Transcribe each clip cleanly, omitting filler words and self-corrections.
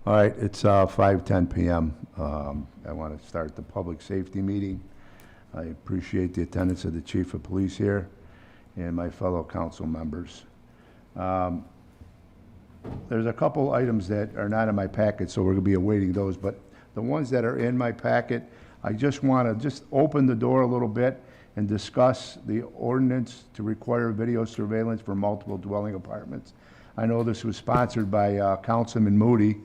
All right, it's 5:10 p.m. I want to start the public safety meeting. I appreciate the attendance of the chief of police here and my fellow council members. There's a couple items that are not in my packet, so we're going to be awaiting those, but the ones that are in my packet, I just want to open the door a little bit and discuss the ordinance to require video surveillance for multiple dwelling apartments. I know this was sponsored by Councilman Moody,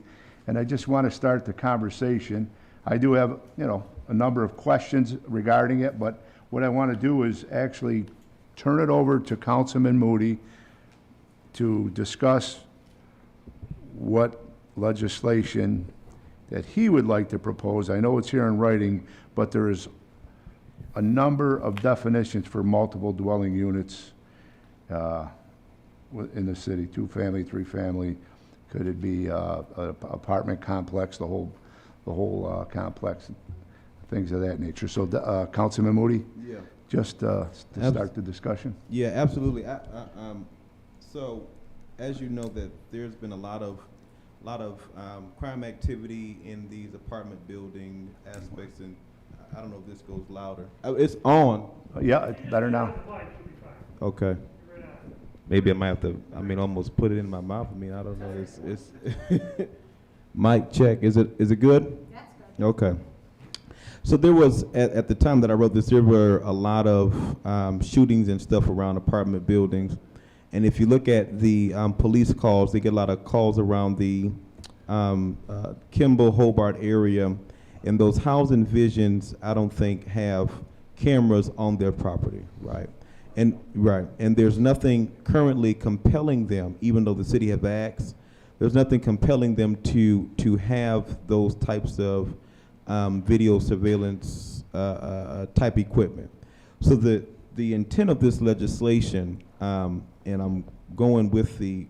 and I just want to start the conversation. I do have, a number of questions regarding it, but what I want to do is actually turn it over to Councilman Moody to discuss what legislation that he would like to propose. I know it's here in writing, but there is a number of definitions for multiple dwelling units in the city, 2-family, 3-family. Could it be an apartment complex, the whole complex, things of that nature. So, Councilman Moody? Yeah. Just to start the discussion. Yeah, absolutely. So, as you know, that there's been a lot of crime activity in these apartment building aspects, and I don't know if this goes louder. Oh, it's on. Yeah, it's better now. Okay. Maybe I might have to, almost put it in my mouth. I don't know. It's mic check. Is it good? That's good. Okay. So there was, at the time that I wrote this, there were a lot of shootings and stuff around apartment buildings. And if you look at the police calls, they get a lot of calls around the Kimball, Hobart area. And those housing visions, I don't think, have cameras on their property, right? And there's nothing currently compelling them, even though the city have asked, there's nothing compelling them to have those types of video surveillance type equipment. So the intent of this legislation, and I'm going with the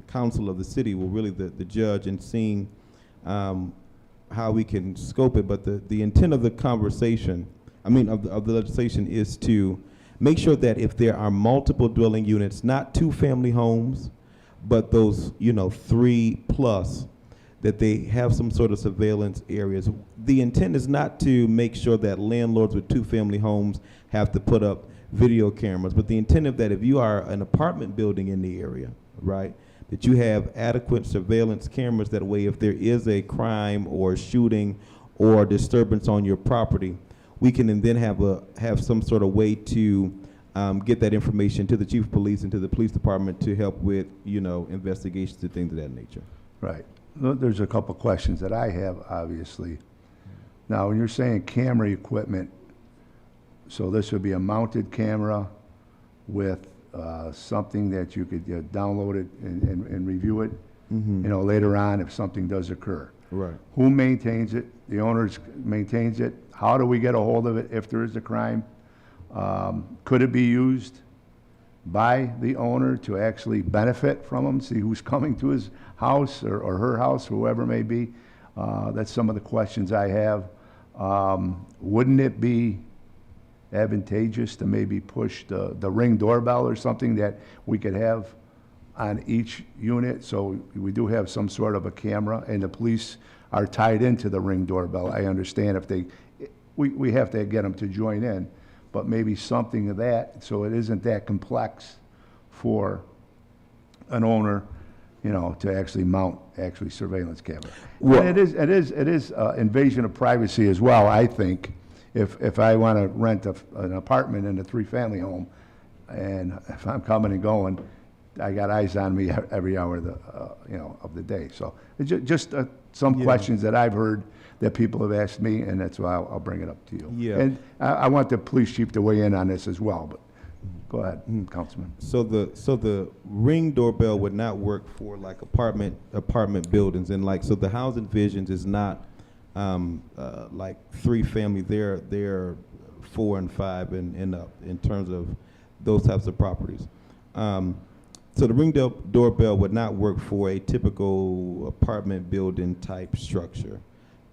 council of the city, well, really the judge, and seeing how we can scope it. But the intent of the conversation, of the legislation, is to make sure that if there are multiple dwelling units, not 2-family homes, but those 3+, that they have some sort of surveillance areas. The intent is not to make sure that landlords with 2-family homes have to put up video cameras, but the intent of that, if you are an apartment building in the area, right, that you have adequate surveillance cameras. That way, if there is a crime or shooting or disturbance on your property, we can then have some sort of way to get that information to the chief of police and to the police department to help with investigations and things of that nature. Right. There's a couple questions that I have, obviously. Now, when you're saying camera equipment, so this would be a mounted camera with something that you could download it and review it, later on if something does occur. Right. Who maintains it? The owner maintains it. How do we get a hold of it if there is a crime? Could it be used by the owner to actually benefit from them, see who's coming to his house or her house, whoever it may be? That's some of the questions I have. Wouldn't it be advantageous to maybe push the Ring doorbell or something that we could have on each unit, so we do have some sort of a camera, and the police are tied into the Ring doorbell? I understand if we have to get them to join in, but maybe something of that, so it isn't that complex for an owner, to actually mount surveillance camera. Well, and it is invasion of privacy as well, I think. If I want to rent an apartment in a 3-family home, and if I'm coming and going, I got eyes on me every hour of the day. So it's just some questions that I've heard that people have asked me, and that's why I'll bring it up to you. Yeah. And I want the police chief to weigh in on this as well. But go ahead, Councilman. So the Ring doorbell would not work for like apartment buildings, and so the housing visions is not like 3-family. They're 4 and 5 and up in terms of those types of properties. So the Ring doorbell would not work for a typical apartment building type structure.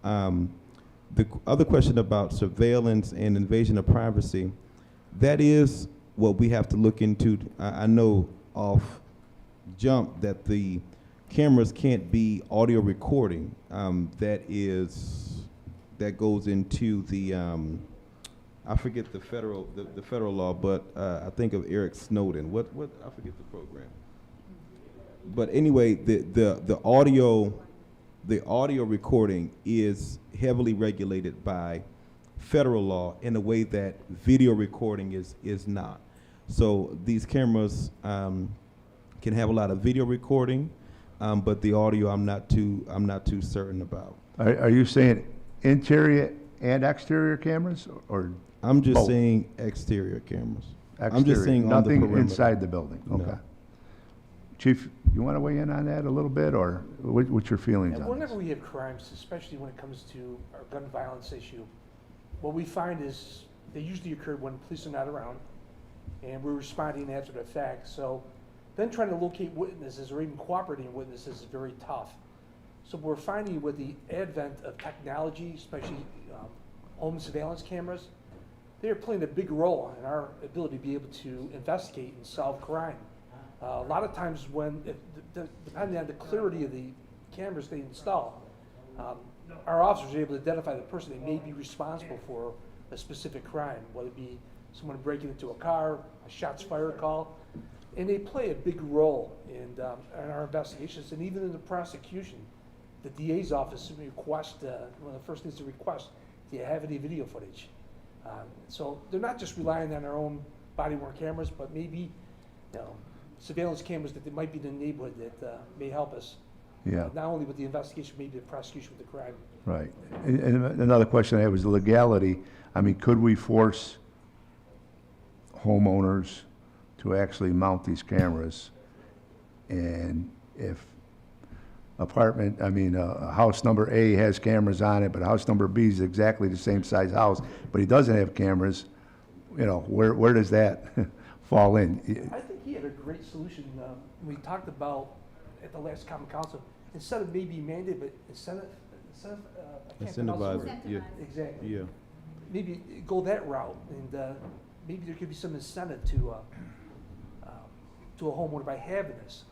The other question about surveillance and invasion of privacy, that is what we have to look into. I know off jump that the cameras can't be audio recording. That goes into the I forget the federal law, but I think of Eric Snowden. What I forget the program. But anyway, the audio recording is heavily regulated by federal law in a way that video recording is not. So these cameras can have a lot of video recording, but the audio I'm not too certain about. Are you saying interior and exterior cameras, or I'm just both? saying exterior cameras. Exterior? I'm just saying on the Nothing perimeter. inside the building? No. Okay. Chief, you want to weigh in on that a little bit, or what's your feelings And on whenever this? we have crimes, especially when it comes to our gun violence issue, what we find is they usually occur when police are not around, and we're responding after the fact. So then trying to locate witnesses or even cooperating witnesses is very tough. So we're finding with the advent of technology, especially home surveillance cameras, they're playing a big role in our ability to be able to investigate and solve crime. A lot of times depending on the clarity of the cameras they install, our officers are able to identify the person that may be responsible for a specific crime, whether it be someone breaking into a car, a shots fired call, and they play a big role in our investigations and even in the prosecution. The DA's office request, one of the first things to request, do you have any video footage? So they're not just relying on their own body-worn cameras, but maybe surveillance cameras that might be in the neighborhood that may help us. Yeah. Not only with the investigation, maybe the prosecution with the crime. Right. And another question I had was the legality. I mean, could we force homeowners to actually mount these cameras? And if house number A has cameras on it, but house number B is exactly the same size house, but he doesn't have cameras, where does that fall in? I think he had a great solution. We talked about at the last common council, instead of maybe mandate, but incentivize Incentivize it, yeah. Exactly. Yeah. Maybe go that route, and maybe there could be some incentive to a homeowner by having this.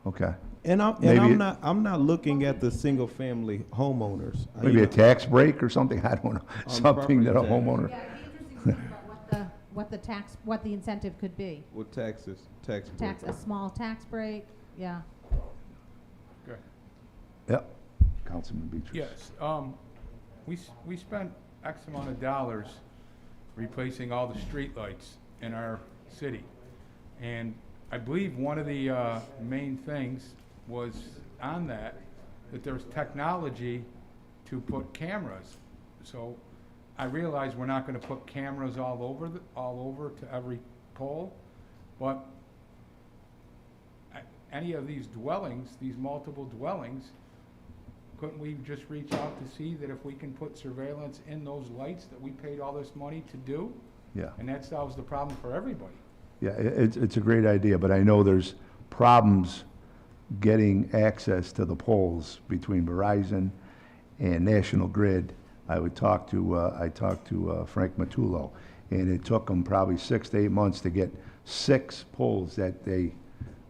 Okay. And I'm not looking at the single family homeowners. Maybe a tax break or something, I don't know, something that a property tax. homeowner, Yeah, it'd be interesting to think about what the incentive could be. What tax break. A small tax break, yeah. yep, Councilman Beatrice. Yes, we spent X amount of dollars replacing all the streetlights in our city. And I believe one of the main things was on that there's technology to put cameras. So I realize we're not gonna put cameras all over to every pole, but any of these dwellings, these multiple dwellings, couldn't we just reach out to see that if we can put surveillance in those lights that we paid all this money to do? Yeah. And that solves the problem for everybody. Yeah, it's a great idea, but I know there's problems getting access to the poles between Verizon and National Grid. I talked to Frank Matullo, and it took them probably 6 to 8 months to get 6 poles that they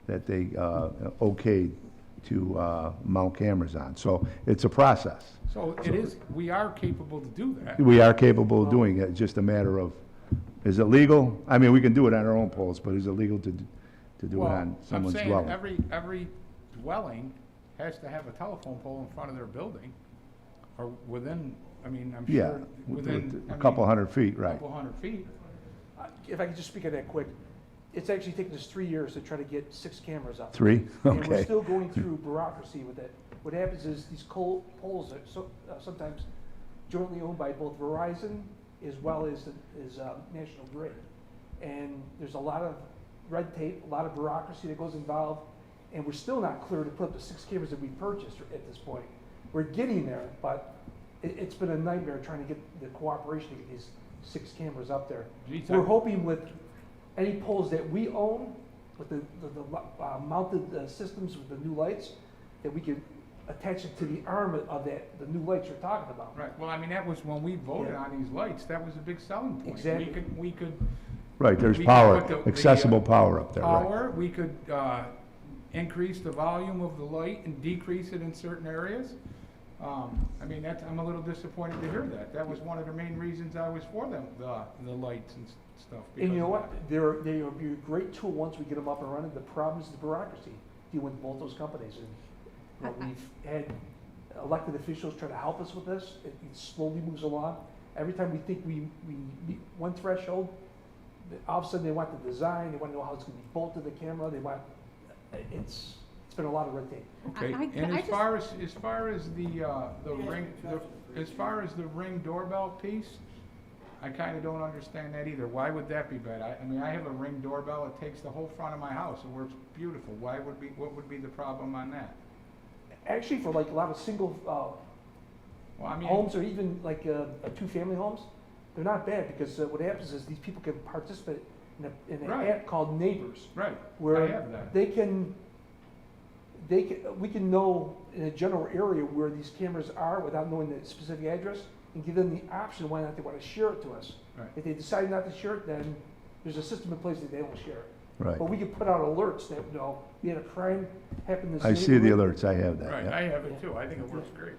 okayed to mount cameras on. So it's a process. So we are capable to do that. We are capable of doing it. It's just a matter of, is it legal? I mean, we can do it on our own poles, but is it legal to do it on someone's dwelling? I'm saying every dwelling has to have a telephone pole in front of their building, or within, I'm Yeah, sure, within. a couple hundred feet, A right. couple hundred feet. If I could just speak on that quick, it's actually taken us 3 years to try to get 6 cameras up. 3? And we're Okay. still going through bureaucracy with it. What happens is these poles are sometimes jointly owned by both Verizon as well as National Grid. And there's a lot of red tape, a lot of bureaucracy that goes involved, and we're still not clear to put up the 6 cameras that we purchased at this point. We're getting there, but it's been a nightmare trying to get the cooperation to get these 6 cameras up there. Geez, We're hoping with any poles that we own, with the mounted systems with the new lights, that we could attach it to the arm of the new lights you're talking about. Right, well, that was when we voted Yeah. on these lights, that was a big selling point. Exactly. We could Right, there's we could power, put the, accessible power up there, right. power, we could increase the volume of the light and decrease it in certain areas. I mean, I'm a little disappointed to hear that. That was one of the main reasons I was for them, the lights and stuff. And you know because what? of that. They will be a great tool once we get them up and running. The problem is the bureaucracy, dealing with both those companies. And you know, we've had elected officials try to help us with this. It slowly moves along. Every time we think we meet one threshold, all of a sudden they want the design, they want to know how it's going to be bolted to the camera, they want, it's been a lot of red tape. Okay, and as far as the ring doorbell piece, I kind of don't understand that either. Why would that be bad? I mean, I have a ring doorbell. It takes the whole front of my house. It works beautiful. What would be the problem on that? Actually, for like a lot of single Well, I mean, homes or even like two-family homes, they're not bad because what happens is these people can participate in an Right. app called Neighbors. right, Where I have that. we can know in a general area where these cameras are without knowing the specific address and give them the option whether or not they want to share it to us. Right. If they decide not to share it, then there's a system in place that they won't share it. Right. But we can put out alerts that, you know, we had a crime happen in this I see the neighborhood. alerts, I have that, Right, yeah. I have it too. I think it works great.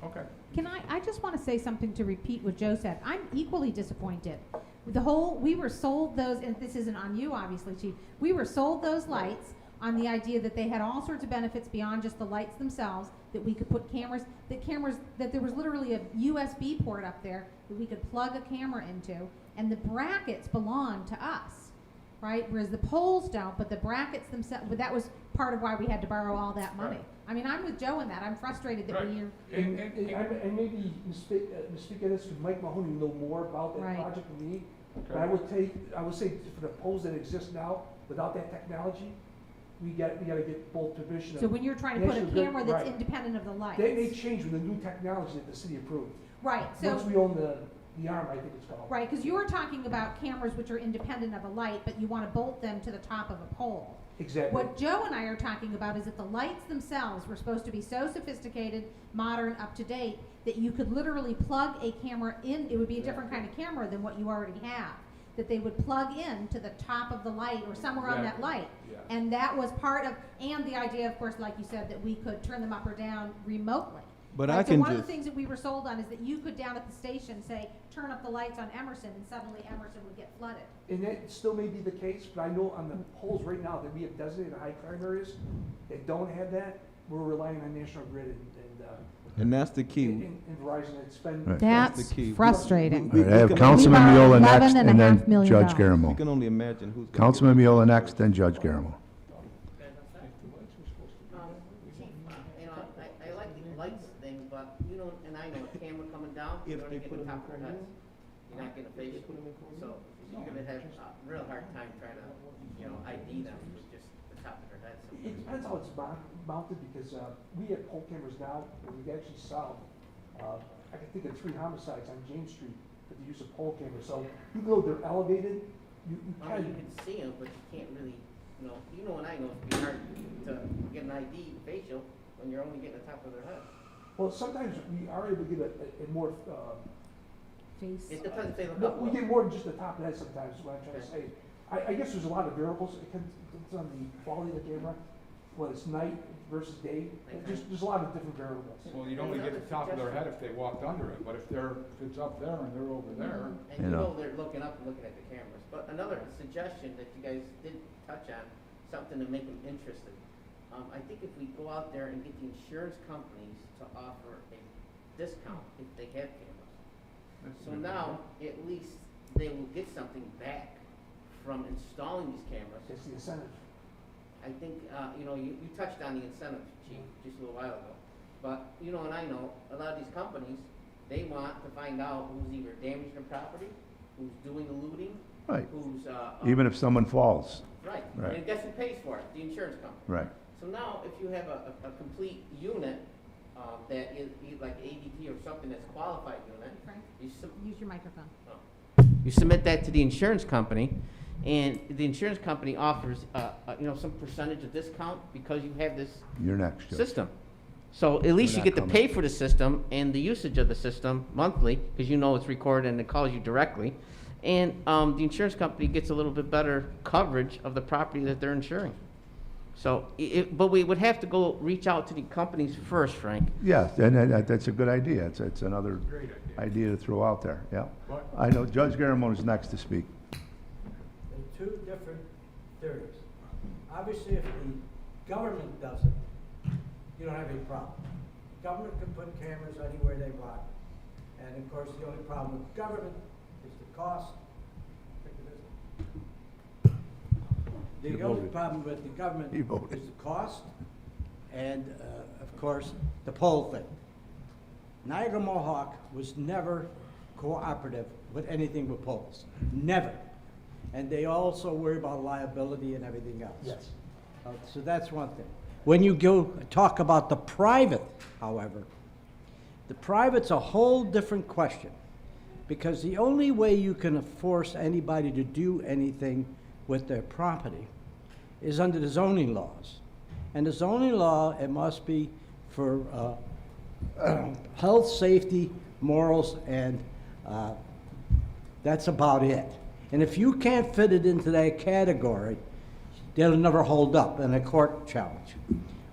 Okay. Can I just want to say something to repeat what Joe said. I'm equally disappointed. We were sold those, and this isn't on you, obviously, Chief. We were sold those lights on the idea that they had all sorts of benefits beyond just the lights themselves, that we could put cameras, that there was literally a USB port up there that we could plug a camera into, and the brackets belonged to us, right? Whereas the poles don't, but the brackets themselves, but that was part of why we had to borrow all that money. Right. I mean, I'm with Joe in that. I'm frustrated that Right. we're, And maybe misspeak on this, because Mike Mahoney will know more about that Right. project than me. But Okay. I would say for the poles that exist now, without that technology, we gotta get both permission. so when you're trying to put a National Grid, camera that's right. independent of the lights. They may change with the new technology that the city approved. Right, Once so, we own the arm, I think it's called. right, because you were talking about cameras which are independent of a light, but you want to bolt them to the top of a pole. Exactly. What Joe and I are talking about is that the lights themselves were supposed to be so sophisticated, modern, up to date, that you could literally plug a camera in, it would be a different kind of camera than what you already have, that they would plug in to the top of the light or somewhere on that Exactly. light. Yeah. And that was part of, and the idea, of course, like you said, that we could turn them up or down remotely. But Right, I so can one of the just, things that we were sold on is that you could down at the station say, turn up the lights on Emerson, and suddenly Emerson would get flooded. And that still may be the case, but I know on the poles right now that we have designated high crime areas that don't have that, we're relying on National Grid and that's the key. and Verizon. It's been. Right. That's the key. frustrating. All right, I have can- Councilman We borrowed Miola next, $11.5 and then million. Judge You Garamo. can only imagine who's. gonna Councilman get- Miola next, then Judge Garamo. Chief, you know, I like the lights thing, but you know, and I know a camera coming down, you're gonna get the top of their heads. You're not getting a facial, so you're gonna have a real hard time trying to, you know, ID them with just the top of their heads. It depends how it's mounted, because we have pole cameras now, and we've actually solved, I can think of 3 homicides on James Street with the use of pole cameras. So even though they're elevated, you Well, can, you can see them, but you can't really, you know, and I know it'd be hard to get an ID facial when you're only getting the top of their head. well, sometimes we are able to get a more, Face. It depends if they look no, up. we get more than just the top of the head sometimes, is what I'm trying to say. I guess there's a lot of variables, it depends on the quality of the camera, whether it's night versus day, there's a lot of different variables. Well, you'd only get the top of their head if they walked under it, but if it's up there and they're over there, And You you know. know they're looking up and looking at the cameras. But another suggestion that you guys did touch on, something to make them interested. I think if we go out there and get the insurance companies to offer a discount if they have cameras. that's So good. now, at least they will get something back from installing these cameras. That's the incentive. I think, you know, you touched on the incentive, Chief, just a little while ago. But, you know, and I know, a lot of these companies, they want to find out who's either damaging their property, who's doing the looting, Right, who's, even if someone falls, right. Right. And guess who pays for it? The insurance company. right. So now, if you have a complete unit, that is like ADT or something that's qualified unit, Frank, you use your microphone. you submit that to the insurance company, and the insurance company offers, you know, some percentage of discount because you have this You're next, Judge. system. So at least We're you not get to coming. pay for the system and the usage of the system monthly, because you know it's recorded and it calls you directly. And the insurance company gets a little bit better coverage of the property that they're insuring. So, but we would have to go reach out to the companies first, Frank. Yes, and that's a good idea. It's another Great idea. idea to throw out there, yeah. But- I know Judge Garamone is next to speak. They're two different theories. Obviously, if the government does it, you don't have any problem. Government can put cameras anywhere they want. And of course, the only problem with government is the cost. He The only voted. problem with the government He voted. is the cost and, of course, the pole thing. Niagara Mohawk was never cooperative with anything with poles, never. And they also worry about liability and everything else. Yes. So that's one thing. When you go talk about the private, however, the private's a whole different question. Because the only way you can force anybody to do anything with their property is under the zoning laws. And the zoning law, it must be for health, safety, morals, and that's about it. And if you can't fit it into that category, they'll never hold up in a court challenge.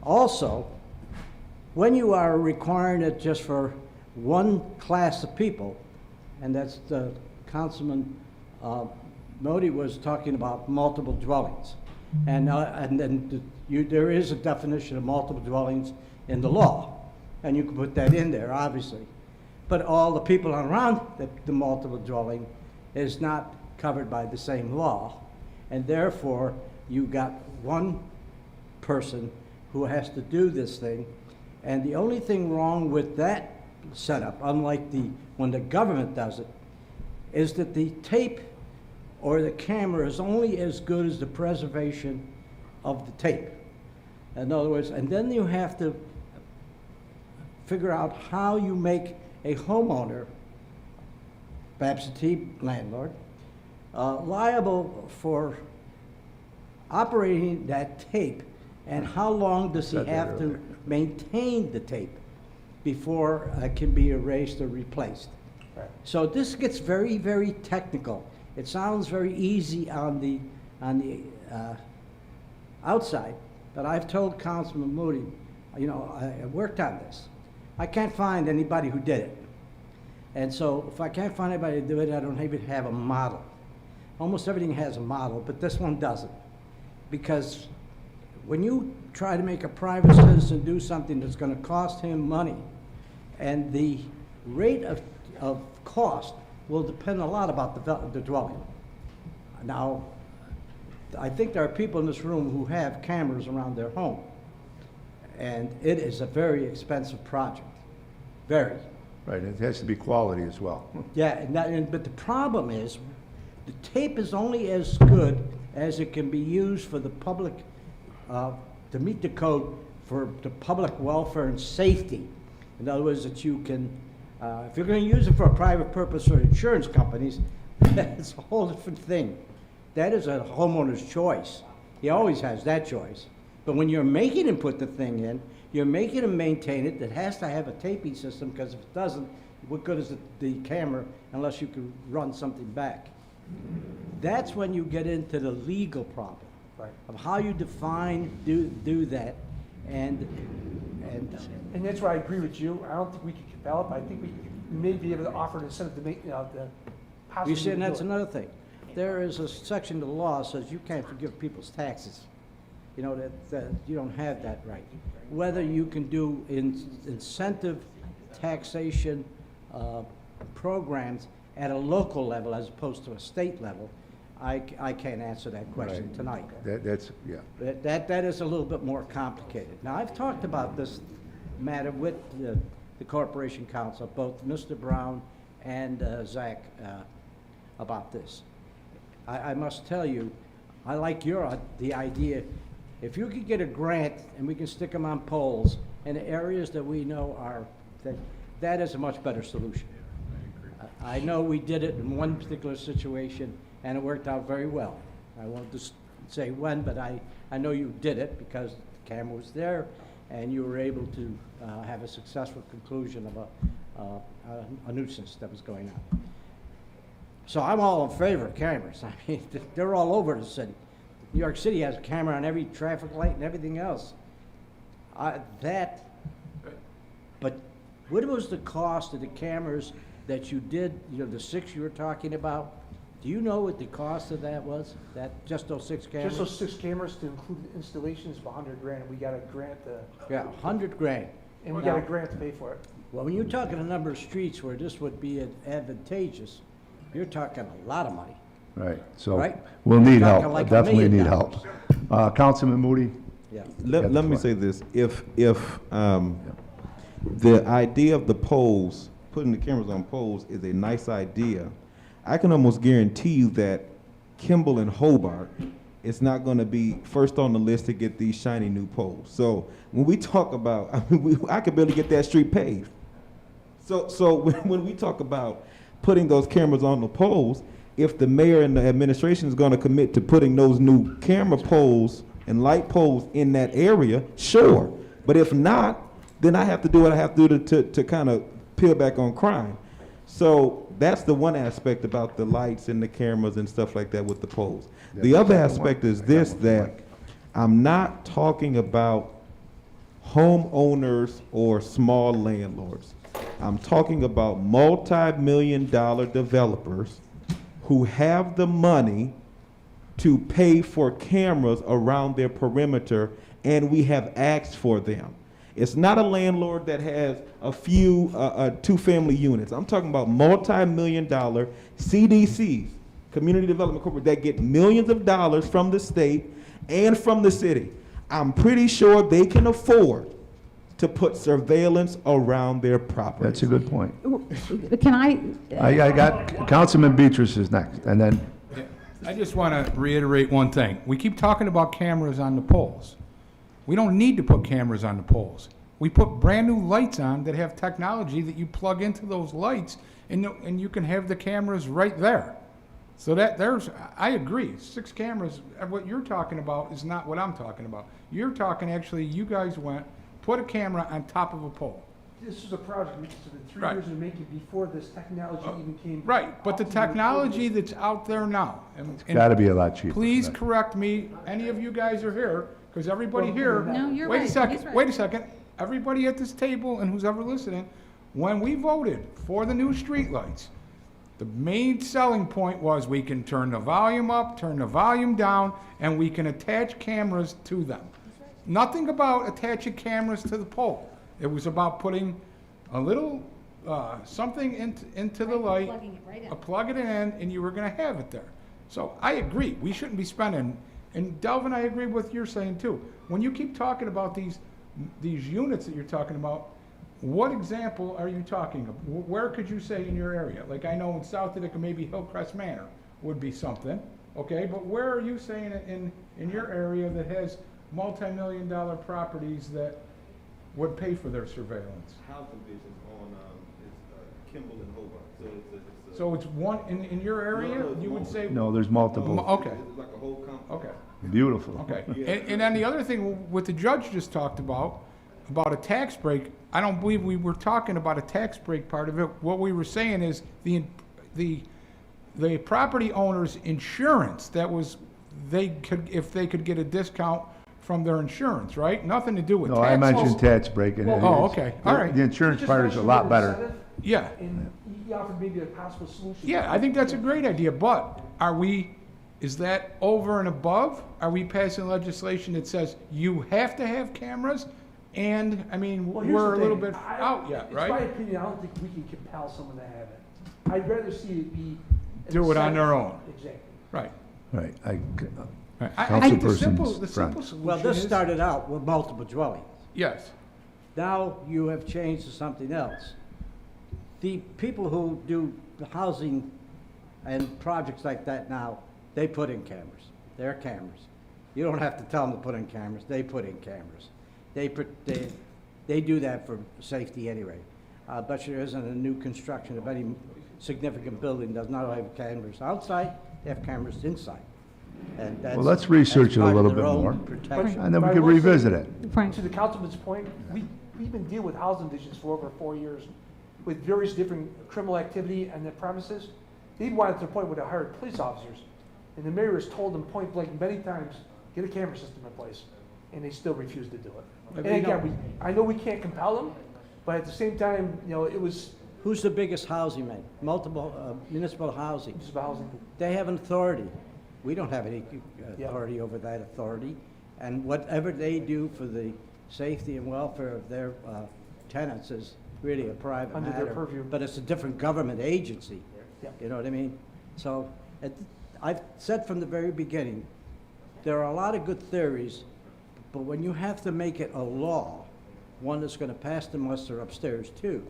Also, when you are requiring it just for one class of people, and that's the Councilman Modi was talking about multiple dwellings. And then there is a definition of multiple dwellings in the law, and you can put that in there, obviously. But all the people around the multiple dwelling is not covered by the same law, and therefore you got one person who has to do this thing. And the only thing wrong with that setup, unlike when the government does it, is that the tape or the camera is only as good as the preservation of the tape. In other words, and then you have to figure out how you make a homeowner, absentee landlord, liable for operating that tape, and how long does he Said that have to earlier. maintain the tape before it can be erased or replaced. Right. So this gets very, very technical. It sounds very easy on the outside, but I've told Councilman Moody, you know, I worked on this. I can't find anybody who did it. And so if I can't find anybody to do it, I don't even have a model. Almost everything has a model, but this one doesn't. Because when you try to make a private citizen do something that's going to cost him money, and the rate of cost will depend a lot about the dwelling. Now, I think there are people in this room who have cameras around their home, and it is a very expensive project, very. Right, it has to be quality as well. Yeah, but the problem is, the tape is only as good as it can be used for the public, to meet the code for the public welfare and safety. In other words, that you can, if you're going to use it for a private purpose for insurance companies, that's a whole different thing. That is a homeowner's choice. He always has that choice. But when you're making him put the thing in, you're making him maintain it. It has to have a taping system, because if it doesn't, what good is the camera unless you can run something back? That's when you get into the legal problem. Right. Of how you define, do that, and And that's where I agree with you. I don't think we could develop. I think we may be able to offer an incentive to make, the possible. you see, and that's another thing. There is a section of the law that says you can't forgive people's taxes. You know, that you don't have that right. Whether you can do incentive taxation programs at a local level as opposed to a state level, I can't answer that question Right. tonight. That's, yeah. That is a little bit more complicated. Now, I've talked about this matter with the Corporation Council, both Mr. Brown and Zach, about this. I must tell you, I like the idea, if you could get a grant and we can stick them on poles in areas that we know are, that is a much better solution. I know we did it in one particular situation, and it worked out very well. I won't just say when, but I know you did it because the camera was there, and you were able to have a successful conclusion of a nuisance that was going on. So I'm all in favor of cameras. I mean, they're all over the city. New York City has a camera on every traffic light and everything else. But what was the cost of the cameras that you did, you know, the 6 you were talking about? Do you know what the cost of that was? Just those 6 cameras? Just those 6 cameras to include the installations of $100,000, and we got a grant to, Yeah, $100,000. and we got a grant to pay for it. Well, when you're talking a number of streets where this would be advantageous, you're talking a lot of money. Right, so Right. we'll need Talking help, like $1 definitely million need help. Councilman Moody? Yeah. Let me say this, if the idea of the poles, putting the cameras on poles is a nice idea, I can almost guarantee you that Kimball and Hobart is not gonna be first on the list to get these shiny new poles. So when we talk about, I could barely get that street paved. So when we talk about putting those cameras on the poles, if the mayor and the administration is gonna commit to putting those new camera poles and light poles in that area, sure. But if not, then I have to do what I have to do to kind of peel back on crime. So that's the one aspect about the lights and the cameras and stuff like that with the poles. The other aspect is this, that I'm not talking about homeowners or small landlords. I'm talking about multi-million-dollar developers who have the money to pay for cameras around their perimeter, and we have asked for them. It's not a landlord that has a few 2-family units. I'm talking about multi-million-dollar CDCs, Community Development Corporate, that get millions of dollars from the state and from the city. I'm pretty sure they can afford to put surveillance around their property. That's a good point. Can I got, Councilman Beatrice is next, and then, I just want to reiterate one thing. We keep talking about cameras on the poles. We don't need to put cameras on the poles. We put brand-new lights on that have technology that you plug into those lights, and you can have the cameras right there. So I agree, 6 cameras, what you're talking about is not what I'm talking about. You're talking, actually, you guys put a camera on top of a pole. This is a project, we spent 3 Right. years in making before this technology even came. Right, but the out to technology that's out there now, and gotta be a lot cheaper. please correct me, any of you guys are here, because everybody here. No, you're Wait a right. second, He's right. wait a second. Everybody at this table and who's ever listening, when we voted for the new streetlights, the main selling point was we can turn the volume up, turn the volume down, and we can attach cameras to them. Nothing about attaching cameras to the pole. It was about putting a little, something into the light. Plugging it right in. Plug it in, and you were gonna have it there. So I agree, we shouldn't be spending, and Delvin, I agree with what you're saying too. When you keep talking about these units that you're talking about, what example are you talking of? Where could you say in your area? Like, I know in South Utica, maybe Hillcrest Manor would be something, okay? But where are you saying it in your area that has multi-million-dollar properties that would pay for their surveillance? House divisions on Kimball and Hobart. So it's one, in your area, No, it's you would multiple. say? No, there's multiple. Okay, It's like a whole complex. okay. Beautiful. Okay, and then the other thing, what the judge just talked about a tax break, I don't believe we were talking about a tax break part of it. What we were saying is the property owner's insurance, that was, if they could get a discount from their insurance, right? Nothing to do with No, tax. I mentioned tax break, and it Oh, is- okay, all right. The insurance Just part is a mentioned lot the better. incentive, Yeah, And he offered maybe a possible solution. yeah, I think that's a great idea, but is that over and above? Are we passing legislation that says you have to have cameras? And, I mean, Well, here's we're a the little thing. bit I- out yet, It's my right? opinion, I don't think we can compel someone to have it. I'd rather see it be. an Do it on their incentive. own. Exactly. Right. Right, Right. I think the simple Councilperson's friend. solution Well, this is- started out with multiple dwellings. Yes, Now you have changed to something else. The people who do the housing and projects like that now, they put in cameras. They're cameras. You don't have to tell them to put in cameras. They put in cameras. They do that for safety anyway. But there isn't a new construction of any significant building does not have cameras outside. They have cameras inside. And that's, Well, let's research that's it a part of little their bit own more. protection. And then we But I can will say- revisit it. Frank. To the councilman's point, we've been dealing with housing divisions for over 4 years with various different criminal activity and the premises. They wanted to the point where they hired police officers. And the mayor has told them point blank many times, get a camera system in place, and they still refuse to do it. But And we again, don't- I know we can't compel them, but at the same time, you know, it was Who's the biggest housing man? Multiple municipal housing. just about housing. They have an authority. We don't have any Yeah. authority over that authority. And whatever they do for the safety and welfare of their tenants is really a private Under matter. their purview. But it's a different government agency. Yeah. You know what I mean? So I've said from the very beginning, there are a lot of good theories, but when you have to make it a law, one that's going to pass the muster upstairs too,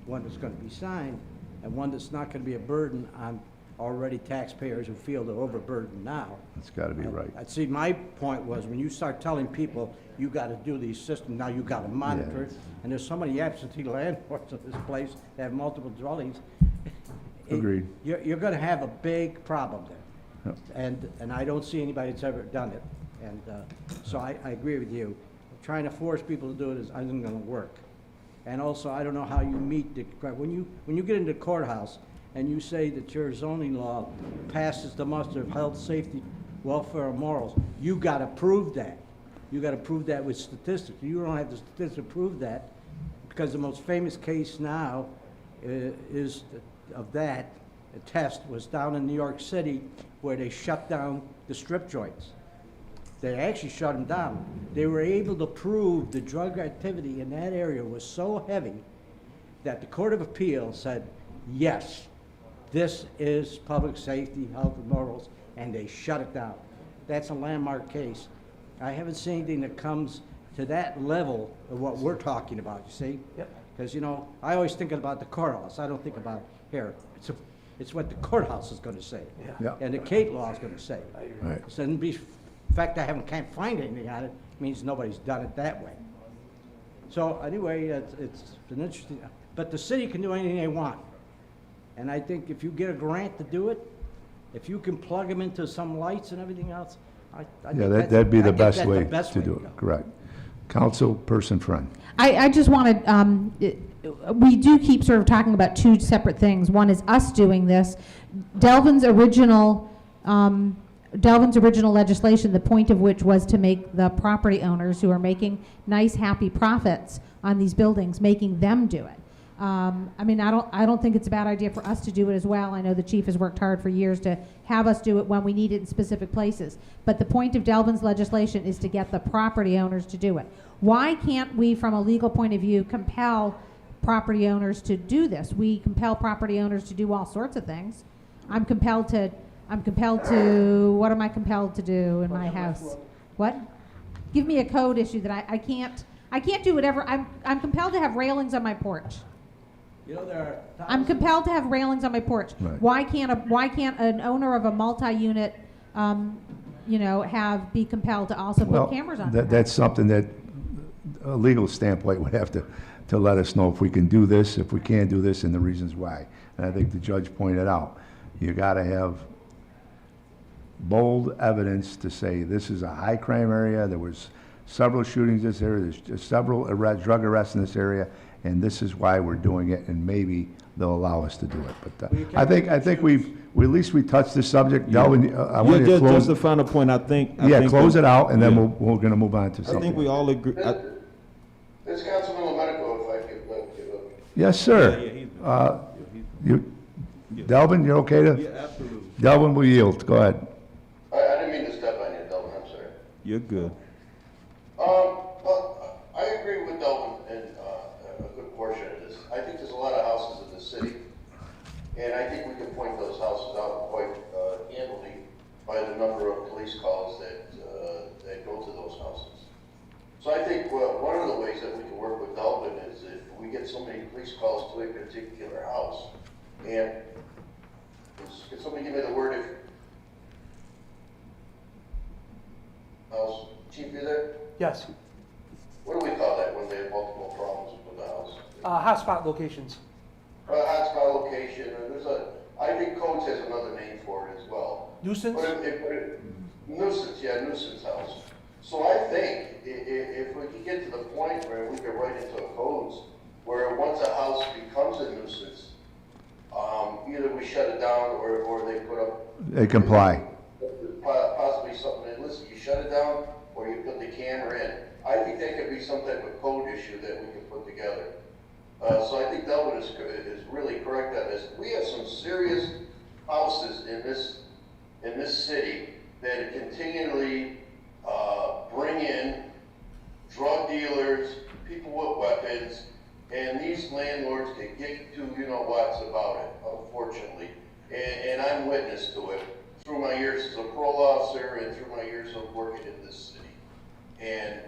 one that's going to be signed, and one that's not going to be a burden on already taxpayers who feel they're overburdened now. It's gotta be right. I'd see, my point was, when you start telling people, you gotta do these systems, now you gotta monitor it, and there's so many absentee landlords of this place that have multiple dwellings. Agreed. You're gonna have a big problem there. Yep. And I don't see anybody that's ever done it. And, so I agree with you. Trying to force people to do it isn't gonna work. And also, I don't know how you meet the, when you get into the courthouse and you say that your zoning law passes the muster of health, safety, welfare, and morals, you gotta prove that. You gotta prove that with statistics. You don't have the statistics to prove that, because the most famous case now is of that, a test was down in New York City where they shut down the strip joints. They actually shut them down. They were able to prove the drug activity in that area was so heavy that the Court of Appeal said, yes, this is public safety, health, and morals, and they shut it down. That's a landmark case. I haven't seen anything that comes to that level of what we're talking about, you see? Yep. Because, you know, I always think about the courthouse. I don't think about here. It's what the courthouse is gonna say. Yeah. Yeah. And the Kate law is gonna say. I agree. Right. So, the fact I can't find anything on it means nobody's done it that way. So anyway, it's an interesting, but the city can do anything they want. And I think if you get a grant to do it, if you can plug them into some lights and everything else, I Yeah, think that'd be I the think best that's way the best to do go. it, correct. Councilperson Friend. I just wanted, we do keep sort of talking about two separate things. One is us doing this. Delvin's original legislation, the point of which was to make the property owners who are making nice, happy profits on these buildings, making them do it. I mean, I don't think it's a bad idea for us to do it as well. I know the chief has worked hard for years to have us do it when we need it in specific places. But the point of Delvin's legislation is to get the property owners to do it. Why can't we, from a legal point of view, compel property owners to do this? We compel property owners to do all sorts of things. I'm compelled to, what am I compelled to do in my house? What? Give me a code issue that I can't do whatever, I'm compelled to have railings on my porch. You know, there are I'm compelled to have railings on my porch. Right. Why can't an owner of a multi-unit, be compelled to also Well, put cameras on their house? that's something that a legal standpoint would have to let us know if we can do this, if we can't do this, and the reasons why. And I think the judge pointed out, you gotta have bold evidence to say this is a high crime area, there was several shootings in this area, there's just several drug arrests in this area, and this is why we're doing it, and maybe they'll allow us to do it. But Well, you I can't think at least we touched this subject. Delvin, I want you to Just close. the final point, I think. Close it out, and then Yeah. we're gonna move on to I something. think we all agree. This Councilman Lomarico, if I could give up. Yes, sir. Delvin, you're okay to? Yeah, absolutely. Delvin will yield. Go ahead. I didn't mean to step on you, Delvin, I'm sorry. You're good. Well, I agree with Delvin in a good portion of this. I think there's a lot of houses in the city, and I think we can point those houses out quite handily by the number of police calls that go to those houses. So I think one of the ways that we can work with Delvin is if we get so many police calls to a particular house, and can somebody give me the word if house, chief, you there? Yes. What do we call that when they have multiple problems with the house? Hotspot locations. Hotspot location, and I think codes has another name for it as well. Nuisance? Nuisance, yeah, nuisance house. So I think if we could get to the point where we could write into codes where once a house becomes a nuisance, either we shut it down or they put up. They comply. issue that we can put together. So I think Delvin is really correct on this. We have some serious houses in this city that continually bring in drug dealers, people with weapons, and these landlords can get to you-know-whats about it, unfortunately. And I'm witness to it through my years as a parole officer and through my years of working in this city. And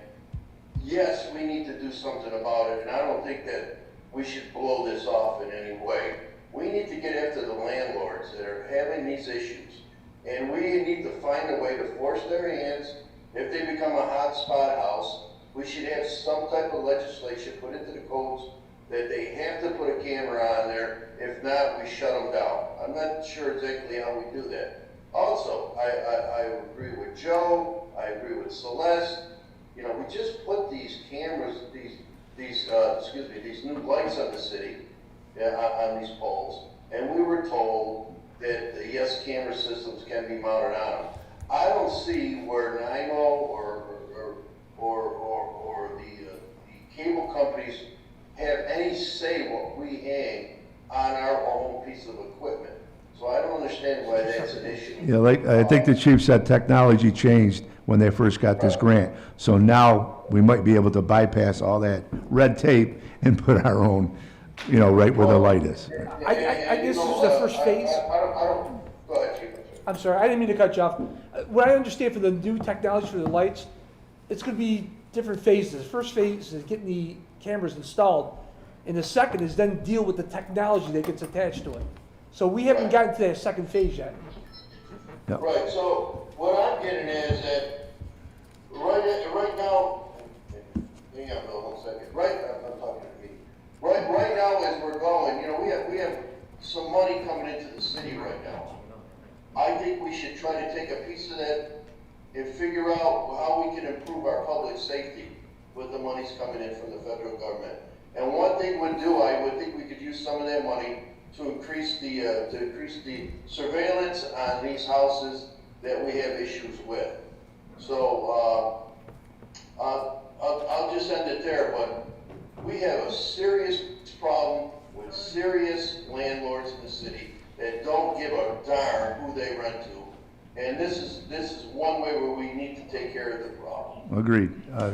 yes, we need to do something about it, and I don't think that we should blow this off in any way. We need to get after the landlords that are having these issues. And we need to find a way to force their hands. If they become a hotspot house, we should have some type of legislation put into the codes that they have to put a camera on there. If not, we shut them down. I'm not sure exactly how we do that. Also, I agree with Joe, I agree with Celeste. You know, we just put these cameras, these new lights on the city, on these poles, and we were told that the yes camera systems can be mounted on them. I don't see where NIMO or the cable companies have any say what we hang on our own piece of equipment. So I don't understand why that's an issue. Yeah, like, I think the chief said technology changed when they first got this grant. So now we might be able to bypass all that red tape and put our own, right where the light is. I guess this is the first phase. Go ahead, Chief. I'm sorry, I didn't mean to cut you off. What I understand for the new technology for the lights, it's gonna be different phases. The first phase is getting the cameras installed, and the second is then deal with the technology that gets attached to it. So we haven't gotten to that second phase yet. Yep. Right, so what I'm getting at is that right now, hang on Bill, 1 second. I'm talking to me. Right now as we're going, we have some money coming into the city right now. I think we should try to take a piece of that and figure out how we can improve our public safety with the monies coming in from the federal government. And one thing I would think we could use some of that money to increase the surveillance on these houses that we have issues with. So I'll just end it there, but we have a serious problem with serious landlords in the city that don't give a darn who they rent to. And this is one way where we need to take care of the problem. Agreed.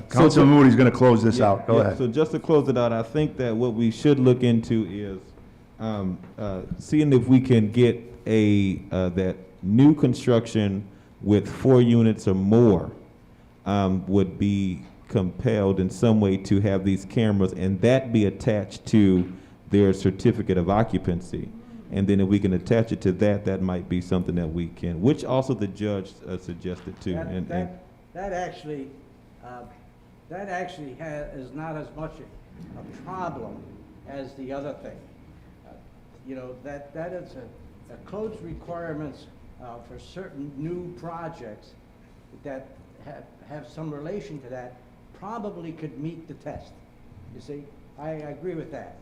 Councilman Moody's going to close this out. Go ahead. So just to close it out, I think that what we should look into is seeing if we can get that new construction with 4 units or more would be compelled in some way to have these cameras, and that be attached to their certificate of occupancy. And then if we can attach it to that, that might be something that we can, which also the judge suggested too. That actually is not as much a problem as the other thing. That is a codes requirements for certain new projects that have some relation to that probably could meet the test. You see, I agree with that.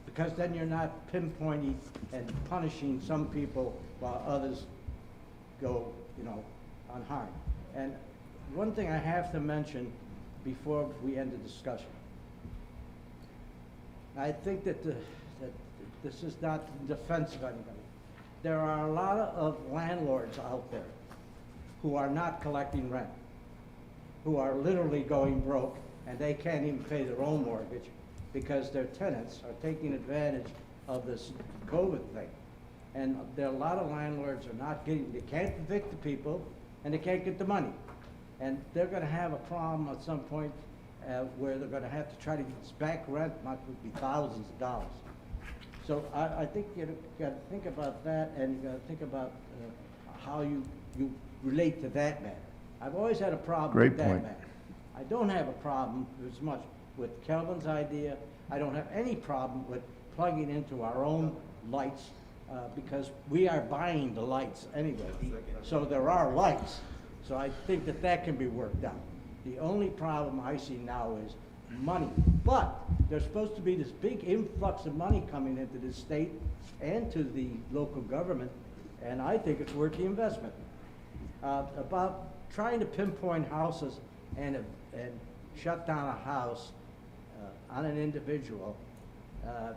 Because then you're not pinpointing and punishing some people while others go, unharmed. And one thing I have to mention before we end the discussion. I think that this is not in defense of anybody. There are a lot of landlords out there who are not collecting rent, who are literally going broke, and they can't even pay their own mortgage because their tenants are taking advantage of this COVID thing. And there are a lot of landlords are not getting, they can't evict the people, and they can't get the money. And they're gonna have a problem at some point where they're gonna have to try to get back rent, not would be thousands of dollars. So I think you gotta think about that, and you gotta think about how you relate to that matter. I've always had a problem with that matter. I don't have a problem as much with Kelvin's idea. I don't have any problem with plugging into our own lights because we are buying the lights anyway. So there are lights. So I think that can be worked out. The only problem I see now is money. But there's supposed to be this big influx of money coming into the state and to the local government, and I think it's worth the investment. About trying to pinpoint houses and shut down a house on an individual,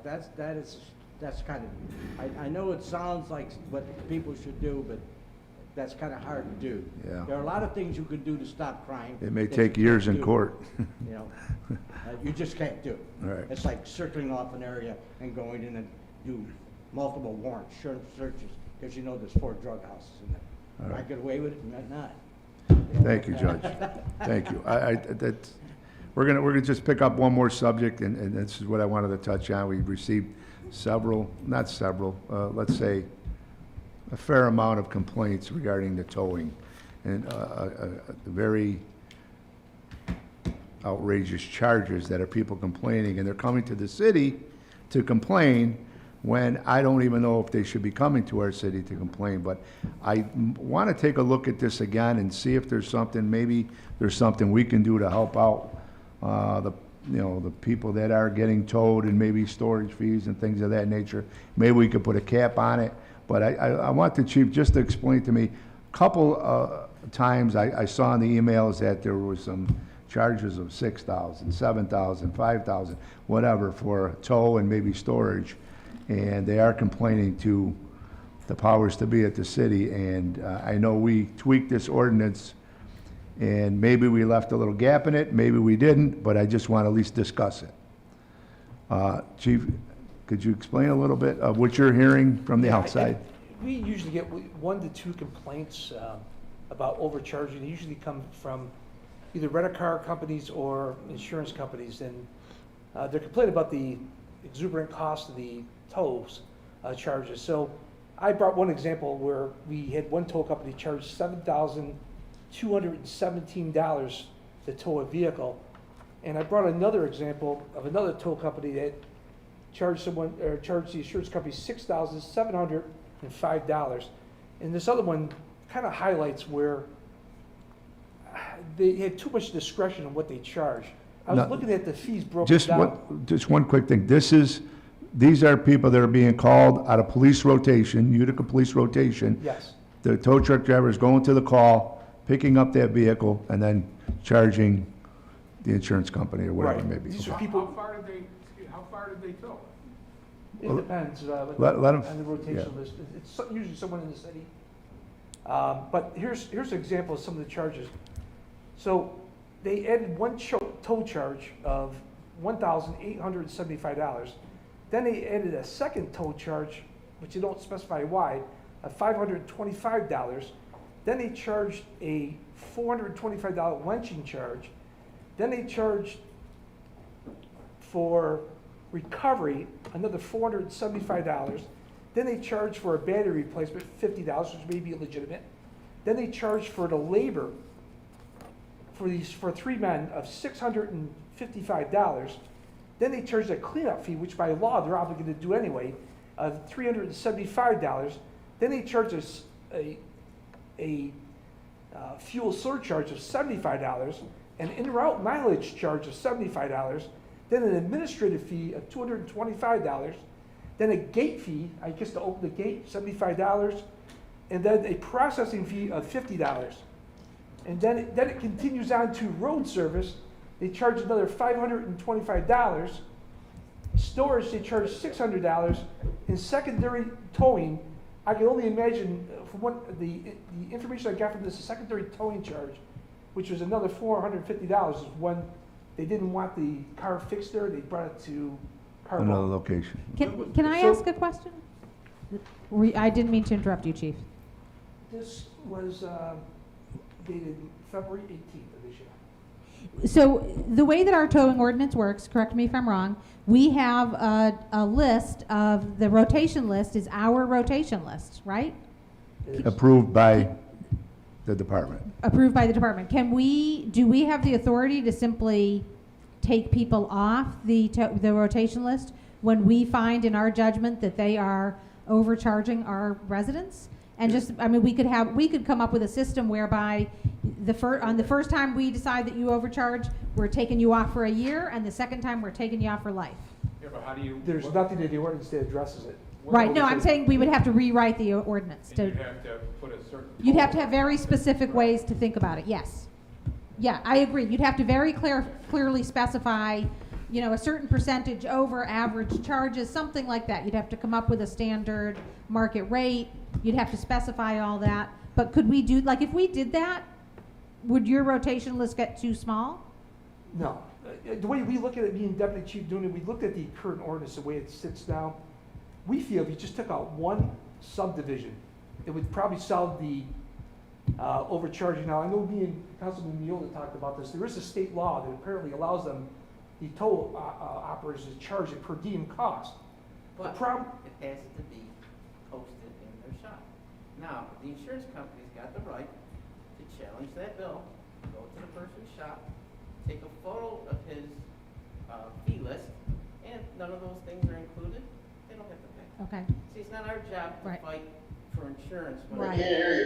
that's kind of, I know it sounds like what people should do, but that's kind of hard to do. Yeah. There are a lot of things you could do to stop crime. It may that take you years can't in do. court. You know, you just can't do it. Right. It's like circling off an area and going in and do multiple warrant searches, because you know there's 4 drug houses in there. All right. I get away with it, you might not. Thank you, Judge. Thank you. We're gonna just pick up one more subject, and this is what I wanted to touch on. We've received let's say, a fair amount of complaints regarding the towing, and very outrageous charges that are people complaining, and they're coming to the city to complain when I don't even know if they should be coming to our city to complain. But I want to take a look at this again and see if there's something, maybe there's something we can do to help out the people that are getting towed, and maybe storage fees and things of that nature. Maybe we could put a cap on it. But I want the chief just to explain to me, a couple times I saw in the emails that there was some charges of $6,000, $7,000, $5,000, whatever, for tow and maybe storage. And they are complaining to the powers to be at the city. And I know we tweaked this ordinance, and maybe we left a little gap in it, maybe we didn't, but I just want to at least discuss it. Chief, could you explain a little bit of what you're hearing from the Yeah, outside? We usually get 1 to 2 complaints about overcharging. They usually come from either rent-a-car companies or insurance companies, and they're complaining about the exuberant cost of the tolls charges. So I brought one example where we had one toll company charge $7,217 to tow a vehicle, and I brought another example of another toll company that charged the insurance company $6,705. And this other one kind of highlights where they had too much discretion on what they charge. I was No, looking at the fees broken down. Just one quick thing. These are people that are being called out of police rotation, Utica police rotation. Yes. The tow truck driver is going to the call, picking up that vehicle, and then charging the insurance company or whatever it may be. These are Okay. people, How far did they tow? it depends let 'em- on the rotation yeah. list. It's usually someone in the city. But here's an example of some of the charges. So they added one tow charge of $1,875. Then they added a second tow charge, which they don't specify why, of $525. Then they charged a $425 lynching charge. Then they charged for recovery another $475. Then they charged for a battery replacement, $50, which may be illegitimate. Then they charged for the labor for 3 men of $655. Then they charged a cleanup fee, which by law they're obligated to do anyway, of $375. Then they charged us a fuel surcharge of $75, an in-route mileage charge of $75, then an administrative fee of $225, then a gate fee, I guess to open the gate, $75, and then a processing fee of $50. And then it continues on to road service. They charge another $525. Storage, they charge $600. In secondary towing, I can only imagine from the information I got from this secondary towing charge, which was another $450, is when they didn't want the car fixed there, they brought it to car Another wash. location. Can I So- ask a question? I didn't mean to interrupt you, Chief. This was dated February 18th of this year. So the way that our towing ordinance works, correct me if I'm wrong, we have a list of, the rotation list is our rotation list, right? It is- Approved by the department. Approved by the department. Do we have the authority to simply take people off the rotation list when we find in our judgment that they are overcharging our residents? And we could come up with a system whereby on the first time we decide that you overcharge, we're taking you off for a year, and the second time we're taking you off for life. Yeah, but how do you? There's nothing in the ordinance that addresses it. Right, no, I'm saying we would have to rewrite the ordinance And to. you'd have to put a certain. You'd have to have very specific ways to think about it, yes. Yeah, I agree. You'd have to very clearly specify you know, a certain percentage over average charges, something like that. You'd have to come up with a standard market rate. You'd have to specify all that. But could we do, like, if we did that, would your rotation list get too small? No. The way we look at it, being deputy chief doing it, we looked at the current ordinance, the way it sits now. We feel if you just took out one subdivision, it would probably solve the overcharging. Now, I know me and Councilman Miola talked about this. There is a state law that apparently allows them, the toll operators, to charge a per diem cost. The But problem, it has to be posted in their shop. Now, the insurance company's got the right to challenge that bill, go to the person's shop, take a photo of his fee list, and if none of those things are included, they don't have to pay. Okay. See, it's not our job to Right. fight for insurance. I when Right. can't hear you,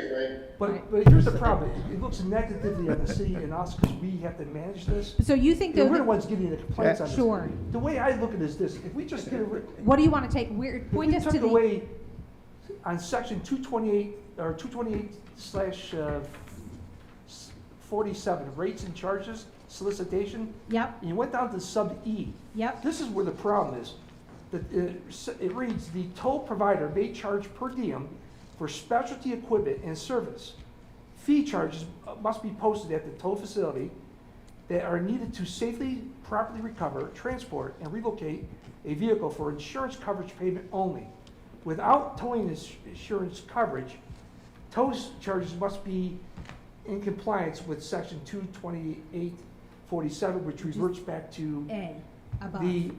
Frank. but here's the problem. It looks negatively on the city and us because we have to manage this. So you think And we're the that, ones getting the complaints on this. Sure. The way I look at it is this: if we just get rid, what do you want to take? Point us if to we took the, away on section 228 or 228/47 rates and charges solicitation, yep, and you went down to sub E. yep, This is where the problem is. That it reads, the toll provider may charge per diem for specialty equipment and service. Fee charges must be posted at the toll facility that are needed to safely, properly recover, transport, and relocate a vehicle for insurance coverage payment only. Without towing insurance coverage, toll charges must be in compliance with section 228/47, which reverts back to A, above. the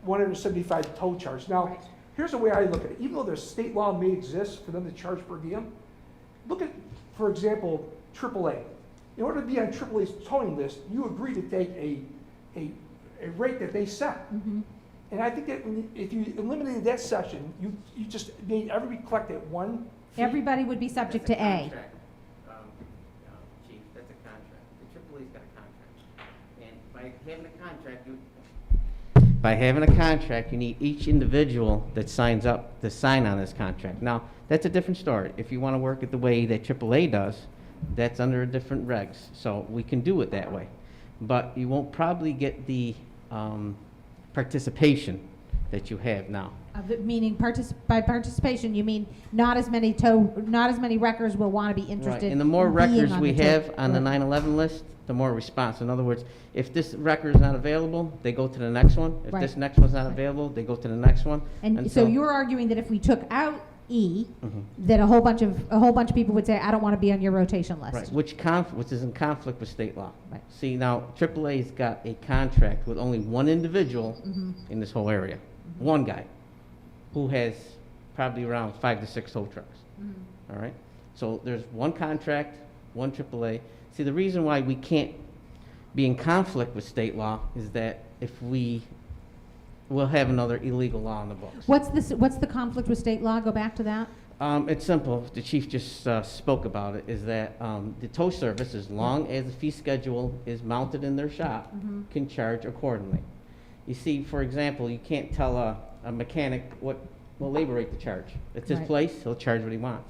175 toll charge. Now, Right. here's the way I look at it. Even though there's state law may exist for them to charge per diem, look at, for example, AAA. In order to be on AAA's towing list, you agree to take a rate that they set. Mhm. And I think that if you eliminated that section, you just made everybody collect at one fee. Everybody would be subject to That's a A. contract, Chief, that's a contract. The AAA's got a contract. And by having a contract, you need each individual that signs up to sign on this contract. Now, that's a different story. If you want to work it the way that AAA does, that's under a different regs. So we can do it that way. But you won't probably get the participation that you have now. Meaning by participation, you mean not as many wreckers will want to be interested Right, and the more in being records on we the have tow- on the Right. 911 list, the more response. In other words, if this record is not available, they go to the next one. If Right. this next one's not available, they go to the next one. And so you're arguing that if we took out E, Mhm. that a whole bunch of people would say, I don't want to be on your rotation list. Right, which is in conflict with state law. Right. See, now, AAA's got a contract with only one individual Mhm. in this whole area. One guy, who has probably around 5 to 6 tow trucks. Mhm. All right? So there's one contract, one AAA. See, the reason why we can't be in conflict with state law is that if we'll have another illegal law on the books. What's the conflict with state law? Go back to that. It's simple. The chief just spoke about it, is that the tow service, as long as the fee schedule is mounted in their shop, Mhm. can charge accordingly. You see, for example, you can't tell a mechanic what labor rate to charge. It's his Right. place, he'll charge what he wants.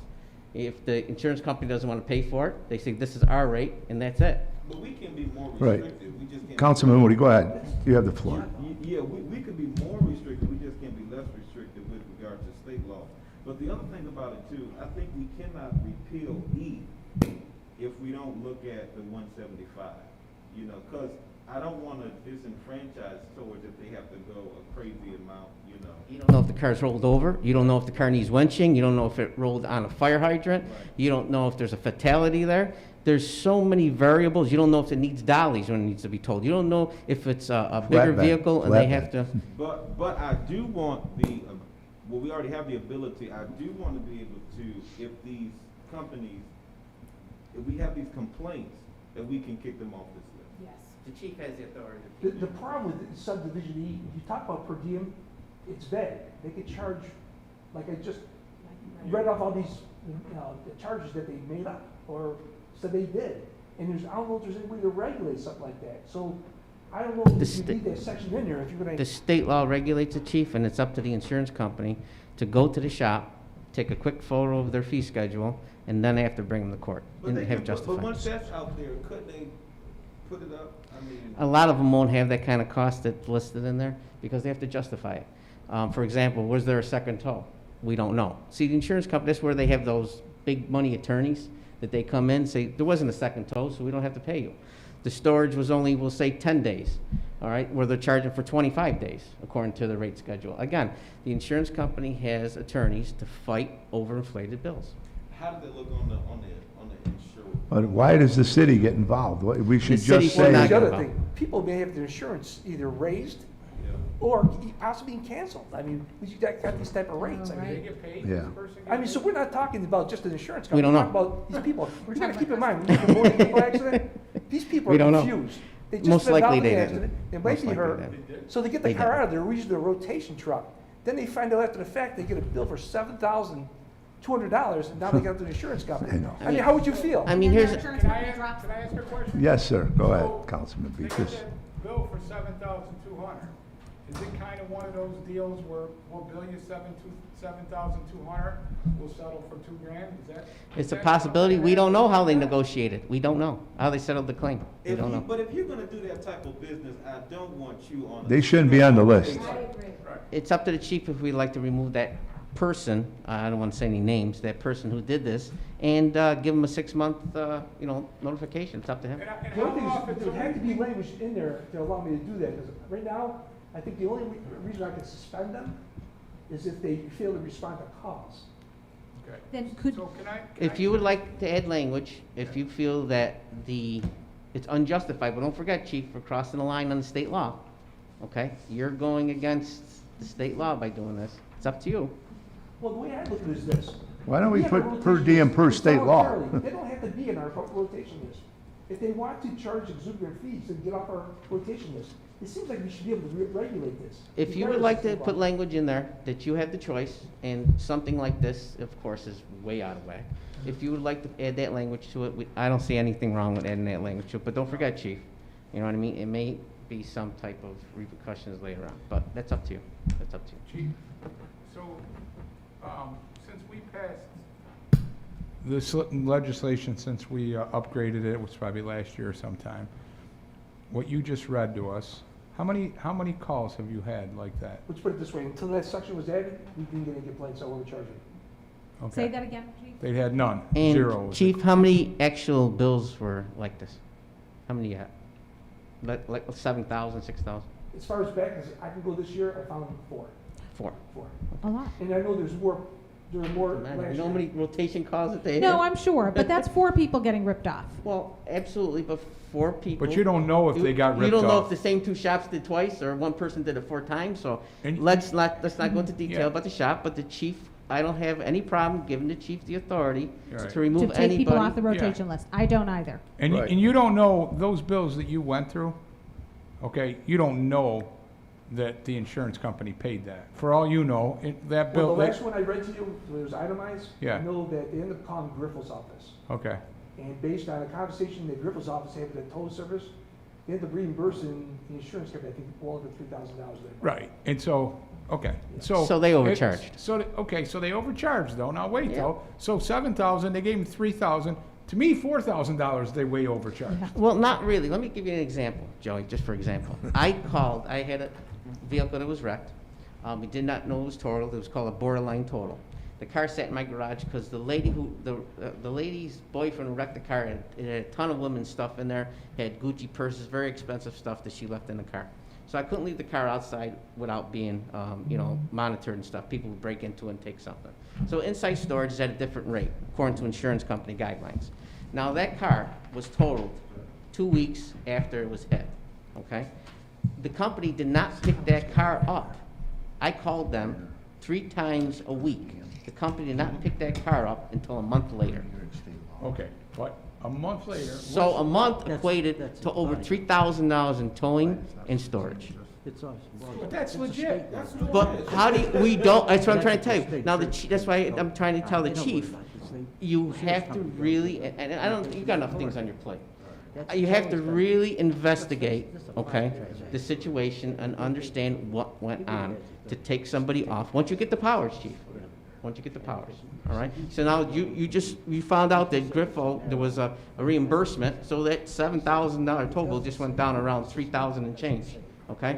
If the insurance company doesn't want to pay for it, they say, this is our rate, and that's it. But we can be more Right. restrictive, we just can't. Councilman Woody, go ahead. You have the floor. Yeah, we could be more restrictive, we just can't be less restrictive with regard to state law. But the other thing about it too, I think we cannot repeal E if we don't look at the 175, you know, because I don't want to disenfranchise towards if they have to go a crazy amount, you know. You don't know if the car's rolled over, you don't know if the car needs winching, you don't know if it rolled on a fire hydrant, Right. you don't know if there's a fatality there. There's so many variables, you don't know if it needs dollies when it needs to be towed. You don't know if it's a bigger Flatbed. vehicle and they have to. But I do want well, we already have the ability, I do want to be able to, if these companies, if we have these complaints, that we can kick them off this list. Yes. The chief has the authority. The problem with subdivision E, if you talk about per diem, it's vague. They could charge, like I just read off all these, the charges that they made up or said they did. And I don't know if there's any way to regulate something like that. So I don't know if you need that section in there if you're gonna. The state law regulates the chief, and it's up to the insurance company to go to the shop, take a quick photo of their fee schedule, and then they have to bring them to court But and they have can- justified. But once that's out there, couldn't they put it up? I mean, A lot of them won't have that kind of cost that's listed in there because they have to justify it. For example, was there a second tow? We don't know. See, the insurance company, that's where they have those big money attorneys that they come in and say, there wasn't a second tow, so we don't have to pay you. The storage was only, we'll say, 10 days, all right, where they're charging for 25 days, according to the rate schedule. Again, the insurance company has attorneys to fight over inflated bills. how did it look on the insurer? But why does the city get involved? We should city just should say, not The get other involved. thing, people may have their insurance either raised Yeah. or possibly canceled. I mean, you got these type of rates. I Oh, mean, They get paid, Yeah. this person I mean, gets so paid? we're not talking about just an insurance We company. don't We're know. talking about these people. We're trying to keep in mind, when you have a motor vehicle accident, these people We are don't know. confused. They just Most been likely out in they the didn't. accident, they might Most be likely hurt, they didn't. so they get the They car didn't. out of there, we use the rotation truck. Then they find out after the fact, they get a bill for $7,200, and now they got the insurance company. I know. I mean, how would you feel? I mean, And then here's, their insurance Can I company ask, drops can I ask a question? yes, sir, go So, ahead, Councilman They got Beekers. that bill for 7,200. Is it kind of one of those deals where we'll bill you 7,200, we'll settle for $2,000? Is that? it's is a that possibility. something We that don't know how they happens? negotiated. We don't know how they settled the claim. We If don't you, know. but if you're gonna do that type of business, I don't want you on. They shouldn't be on the list. It's up to the chief if we'd like to remove that person, I don't want to say any names, that person who did this, and give him a 6-month, notification. It's up to him. And The how only thing often, is, there had to be language in there to allow me to do that, because right now, I think the only reason I can suspend them is if they fail to respond to calls. okay. Then could, So can I? If you would like to add language, if you feel that it's unjustified, but don't forget, chief, we're crossing the line on the state law, okay? You're going against the state law by doing this. It's up to you. Well, the way I look at it is this. Why don't we have a put per rotation diem list. per It's state law? voluntarily. They don't have to be in our rotation list. If they want to charge exuberant fees and get off our rotation list, it seems like we should be able to regulate this. If you would regardless like of to the put law. language in there, that you have the choice, and something like this, of course, is way out of whack. If you would like to add that language to it, I don't see anything wrong with adding that language to it, but don't forget, chief, you know what I mean? It may be some type of repercussions later on, but that's up to you. That's up to you. Chief, so, since we passed this legislation, since we upgraded it, it was probably last year sometime, what you just read to us, how many calls have you had like that? Let's put it this way, until that section was added, we didn't get any complaints on overcharging. say Okay. that again, chief? They had none, zero. And was chief, it? how many actual bills were like this? How many you had? Like 7,000, 6,000? As far as back, as I can go this year, I found 4. 4. A lot. And I know there are more Man, last you know how year. many rotation calls that they No, had? I'm sure, but that's 4 people getting ripped off. Well, absolutely, but 4 people. But you don't know if they got You ripped don't know off. if the same 2 shops did twice, or one person did it 4 times, so And- let's not go into detail Yeah. about the shop, but the chief, I don't have any problem giving the chief the authority Right. to remove To take people off the anybody. rotation list. I don't either. And, Right. and you don't know, those bills that you went through, okay, you don't know that the insurance company paid that. For all you know, that Well, bill, the last one I read to you, it was itemized. Yeah. I know that they ended up calling Griffel's office. okay, And based on a conversation that Griffel's office had with the tow service, they ended up reimbursing the insurance company, I think, well over $3,000. right, and so, okay, so. So they it- overcharged. So, okay, so they overcharged though, now wait Yeah. though, so 7,000, they gave him 3,000, to me, $4,000, they way overcharged. Yeah. Well, not really. Let me give you an example, Joey, just for example. I had a vehicle that was wrecked. We did not know it was totaled. It was called a borderline total. The car sat in my garage because the lady's boyfriend who wrecked the car, it had a ton of women's stuff in there, had Gucci purses, very expensive stuff that she left in the car. So I couldn't leave the car outside without being, monitored and stuff. People would break into it and take something. So inside storage is at a different rate, according to insurance company guidelines. Now, that car was totaled 2 weeks after it was hit, okay? The company did not pick that car up. I called them 3 times a week. The company did not pick that car up until a month later. Okay, but a month later. So a month That's- equated that's to over fine. $3,000 in towing and storage. It's us. But that's legit, that's legit. But how do we don't, that's what I'm trying to tell you. Now, that's why I'm trying to tell the chief, you have to really, and I don't, you got enough things on your plate. You have to really investigate, okay, the situation and understand what went on to take somebody off, once you get the powers, chief. once you get the powers, all right? So now you found out that Griffo, there was a reimbursement, so that $7,000 total just went down around 3,000 and change, okay?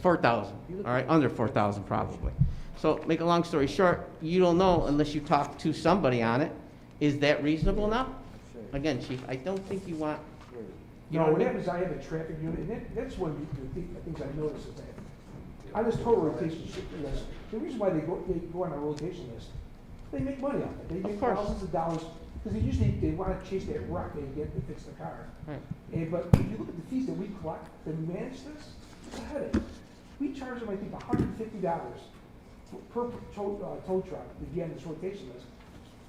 4,000, all right, under 4,000 probably. So make a long story short, you don't know unless you talk to somebody on it. Is that reasonable now? Again, chief, I don't think you want, you know No, what what I mean? happens, I have a traffic unit, and that's one of the things I noticed is that on this total rotation list, the reason why they go on a rotation list, they make money on it. They make course. thousands of dollars, because they want to chase that rock they get to fix the car. Right. But if you look at the fees that we collect to manage this, it's a headache. We charge them, I think, $150 per tow truck to get on this rotation list.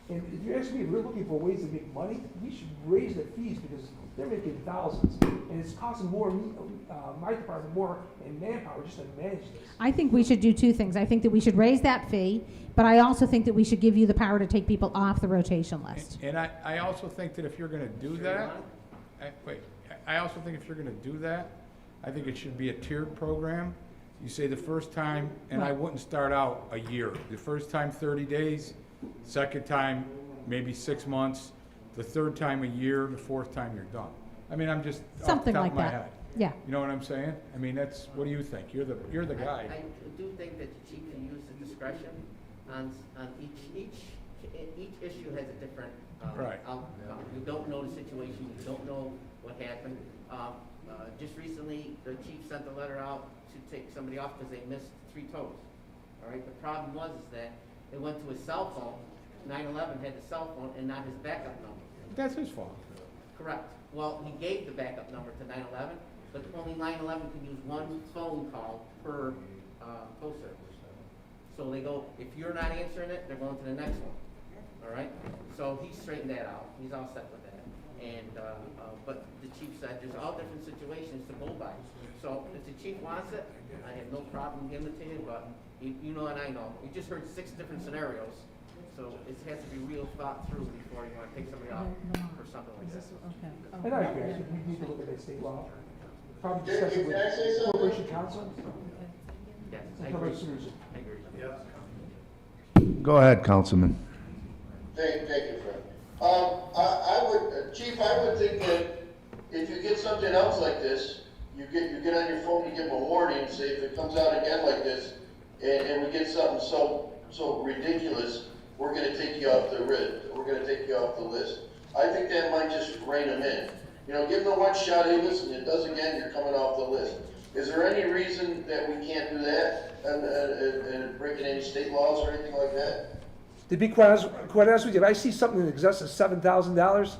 And if you ask me, if we're looking for ways to make money, we should raise the fees because they're making thousands. And it's costing my department more in manpower just to manage this. I think we should do two things. I think that we should raise that fee, but I also think that we should give you the power to take people off the rotation list. And I also think that if you're gonna do that, I also think if you're gonna do that, I think it should be a tiered program. You say the first time, and I wouldn't start out a year. The first time 30 days, second time maybe 6 months, the third time a year, the fourth time you're done. I mean, I'm just off the Something top like of my that. head. Yeah. You know what I'm saying? I mean, what do you think? You're the guy. I do think that the chief can use the discretion on each issue has a different, Right. outcome. You don't know the situation, you don't know what happened. Just recently, the chief sent a letter out to take somebody off because they missed 3 tows. All right, the problem was is that they went to his cell phone, 911 had the cell phone and not his backup number. That's his fault. Correct. Well, he gave the backup number to 911, but only 911 can use one phone call per tow service. So they go, if you're not answering it, they're going to the next one. All right? So he straightened that out. He's all set with that. And, but the chief said there's all different situations to go by. So if the chief wants it, I have no problem giving it to you, but you know and I know. We just heard 6 different scenarios. So it has to be real thought through before you want to take somebody off for something like that. And I agree, I think we need to look at that state law. Probably discuss it with Corporation Council Yes, I and agree. Corporation Solution. I agree. Go ahead, Councilman. Thank you, Fred. Chief, I would think that if you get something else like this, you get on your phone, you give them a warning, say if it comes out again like this, and we get something so ridiculous, we're gonna take you off the list. I think that might just rein them in. You know, give them the one shot, hey, listen, it does again, you're coming off the list. Is there any reason that we can't do that and breaking any state laws or anything like that? To be quite honest with you, if I see something in excess of $7,000,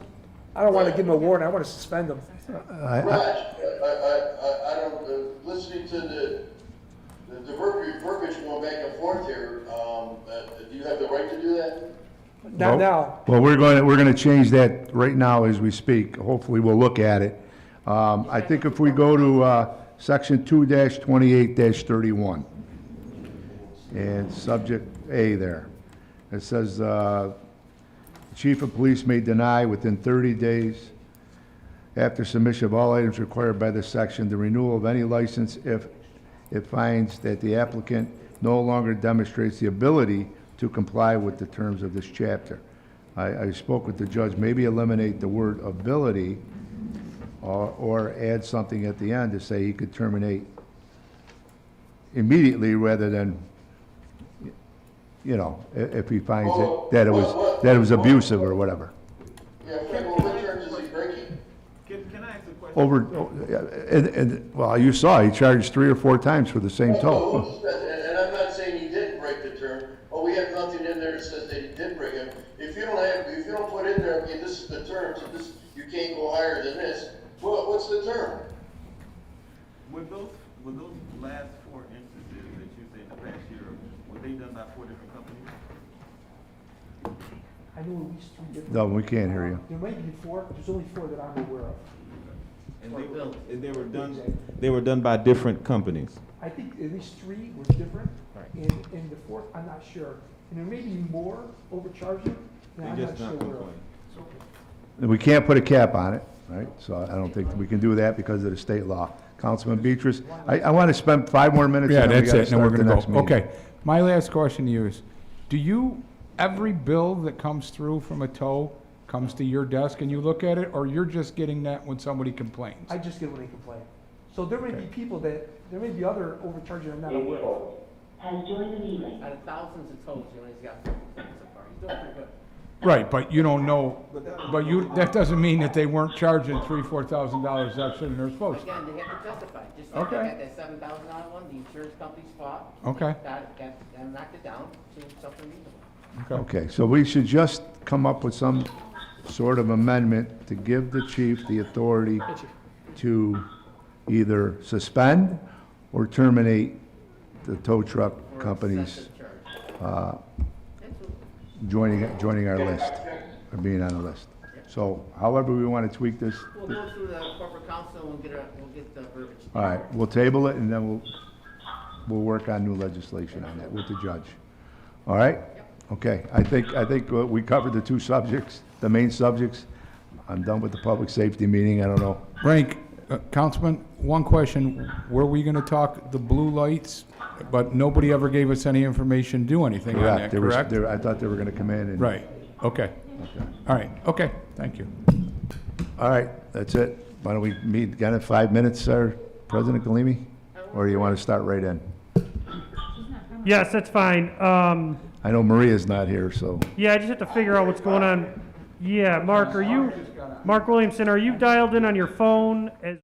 I don't want to give them a warning, I want to suspend them. Raj, I don't, listening to the verbiage going back and forth here, do you have the right to do that? Not now. Well, we're going to change that right now as we speak. Hopefully, we'll look at it. I think if we go to section 2-28-31 and subject A there, it says, chief of police may deny within 30 days after submission of all items required by this section, the renewal of any license if it finds that the applicant no longer demonstrates the ability to comply with the terms of this chapter. I spoke with the judge, maybe eliminate the word ability or add something at the end to say he could terminate immediately rather than, you know, if he finds that it was abusive or whatever. Yeah, Fred, well, what terms is he breaking? Can I ask a question? Well, you saw, he charged 3 or 4 times for the same tow. And I'm not saying he didn't break the term, but we have nothing in there that says that he did break it. If you don't put in there, okay, this is the terms, and this, you can't go higher than this, well, what's the term? Were those last 4 instances that you said in the past year, were they done by 4 different companies? I know at least 3 different. No, we can't hear you. There might be 4, there's only 4 that I'm aware of. And they were done by different companies. I think at least 3 were different, and the 4th, I'm not sure. And there may be more overcharging, and They I'm just not not sure where. complain. And we can't put a cap on it, right? So I don't think we can do that because of the state law. Councilman Beatrice, I want to spend 5 more minutes. Yeah, and then we that's gotta it, and then we're start the gonna next go. meeting. Okay, my last question to you is, do you, every bill that comes through from a tow comes to your desk and you look at it, or you're just getting that when somebody complains? I just get when they complain. So there may be people that, there may be other overcharging I'm not aware of. Out of thousands of tows, you only got 50 so far. He's doing pretty good. Right, but you don't know, but you, that doesn't mean that they weren't charging $3,000-4,000 extra than they're supposed to. Again, they have to justify, just like Okay. I got that $7,000 one, the insurance company's fought. Okay. Got knocked it down to something reasonable. Okay, so we should just come up with some sort of amendment to give the chief the authority to either suspend or terminate the tow truck companies joining our list, or being on the list. So however we want to tweak this, We'll go through the corporate council and we'll get the verbiage. all right, we'll table it and then we'll work on new legislation on that with the judge. All right? Okay, I think we covered the two subjects, the main subjects. I'm done with the public safety meeting, I don't know. Frank, Councilman, one question, were we gonna talk the blue lights, but nobody ever gave us any information to do anything on that, There was- correct? I thought they were gonna come in and. Right, okay. All right, okay, thank you. All right, that's it. Why don't we meet again in 5 minutes, President Galimi? Or do you want to start right in? Yes, that's fine. I know Maria's not here, so. Yeah, I just have to figure out what's going on. Yeah, Mark, Mark Williamson, are you dialed in on your phone as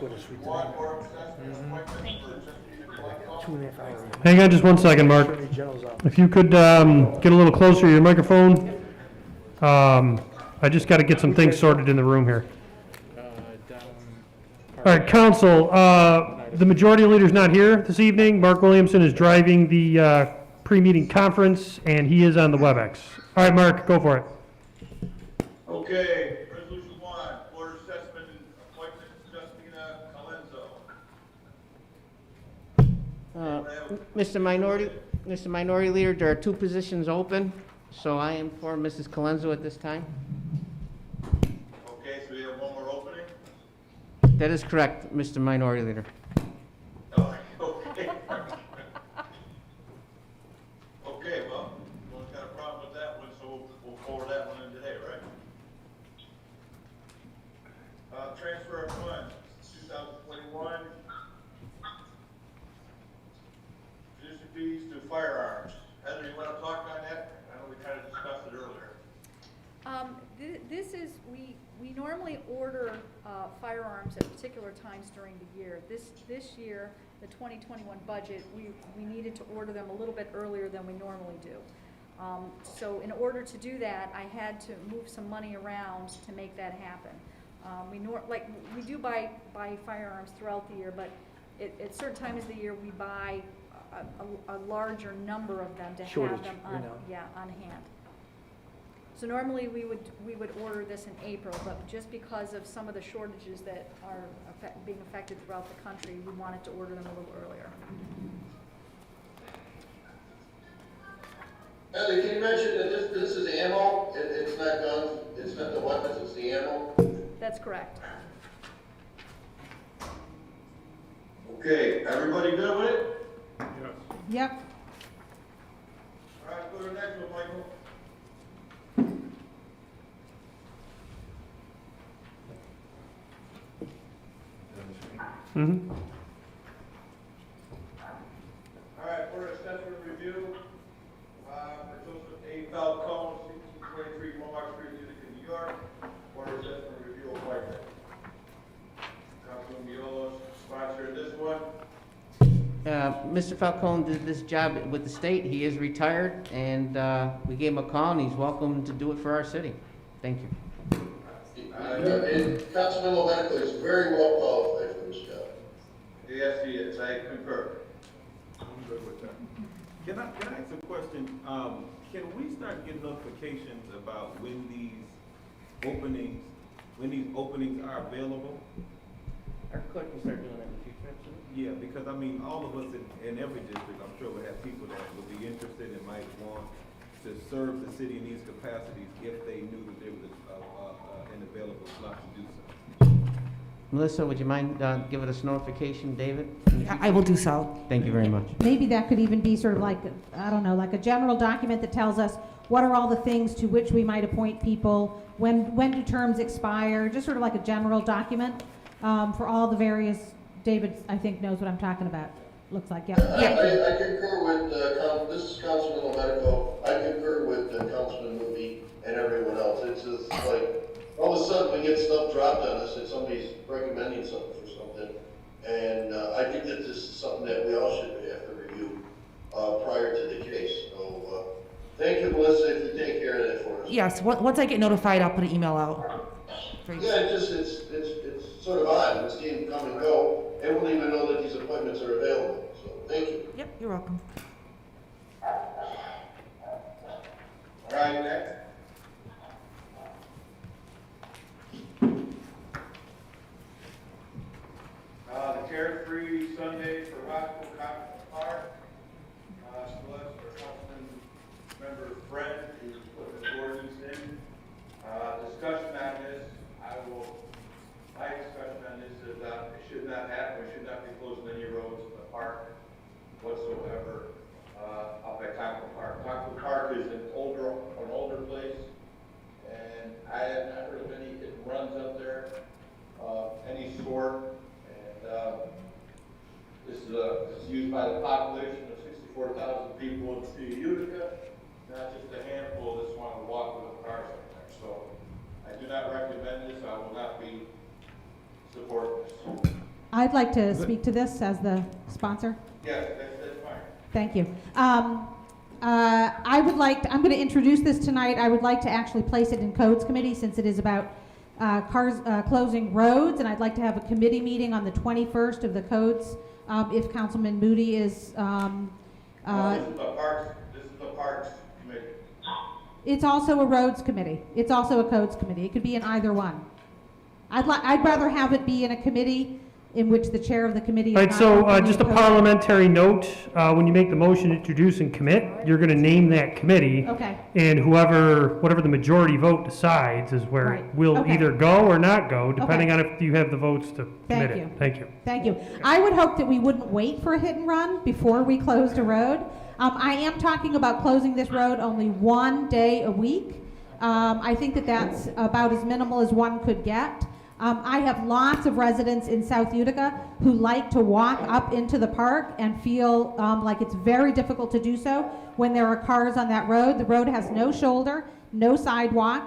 Go to suite tonight. 2.5 hours. Hang on just one second, Mark. Attorney General's office. If you could get a little closer to your microphone. I just got to get some things sorted in the room here. All right, council, the majority leader's not here this evening. Mark Williamson is driving the pre-meeting conference, and he is on the WebEx. All right, Mark, go for it. Okay, resolution 1, board assessment and appointment, Justina Colenso. Mr. Minority Leader, there are 2 positions open, so I inform Mrs. Colenso at this time. Okay, so we have one more opening? That is correct, Mr. Minority Leader. Oh, okay. Okay, well, no one's got a problem with that one, so we'll forward that one in today, right? Transfer of funds, 2021. Judicial fees to firearms. Heather, you want to talk on that? I know we kind of discussed it earlier. This is, we normally order firearms at particular times during the year. This year, the 2021 budget, we needed to order them a little bit earlier than we normally do. So in order to do that, I had to move some money around to make that happen. We do buy firearms throughout the year, but at certain times of the year, we buy a larger number of them to have them on, on hand. So normally we would order this in April, but just because of some of the shortages that are being affected throughout the country, we wanted to order them a little earlier. Heather, can you mention that this is ammo? It's not guns, it's not the weapons, it's the ammo? That's correct. Okay, everybody good with it? Yep. All right, go to the next one, Michael. Mm-hmm. All right, for assessment review, for Joseph A. Falcone, 1623 Walmart Street, Utica, New York, for assessment review appointment. Councilman Miola sponsored this one. Mr. Falcone did this job with the state. He is retired, and we gave him a call, and he's welcome to do it for our city. Thank you. And Councilman Lomatico is very well qualified for this job. Yes, he is. I concur. I'm good with that. Can I ask a question? Can we start getting notifications about when these openings are available? Our clerk can start doing that in the future, absolutely. Yeah, because I mean, all of us in every district, I'm sure, would have people that would be interested and might want to serve the city in these capacities if they knew that there was an available slot to do so. Melissa, would you mind giving us notification, David? I will do so. Thank you very much. Maybe that could even be sort of like, I don't know, like a general document that tells us what are all the things to which we might appoint people, when do terms expire, just sort of like a general document for all the various, David, I think, knows what I'm talking about. Looks like, yeah. I concur with, this is Councilman Lomatico, I concur with Councilman Moody and everyone else. It's just like, all of a sudden we get stuff dropped on us and somebody's recommending something for something. And I think that this is something that we all should have to review prior to the case. So thank you, Melissa, if you take care of that for us. Yes, once I get notified, I'll put an email out. Yeah, it's sort of odd. It's getting come and go, and we don't even know that these appointments are available. So thank you. Yep, you're welcome. All right, next. The Carefree Sunday for Rockville Park. Celeste, or Councilman Member Fred, who's put the ordinance in. Discussion on this, my discussion on this is that it should not happen. We should not be closing any roads in the park whatsoever, up at Cockle Park. Cockle Park is an older place, and I have not heard of any hit and runs up there, any sort. And this is used by the population of 64,000 people in the city of Utica, not just a handful that just want to walk with cars up there. So I do not recommend this. I will not be supporting this. I'd like to speak to this as the sponsor. Yes, that's fine. Thank you. I would like, I'm going to introduce this tonight. I would like to actually place it in Codes Committee since it is about closing roads, and I'd like to have a committee meeting on the 21st of the Codes, if Councilman Moody is. This is the Parks Committee. It's also a Roads Committee. It's also a Codes Committee. It could be in either one. I'd rather have it be in a committee in which the chair of the committee is All right, not so openly just a opposed. parliamentary note, when you make the motion, introduce and commit, you're going to name that committee. Okay. And whatever the majority vote decides is where it Right. will Okay. either go or not go, depending Okay. on if you have the votes to commit Thank you. it. Thank you. Thank you. I would hope that we wouldn't wait for a hit and run before we closed a road. I am talking about closing this road only one day a week. I think that that's about as minimal as one could get. I have lots of residents in South Utica who like to walk up into the park and feel like it's very difficult to do so when there are cars on that road. The road has no shoulder, no sidewalk.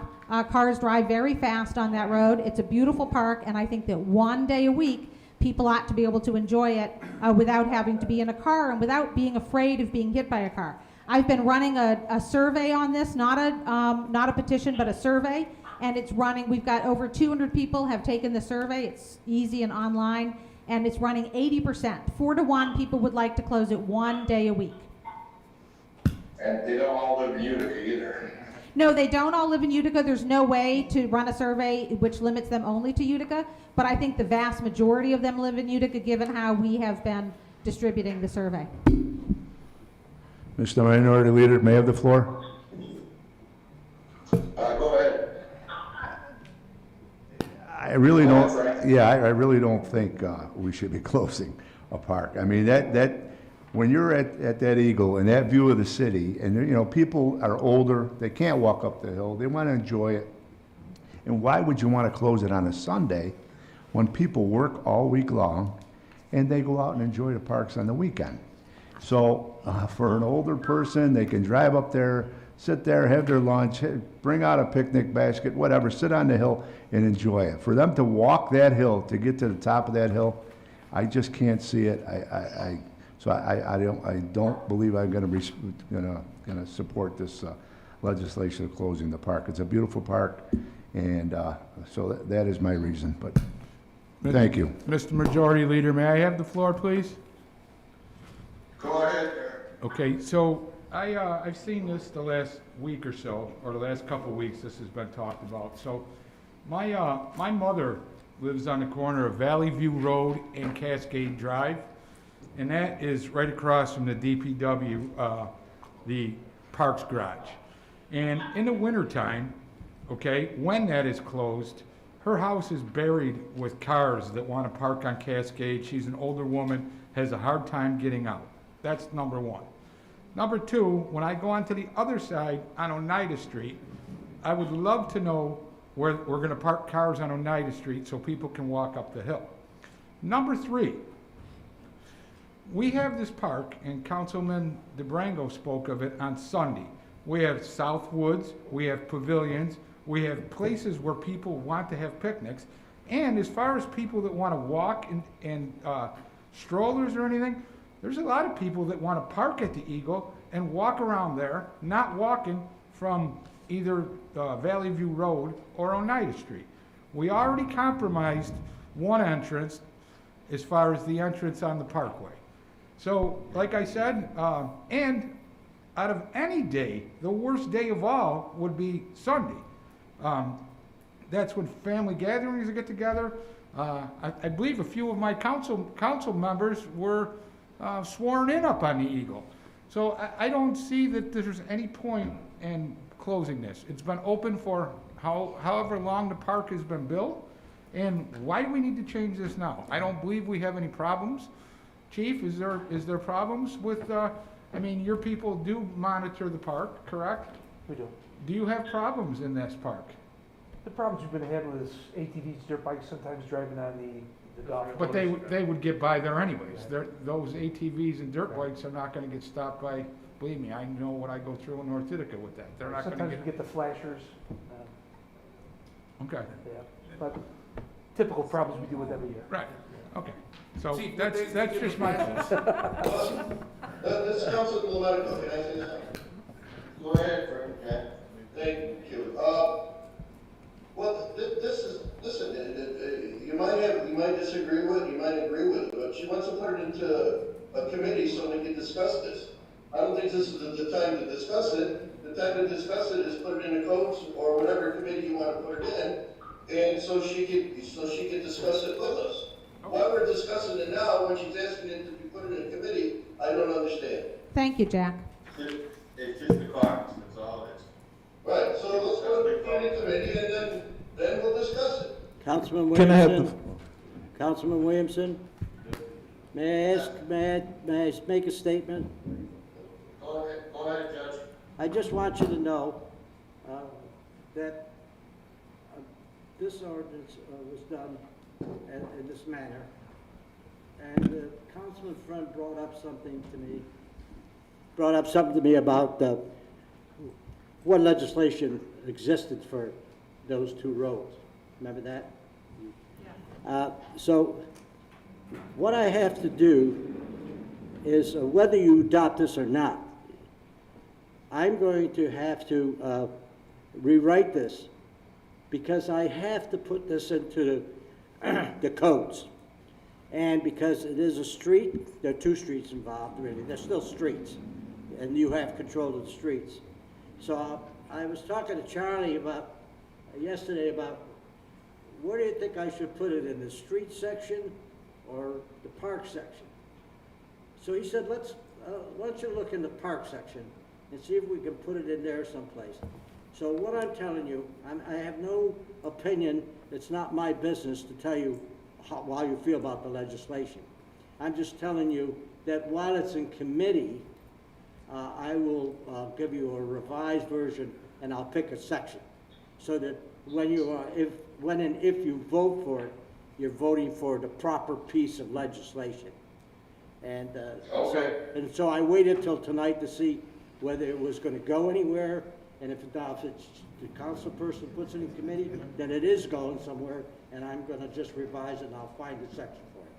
Cars drive very fast on that road. It's a beautiful park, and I think that one day a week, people ought to be able to enjoy it without having to be in a car and without being afraid of being hit by a car. I've been running a survey on this, not a petition, but a survey, and it's running. We've got over 200 people have taken the survey. It's easy and online, and it's running 80%. 4-to-1 people would like to close it one day a week. And they don't all live in Utica either. No, they don't all live in Utica. There's no way to run a survey which limits them only to Utica, but I think the vast majority of them live in Utica, given how we have been distributing the survey. Mr. Minority Leader, may I have the floor? Go ahead. I really Go ahead, don't, Frank. yeah, I really don't think we should be closing a park. I mean, when you're at that Eagle and that view of the city, and, you know, people are older, they can't walk up the hill, they want to enjoy it. And why would you want to close it on a Sunday when people work all week long and they go out and enjoy the parks on the weekend? So for an older person, they can drive up there, sit there, have their lunch, bring out a picnic basket, whatever, sit on the hill and enjoy it. For them to walk that hill, to get to the top of that hill, I just can't see it. So I don't believe I'm gonna support this legislation of closing the park. It's a beautiful park, and so that is my reason. But thank you. Mr. Majority Leader, may I have the floor, please? Go ahead, Eric. Okay, so I've seen this the last week or so, or the last couple of weeks, this has been talked about. So my mother lives on the corner of Valley View Road and Cascade Drive, and that is right across from the DPW, the Parks Garage. And in the wintertime, okay, when that is closed, her house is buried with cars that want to park on Cascade. She's an older woman, has a hard time getting out. That's number one. Number two, when I go onto the other side on Oneida Street, I would love to know where we're going to park cars on Oneida Street so people can walk up the hill. Number three, we have this park, and Councilman DeBrango spoke of it on Sunday. We have South Woods, we have pavilions, we have places where people want to have picnics, and as far as people that want to walk in strollers or anything, there's a lot of people that want to park at the Eagle and walk around there, not walking from either Valley View Road or Oneida Street. We already compromised one entrance as far as the entrance on the parkway. So, like I said, and out of any day, the worst day of all would be Sunday. That's when family gatherings get together. I believe a few of my council members were sworn in up on the Eagle. So I don't see that there's any point in closing this. It's been open for however long the park has been built, and why do we need to change this now? I don't believe we have any problems. Chief, is there problems with, I mean, your people do monitor the park, correct? We do. Do you have problems in this park? The problems we've been having is ATVs, dirt bikes, sometimes driving on the golf course. But they would get by there anyways. Those ATVs and dirt bikes are not gonna get stopped by, believe me, I know what I go through in North Utica with that. They're not gonna Sometimes we get, get the flashers. okay. Yeah, but typical problems we deal with every year. Right, okay. So that's just my thought. This is Council Palumetico, can I say something? Go ahead, Frank. Yeah. Thank you. Well, this is, listen, you might disagree with it, you might agree with it, but she wants to put it into a committee so we can discuss this. I don't think this is the time to discuss it. The time to discuss it is put it in the codes or whatever committee you want to put it in, and so she can discuss it with us. Why we're discussing it now when she's asking it to be put in a committee, I don't understand. Thank you, Jack. It's just the cost, that's all it is. Right, so let's go to the planning committee and then we'll discuss it. Councilman Can I have Williamson? Councilman Williamson? May I make a statement? Go ahead, Judge. I just want you to know that this ordinance was done in this manner. And Councilman Friend brought up something to me about what legislation existed for those two roads. Remember that? Yeah. So what I have to do is, whether you adopt this or not, I'm going to have to rewrite this because I have to put this into the codes. And because it is a street, there are two streets involved really, they're still streets, and you have control of the streets. So I was talking to Charlie yesterday about where do you think I should put it, in the street section or the park section? So he said, why don't you look in the park section and see if we can put it in there someplace. So what I'm telling you, I have no opinion, it's not my business to tell you how you feel about the legislation. I'm just telling you that while it's in committee, I will give you a revised version and I'll pick a section so that when and if you vote for it, you're voting for the proper piece of legislation. And so I waited till tonight to see whether it was going to go anywhere, and if it's the council person puts it in committee, then it is going somewhere, and I'm going to just revise it and I'll find a section for it.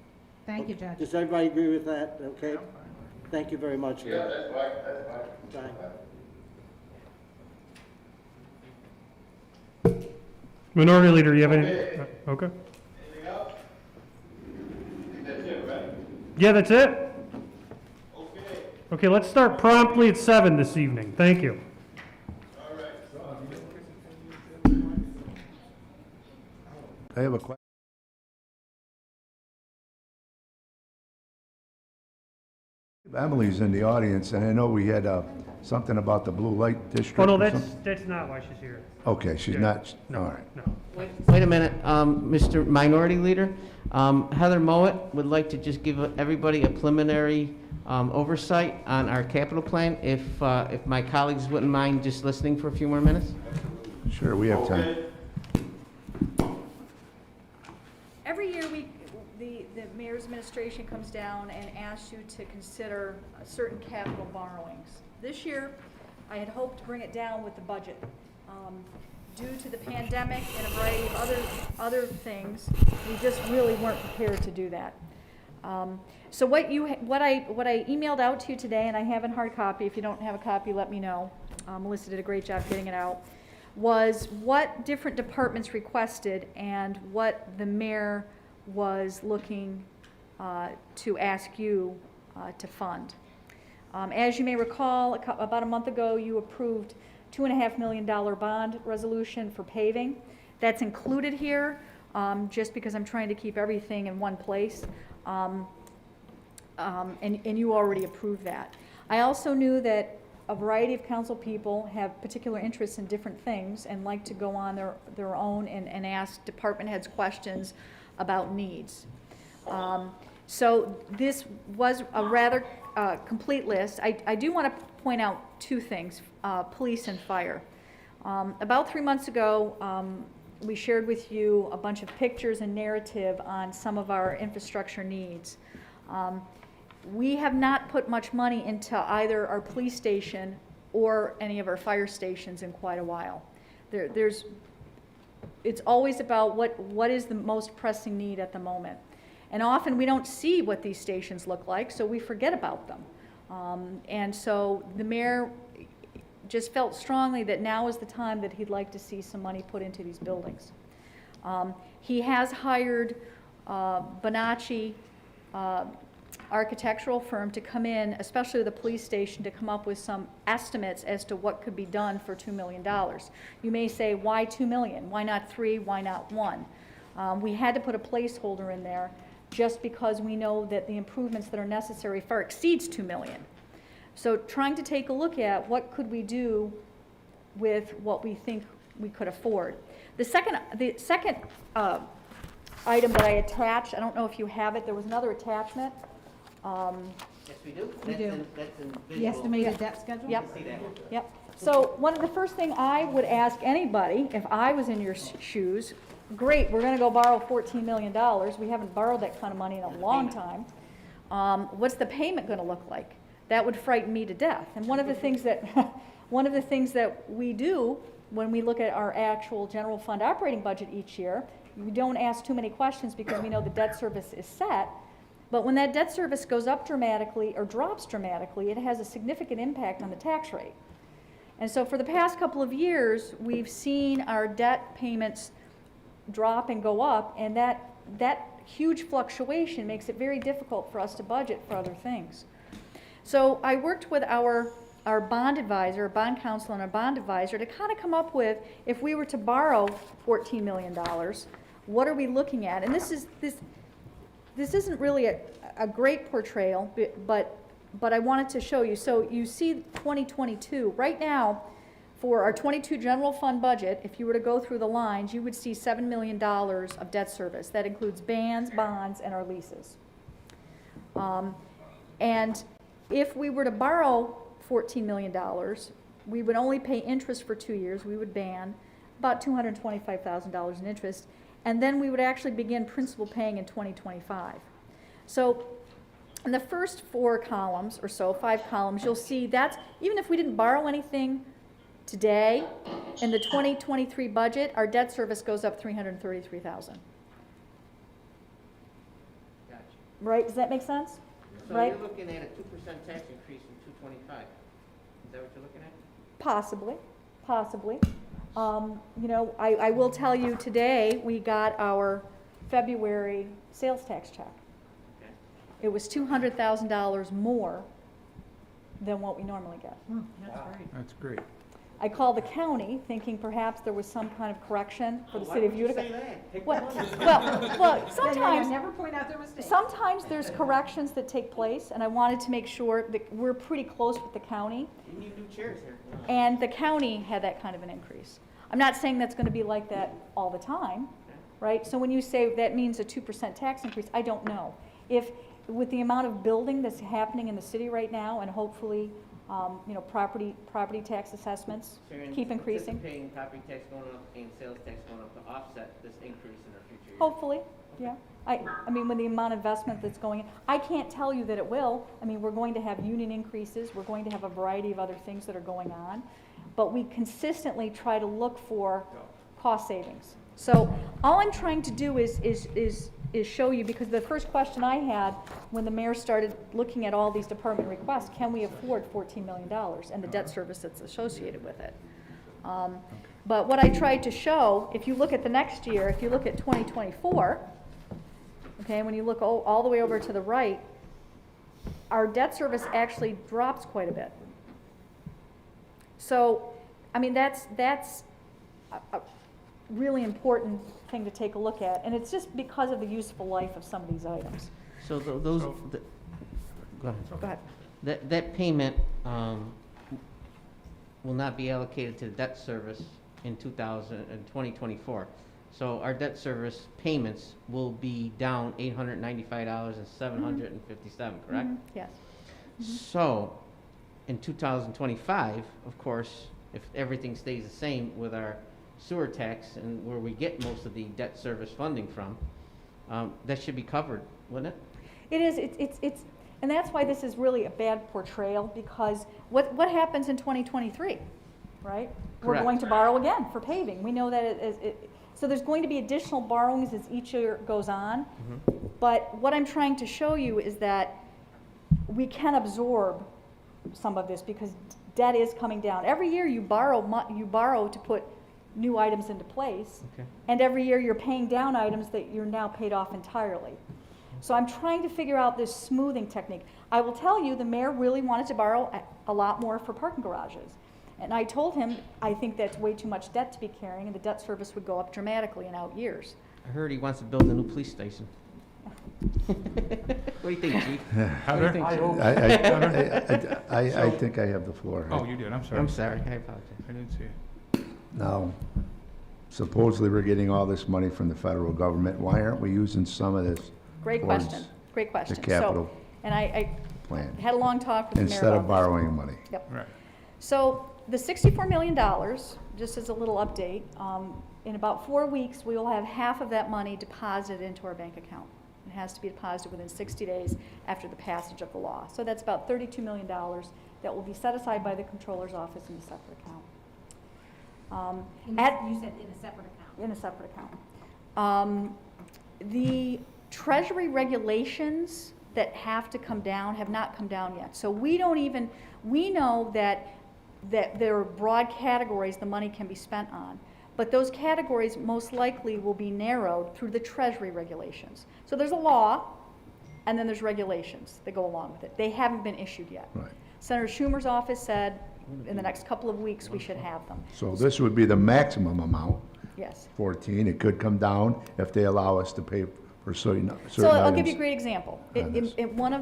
Thank you, Judge. Does everybody agree with that? Okay. Thank you very much. Yeah, that's fine, Bye. Minority Leader, you have any? Okay. Anything else? That's it, right? Yeah, that's it? Okay. Okay, let's start promptly at 7 this evening. Thank you. All right. I have a question. Emily's in the audience, and I know we had something about the blue light district. Oh, no, or that's something. not why she's here. Okay, she's Yeah. not, No, all right. no. Wait a minute, Mr. Minority Leader. Heather Mowat would like to just give everybody a preliminary oversight on our capital plan, if my colleagues wouldn't mind just listening for a few more minutes. Sure, we have time. Every year, the mayor's administration comes down and asks you to consider certain capital borrowings. This year, I had hoped to bring it down with the budget. Due to the pandemic and a variety of other things, we just really weren't prepared to do that. So what I emailed out to you today, and I have in hard copy, if you don't have a copy, let me know. Melissa did a great job getting it out, was what different departments requested and what the mayor was looking to ask you to fund. As you may recall, about a month ago, you approved $2.5 million bond resolution for paving. That's included here, just because I'm trying to keep everything in one place. And you already approved that. I also knew that a variety of council people have particular interests in different things and like to go on their own and ask department heads questions about needs. So this was a rather complete list. I do want to point out two things, police and fire. About 3 months ago, we shared with you a bunch of pictures and narrative on some of our infrastructure needs. We have not put much money into either our police station or any of our fire stations in quite a while. There's it's always about what is the most pressing need at the moment. And often we don't see what these stations look like, so we forget about them. And so the mayor just felt strongly that now is the time that he'd like to see some money put into these buildings. He has hired Bonacci architectural firm to come in, especially the police station, to come up with some estimates as to what could be done for $2 million. You may say, why 2 million? Why not 3? Why not 1? We had to put a placeholder in there just because we know that the improvements that are necessary far exceeds 2 million. So trying to take a look at what could we do with what we think we could afford. The second item that I attached, I don't know if you have it, there was another attachment. Yes, we do. We do. That's in The visual. estimated debt schedule? Yep. See that one? Yep. So one of the first thing I would ask anybody, if I was in your shoes, great, we're gonna go borrow $14 million. We haven't borrowed that kind of money in a long time. What's the payment gonna look like? That would frighten me to death. And one of the things that, one of the things that we do when we look at our actual general fund operating budget each year, we don't ask too many questions because we know the debt service is set. But when that debt service goes up dramatically or drops dramatically, it has a significant impact on the tax rate. And so for the past couple of years, we've seen our debt payments drop and go up, and that huge fluctuation makes it very difficult for us to budget for other things. So I worked with our bond advisor, bond counsel and our bond advisor to kind of come up with, if we were to borrow $14 million, what are we looking at? And this isn't really a great portrayal, but I wanted to show you. So you see 2022. Right now, for our 22 general fund budget, if you were to go through the lines, you would see $7 million of debt service. That includes bonds, and our leases. And if we were to borrow $14 million, we would only pay interest for 2 years. We would ban about $225,000 in interest. And then we would actually begin principal paying in 2025. So in the first 4 columns or so, 5 columns, you'll see that's, even if we didn't borrow anything today, in the 2023 budget, our debt service goes up $333,000. Gotcha. Right, does that make sense? So Right? you're looking at a 2% tax increase in 225. Is that what you're looking at? Possibly. You know, I will tell you today, we got our February sales tax check. Okay. It was $200,000 more than what we normally get. That's great. That's great. I called the county thinking perhaps there was some kind of correction for the city of Utica. Why would you say that? Take What? the money. Well, sometimes, Never point out their mistakes. sometimes there's corrections that take place, and I wanted to make sure that we're pretty close with the county, You need new chairs here. and the county had that kind of an increase. I'm not saying that's gonna be like that all the time, right? So when you say that means a 2% tax increase, I don't know. If, with the amount of building that's happening in the city right now, and hopefully, you know, property tax assessments So you're keep increasing. anticipating property tax going up and sales tax going up to offset this increase in our future years? Hopefully, yeah. I mean, with the amount of investment that's going in, I can't tell you that it will. I mean, we're going to have union increases, we're going to have a variety of other things that are going on, but we consistently try to look for cost savings. So all I'm trying to do is show you, because the first question I had when the mayor started looking at all these department requests, can we afford $14 million and the debt service that's associated with it? But what I tried to show, if you look at the next year, if you look at 2024, okay, when you look all the way over to the right, our debt service actually drops quite a bit. So, I mean, that's a really important thing to take a look at, and it's just because of the useful life of some of these items. So those, go ahead. Go ahead. That payment will not be allocated to the debt service in 2024. So our debt service payments will be down $895.757, correct? Mhm, yes. So in 2025, of course, if everything stays the same with our sewer tax and where we get most of the debt service funding from, that should be covered, wouldn't it? It is, it's, and that's why this is really a bad portrayal, because what happens in 2023, right? We're Correct. going to borrow again for paving. We know that So there's going to be additional borrowings as each year goes on. But what I'm trying to show you is that we can absorb some of this because debt is coming down. Every year you borrow to put new items into place. Okay. And every year you're paying down items that you're now paid off entirely. So I'm trying to figure out this smoothing technique. I will tell you, the mayor really wanted to borrow a lot more for parking garages. And I told him, I think that's way too much debt to be carrying, and the debt service would go up dramatically in out years. I heard he wants to build a new police station. What do you think, Chief? What do you think, Chief? I think I have the floor. Oh, you did, I'm sorry. I'm sorry, I apologize. I didn't see it. Now, supposedly we're getting all this money from the federal government. Why aren't we using some of this Great towards question, great question. the capital And I plan had a long talk with the mayor instead of about this. borrowing money? Yep. Right. So the $64 million, just as a little update, in about 4 weeks, we will have half of that money deposited into our bank account. It has to be deposited within 60 days after the passage of the law. So that's about $32 million that will be set aside by the controller's office in a separate account. You said in a separate account. In a separate account. The Treasury regulations that have to come down have not come down yet. So we know that there are broad categories the money can be spent on, but those categories most likely will be narrowed through the Treasury regulations. So there's a law, and then there's regulations that go along with it. They haven't been issued yet. Right. Senator Schumer's office said in the next couple of weeks we should have them. So this would be the maximum amount, Yes. 14. It could come down if they allow us to pay for certain items. So I'll give you a great example. on this. One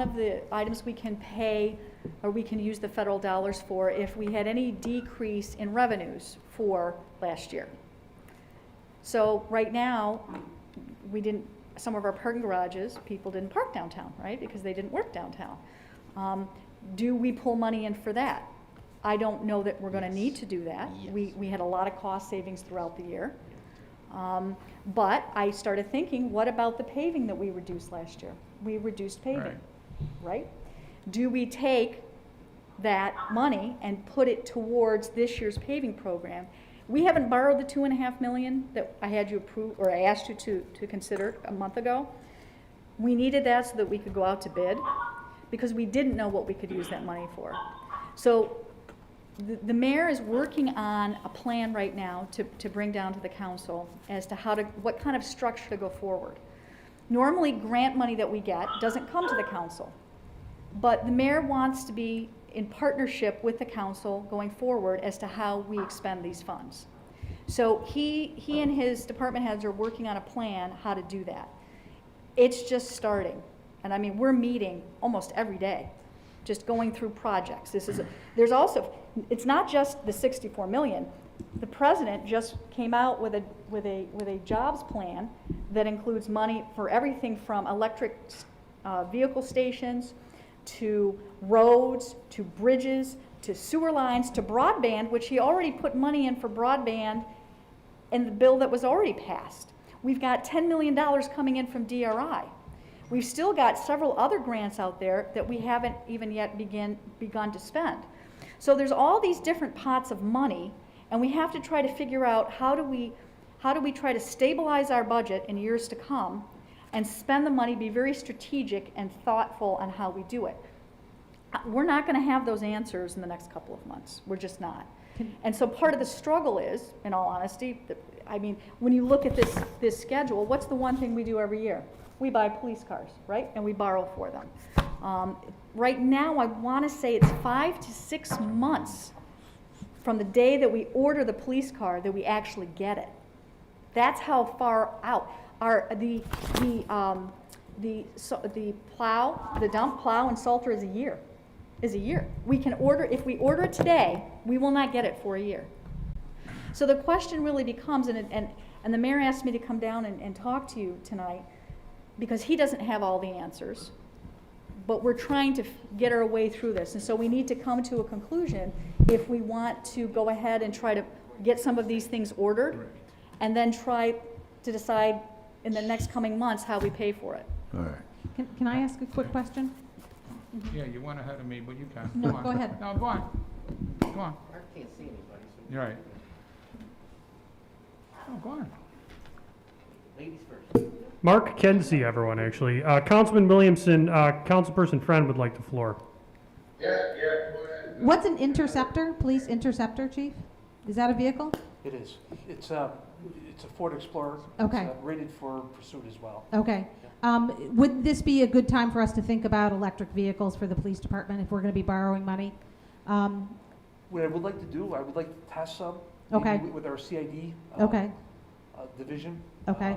of the items we can pay, or we can use the federal dollars for, if we had any decrease in revenues for last year. So right now, some of our parking garages, people didn't park downtown, right? Because they didn't work downtown. Do we pull money in for that? I don't know that we're gonna need to do that. Yes. We had a lot of cost savings throughout the year. But I started thinking, what about the paving that we reduced last year? We reduced paving, right? Do we take that money and put it towards this year's paving program? We haven't borrowed the $2.5 million that I had you approve, or I asked you to consider a month ago. We needed that so that we could go out to bid, because we didn't know what we could use that money for. So the mayor is working on a plan right now to bring down to the council as to what kind of structure to go forward. Normally, grant money that we get doesn't come to the council, but the mayor wants to be in partnership with the council going forward as to how we expend these funds. So he and his department heads are working on a plan how to do that. It's just starting, and I mean, we're meeting almost every day, just going through projects. It's not just the 64 million. The president just came out with a jobs plan that includes money for everything from electric vehicle stations to roads, to bridges, to sewer lines, to broadband, which he already put money in for broadband in the bill that was already passed. We've got $10 million coming in from DRI. We've still got several other grants out there that we haven't even yet begun to spend. So there's all these different pots of money, and we have to try to figure out how do we try to stabilize our budget in years to come and spend the money, be very strategic and thoughtful on how we do it. We're not going to have those answers in the next couple of months. We're just not. And so part of the struggle is, in all honesty, I mean, when you look at this schedule, what's the one thing we do every year? We buy police cars, right? And we borrow for them. Right now, I want to say it's 5 to 6 months from the day that we order the police car that we actually get it. That's how far out. The dump plow and salter is a year. We can order, if we order it today, we will not get it for a year. So the question really becomes, and the mayor asked me to come down and talk to you tonight, because he doesn't have all the answers, but we're trying to get our way through this. And so we need to come to a conclusion if we want to go ahead and try to get some of these things ordered, and then try to decide in the next coming months how we pay for it. All right. Can I ask a quick question? Yeah, you went ahead of me, but you can. No, Go on. go ahead. No, go on. Go on. Mark can't see anybody, so. You're right. Oh, go on. Ladies first. Mark can see everyone, actually. Councilman Williamson, Councilperson Friend would like the floor. Yeah, go ahead. What's an interceptor, police interceptor, chief? Is that a vehicle? It is. It's a Ford Explorer. Okay. It's rated for pursuit as well. Okay. Would this be a good time for us to think about electric vehicles for the police department if we're going to be borrowing money? What I would like to do, I would like to test some. Okay. maybe with our CID. Okay. Division. Okay.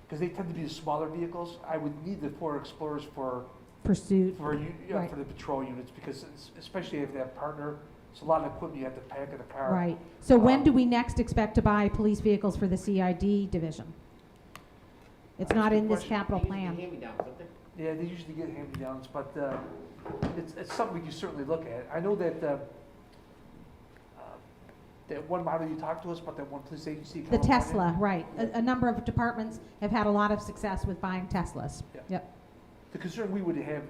Because they tend to be the smaller vehicles. I would need the Ford Explorers for Pursuit. for Right. for the patrol units, because especially if they have partner, it's a lot of equipment you have to pack in a car. Right. So when do we next expect to buy police vehicles for the CID division? It's That's a not good in this question. capital They usually plan. get hand-me-downs, don't they? Yeah, they usually get hand-me-downs, but it's something we can certainly look at. I know that that one model you talked to us about, that one police agency. The California. Tesla, right. A number of departments have had a lot of success with buying Teslas. Yeah. Yep. The concern we would have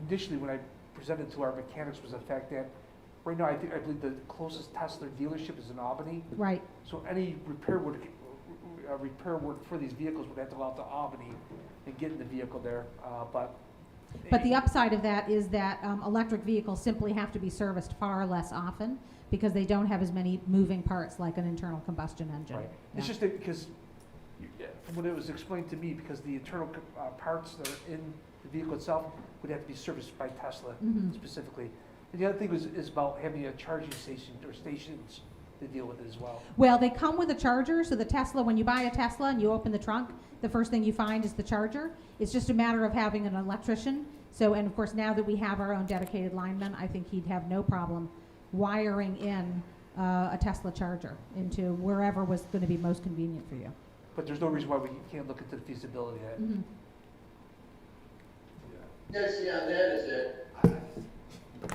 initially when I presented to our mechanics was the fact that right now I believe the closest Tesla dealership is in Albany. Right. So any repair work for these vehicles would have to go out to Albany and get in the vehicle there. But But the upside of that is that electric vehicles simply have to be serviced far less often because they don't have as many moving parts like an internal combustion engine. right. Yeah. It's just that because from what it was explained to me, because the internal parts that are in the vehicle itself would have to be serviced by Tesla Mhm. specifically. And the other thing is about having a charging station or stations to deal with it as well. Well, they come with a charger, so the Tesla, when you buy a Tesla and you open the trunk, the first thing you find is the charger. It's just a matter of having an electrician. So, and of course, now that we have our own dedicated lineman, I think he'd have no problem wiring in a Tesla charger into wherever was going to be most convenient for you. But there's no reason why we can't look into the feasibility of that. Mhm. Yeah, see on that is that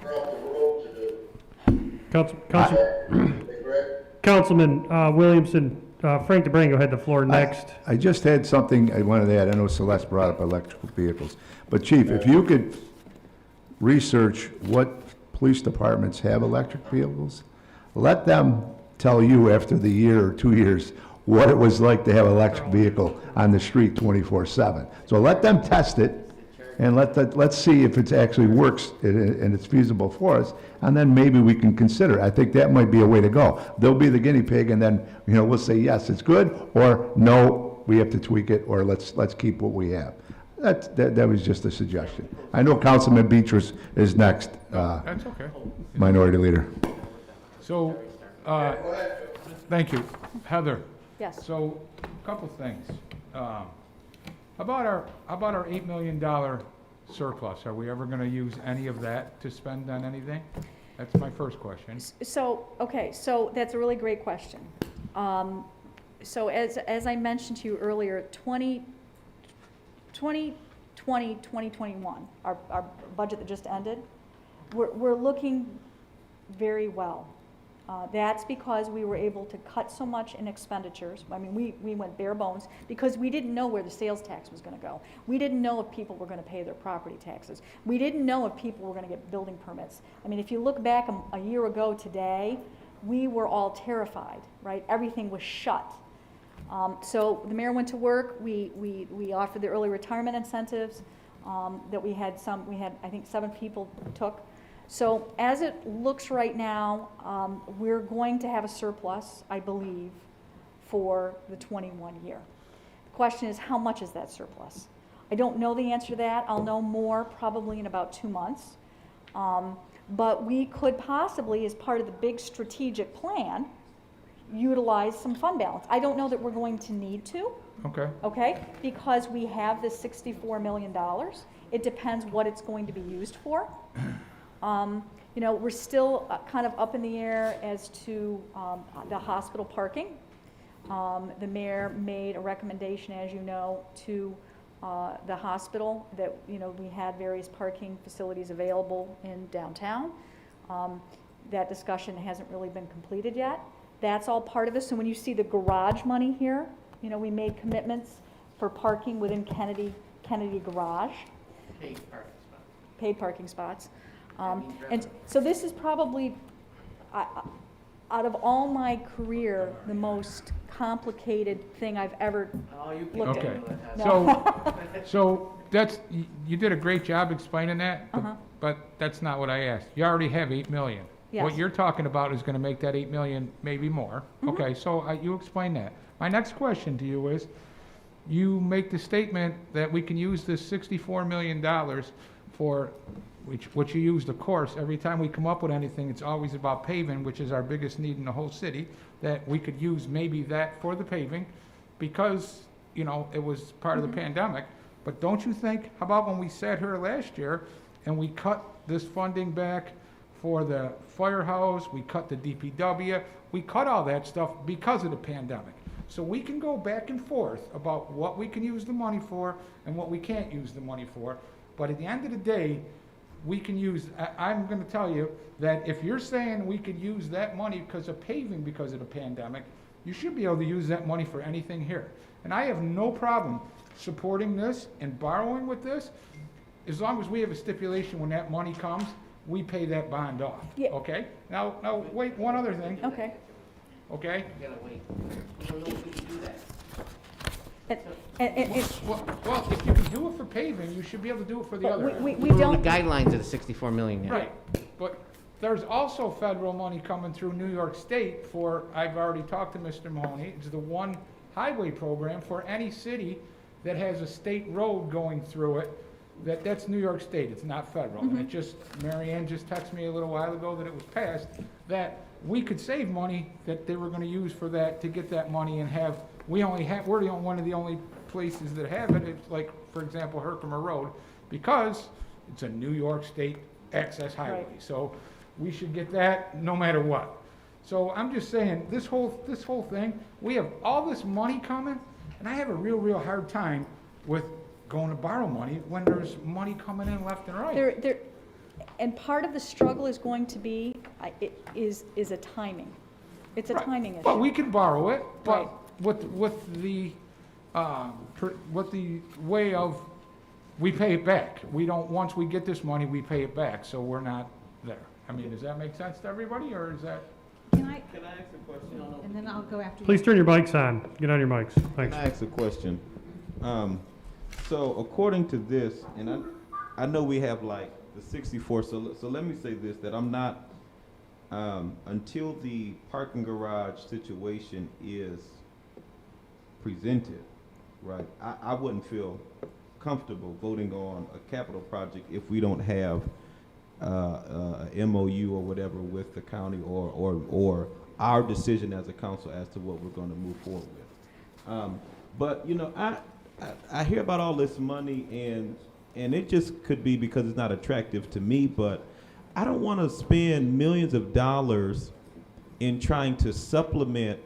we're off the road to the, correct? Councilman Williamson, Frank DeBrango had the floor next. I just had something I wanted to add. I know Celeste brought up electrical vehicles. But Chief, if you could research what police departments have electric vehicles, let them tell you after the year or 2 years what it was like to have an electric vehicle on the street 24/7. So let them test it and let's see if it actually works and it's feasible for us, and then maybe we can consider. I think that might be a way to go. They'll be the guinea pig, and then, we'll say, yes, it's good, or no, we have to tweak it, or let's keep what we have. That was just a suggestion. I know Councilman Beatrice is next, That's okay. Minority Leader. So, thank you. Heather? Yes. So, a couple things. How about our $8 million surplus? Are we ever gonna use any of that to spend on anything? That's my first question. So, okay, so that's a really great question. So as I mentioned to you earlier, 2021, our budget that just ended, we're looking very well. That's because we were able to cut so much in expenditures. I mean, we went bare bones because we didn't know where the sales tax was gonna go. We didn't know if people were gonna pay their property taxes. We didn't know if people were gonna get building permits. I mean, if you look back a year ago today, we were all terrified, right? Everything was shut. So the mayor went to work. We offered the early retirement incentives that we had I think 7 people took. So as it looks right now, we're going to have a surplus, I believe, for the 21 year. The question is, how much is that surplus? I don't know the answer to that. I'll know more probably in about 2 months. But we could possibly, as part of the big strategic plan, utilize some fund balance. I don't know that we're going to need to. Okay, because we have this $64 million. It depends what it's going to be used for. We're still kind of up in the air as to the hospital parking. The mayor made a recommendation, as you know, to the hospital that, we had various parking facilities available in downtown. That discussion hasn't really been completed yet. That's all part of this. So when you see the garage money here, we made commitments for parking within Kennedy Garage. Paid parking spots. And so this is probably, out of all my career, the most complicated thing I've ever Oh, you can looked Okay. handle it. No. So that's, you did a great job explaining that, but that's not what I asked. You already have 8 million. What Yes. you're talking about is gonna make that 8 million, maybe more. Okay, so you explain that. My next question to you is, you make the statement that we can use this $64 million for, which you used, of course, every time we come up with anything, it's always about paving, which is our biggest need in the whole city, that we could use maybe that for the paving, because, you know, it was part of the pandemic. But don't you think, how about when we sat here last year and we cut this funding back for the firehouse, we cut the DPW, we cut all that stuff because of the pandemic. So we can go back and forth about what we can use the money for and what we can't use the money for. But at the end of the day, we can use, I'm gonna tell you that if you're saying we could use that money because of paving because of the pandemic, you should be able to use that money for anything here. And I have no problem supporting this and borrowing with this, as long as we have a stipulation when that money comes, we pay that bond off, Yeah. okay? Now, wait, one other thing, Okay. okay? You gotta wait. You don't know if we can do that. And Well, if you can do it for paving, you should be able to do it for the other. we We don't know don't, the guidelines of the 64 million yet. Right, but there's also federal money coming through New York State for, I've already talked to Mr. Mahoney, it's the one highway program for any city that has a state road going through it, that's New York State, it's not federal. And it just, Mary Ann just texted me a little while ago that it was passed, that we could save money that they were gonna use for that, to get that money and have, we're one of the only places that have it. It's like, for example, Herkimer Road, because it's a New York State access highway. Right. So we should get that no matter what. So I'm just saying, this whole thing, we have all this money coming, and I have a real hard time with going to borrow money when there's money coming in left and right. and part of the struggle is going to be, is a timing. It's a Right. timing issue. But we can borrow it, Right. but with the way of, we pay it back. We don't, once we get this money, we pay it back, so we're not there. I mean, does that make sense to everybody, or is that? Can I, Can I ask a question? and then I'll go after you. Please turn your mics on. Get on your mics. Can Thanks. I ask a question? So according to this, and I know we have like the 64, so let me say this, that I'm not, until the parking garage situation is presented, right, I wouldn't feel comfortable voting on a capital project if we don't have a MOU or whatever with the county or our decision as a council as to what we're going to move forward with. But, you know, I hear about all this money, and it just could be because it's not attractive to me, but I don't want to spend millions of dollars in trying to supplement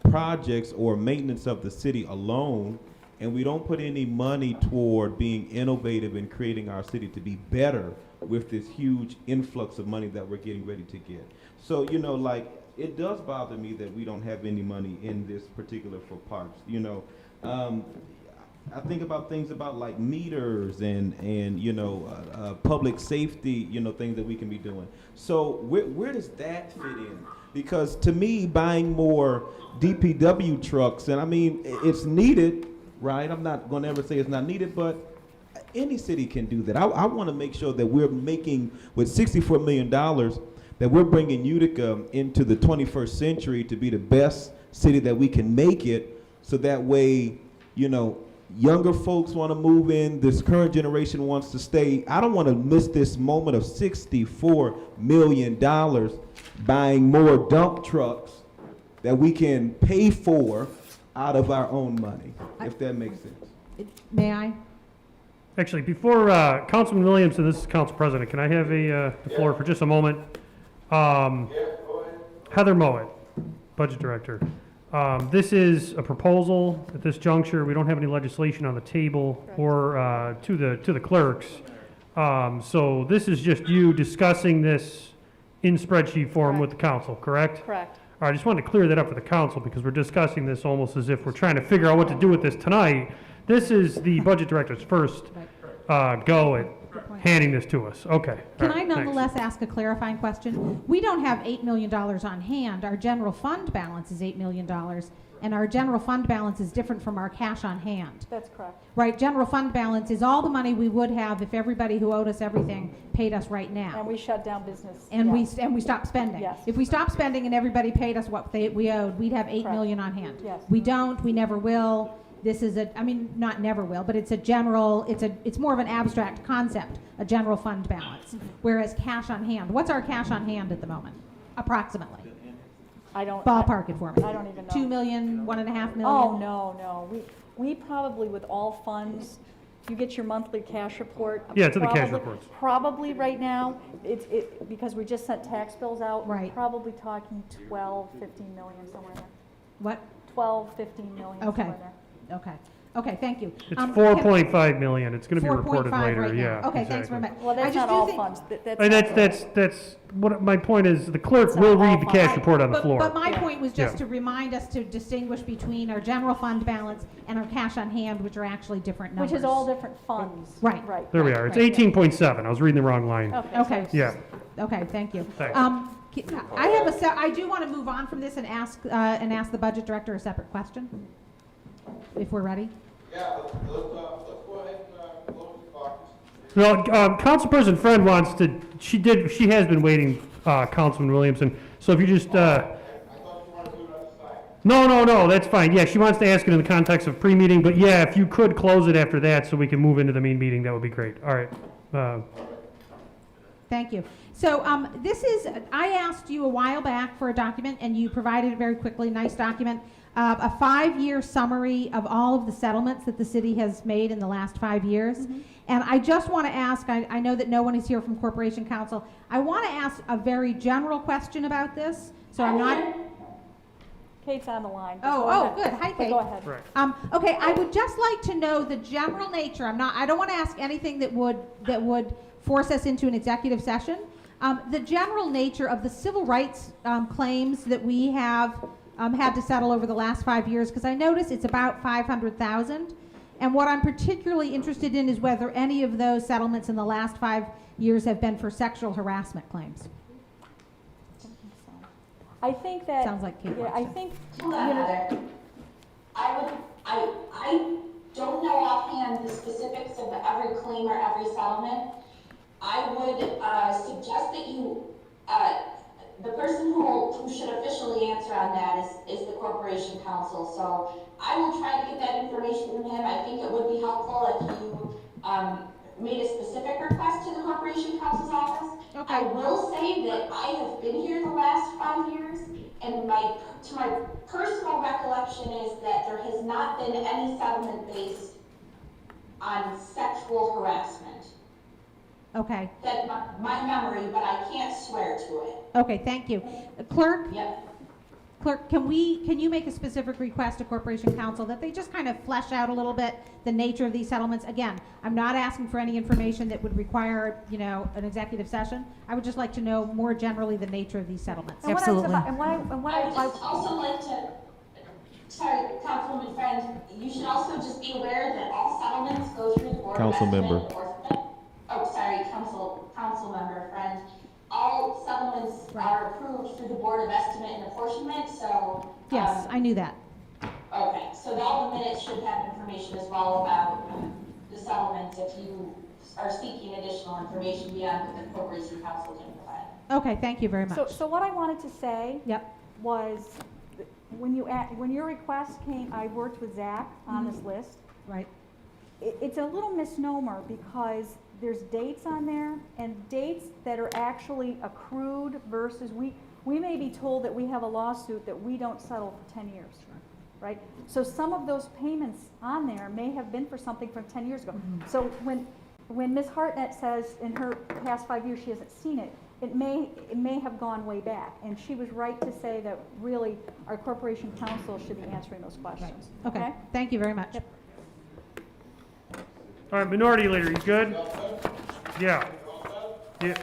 projects or maintenance of the city alone, and we don't put any money toward being innovative and creating our city to be better with this huge influx of money that we're getting ready to get. So, you know, like, it does bother me that we don't have any money in this particular for parks, you know. I think about things about like meters and you know, public safety, you know, things that we can be doing. So where does that fit in? Because to me, buying more DPW trucks, and I mean, it's needed, right? I'm not going to ever say it's not needed, but any city can do that. I want to make sure that we're making, with $64 million, that we're bringing Utica into the 21st century to be the best city that we can make it, so that way, you know, younger folks want to move in, this current generation wants to stay. I don't want to miss this moment of $64 million buying more dump trucks that we can pay for out of our own money, if that makes sense. May I? Actually, before Councilman Williamson, this is Council President, can I have the floor for just a moment? Heather Mowat, Budget Director. This is a proposal at this juncture. We don't have any legislation on the table or to the clerks. So this is just you discussing this in spreadsheet form with the council, correct? Correct. All right, I just wanted to clear that up for the council because we're discussing this almost as if we're trying to figure out what to do with this tonight. This is the budget director's first go handing this to us. Okay. Can All I right, nonetheless thanks. ask a clarifying question? We don't have $8 million on hand. Our general fund balance is $8 million, and our general fund balance is different from our cash on hand. That's correct. Right, general fund balance is all the money we would have if everybody who owed us everything paid us right now. And we shut down business. And yes. we stopped spending. Yes. If we stopped spending and everybody paid us what we owed, we'd have $8 Correct. million on hand. Yes. We don't, we never will. This is not never will, but it's a general, it's more of an abstract concept, a general fund balance. Whereas cash on hand, what's our cash on hand at the moment? Approximately. I don't. Ballpark it for me. I don't even know. 2 million, 1.5 million? Oh, no. We probably, with all funds, you get your monthly cash report. Yeah, it's in the cash Probably- reports. Probably right now, because we just sent tax bills out. Right. Probably talking 12, 15 million, somewhere in there. What? 12, 15 million, Okay. somewhere in there. Okay, thank you. It's Can- 4.5 million. It's going to be 4.5 reported later. right now. Yeah. Okay, thanks very exactly. much. Well, I that's just not do all think- funds. And that's what my point is. The clerk It's not will all read the cash funds. report on the floor. But my point was just Yeah. to remind us to distinguish between our general fund balance and our cash on hand, which are actually different numbers. Which is all different funds. Right. Right. There we are. It's Right. 18.7. I was reading the wrong line. Okay. Yeah. Okay, thank you. Thanks. I do want to move on from this and ask the budget director a separate question, if we're ready. Yeah, let's go ahead and close the caucus. No, Council President Friend wants to. She has been waiting, Councilman Williamson. So if you just. I thought you wanted to do it on the side. No, that's fine. Yeah, she wants to ask it in the context of pre-meeting, but yeah, if you could close it after that so we can move into the main meeting, that would be great. All right. Thank you. So I asked you a while back for a document, and you provided it very quickly, nice document, a 5-year summary of all of the settlements that the city has made in the last 5 years. Mm-hmm. And I just want to ask, I know that no one is here from Corporation Council, I want to ask a very general question about this, so I'm not... Kate's on the line. Oh, Go oh, ahead. good. Hi, But Kate. Go ahead. Right. Okay, I would just like to know the general nature. I don't want to ask anything that would force us into an executive session. The general nature of the civil rights claims that we have had to settle over the last 5 years, because I notice it's about 500,000. And what I'm particularly interested in is whether any of those settlements in the last 5 years have been for sexual harassment claims. I think that. Sounds like Kate Yeah, wants I to. think. Hold on, Heather. I don't know offhand the specifics of every claim or every settlement. I would suggest that you, the person who should officially answer on that is the Corporation Council. So I will try to get that information from him. I think it would be helpful if you made a specific request to the Corporation Council's office. Okay. I will say that I have been here the last 5 years, and to my personal recollection is that there has not been any settlement based on sexual harassment. Okay. That's my memory, but I can't swear to it. Okay, thank you. Clerk? Yep. Clerk, can you make a specific request to Corporation Council that they just kind of flesh out a little bit the nature of these settlements? Again, I'm not asking for any information that would require, an executive session. I would just like to know more generally the nature of these settlements. And what I- Absolutely. And what I would just also like to, sorry, Councilwoman Friend, you should also just be aware that all settlements go through the Board of Council Estimate member. Enforcement. Oh, sorry, Council Member Friend. All settlements are approved through the Board of Estimate and Apportionment, so. Yes, I knew that. Okay, so all the minutes should have information as well about the settlements if you are seeking additional information beyond what the Corporation Council can provide. Okay, thank you very much. So what I wanted to say. Yep. Was, when your request came, I worked with Zach on this list. Right. It's a little misnomer because there's dates on there and dates that are actually accrued versus we may be told that we have a lawsuit that we don't settle for 10 years, right? So some of those payments on there may have been for something from 10 years ago. So when Ms. Hartnett says in her past 5 years she hasn't seen it, it may have gone way back. And she was right to say that really our Corporation Council should be answering those questions. Okay, thank you very much. Yep. All right, Minority Leader, you good? Yeah. Yeah.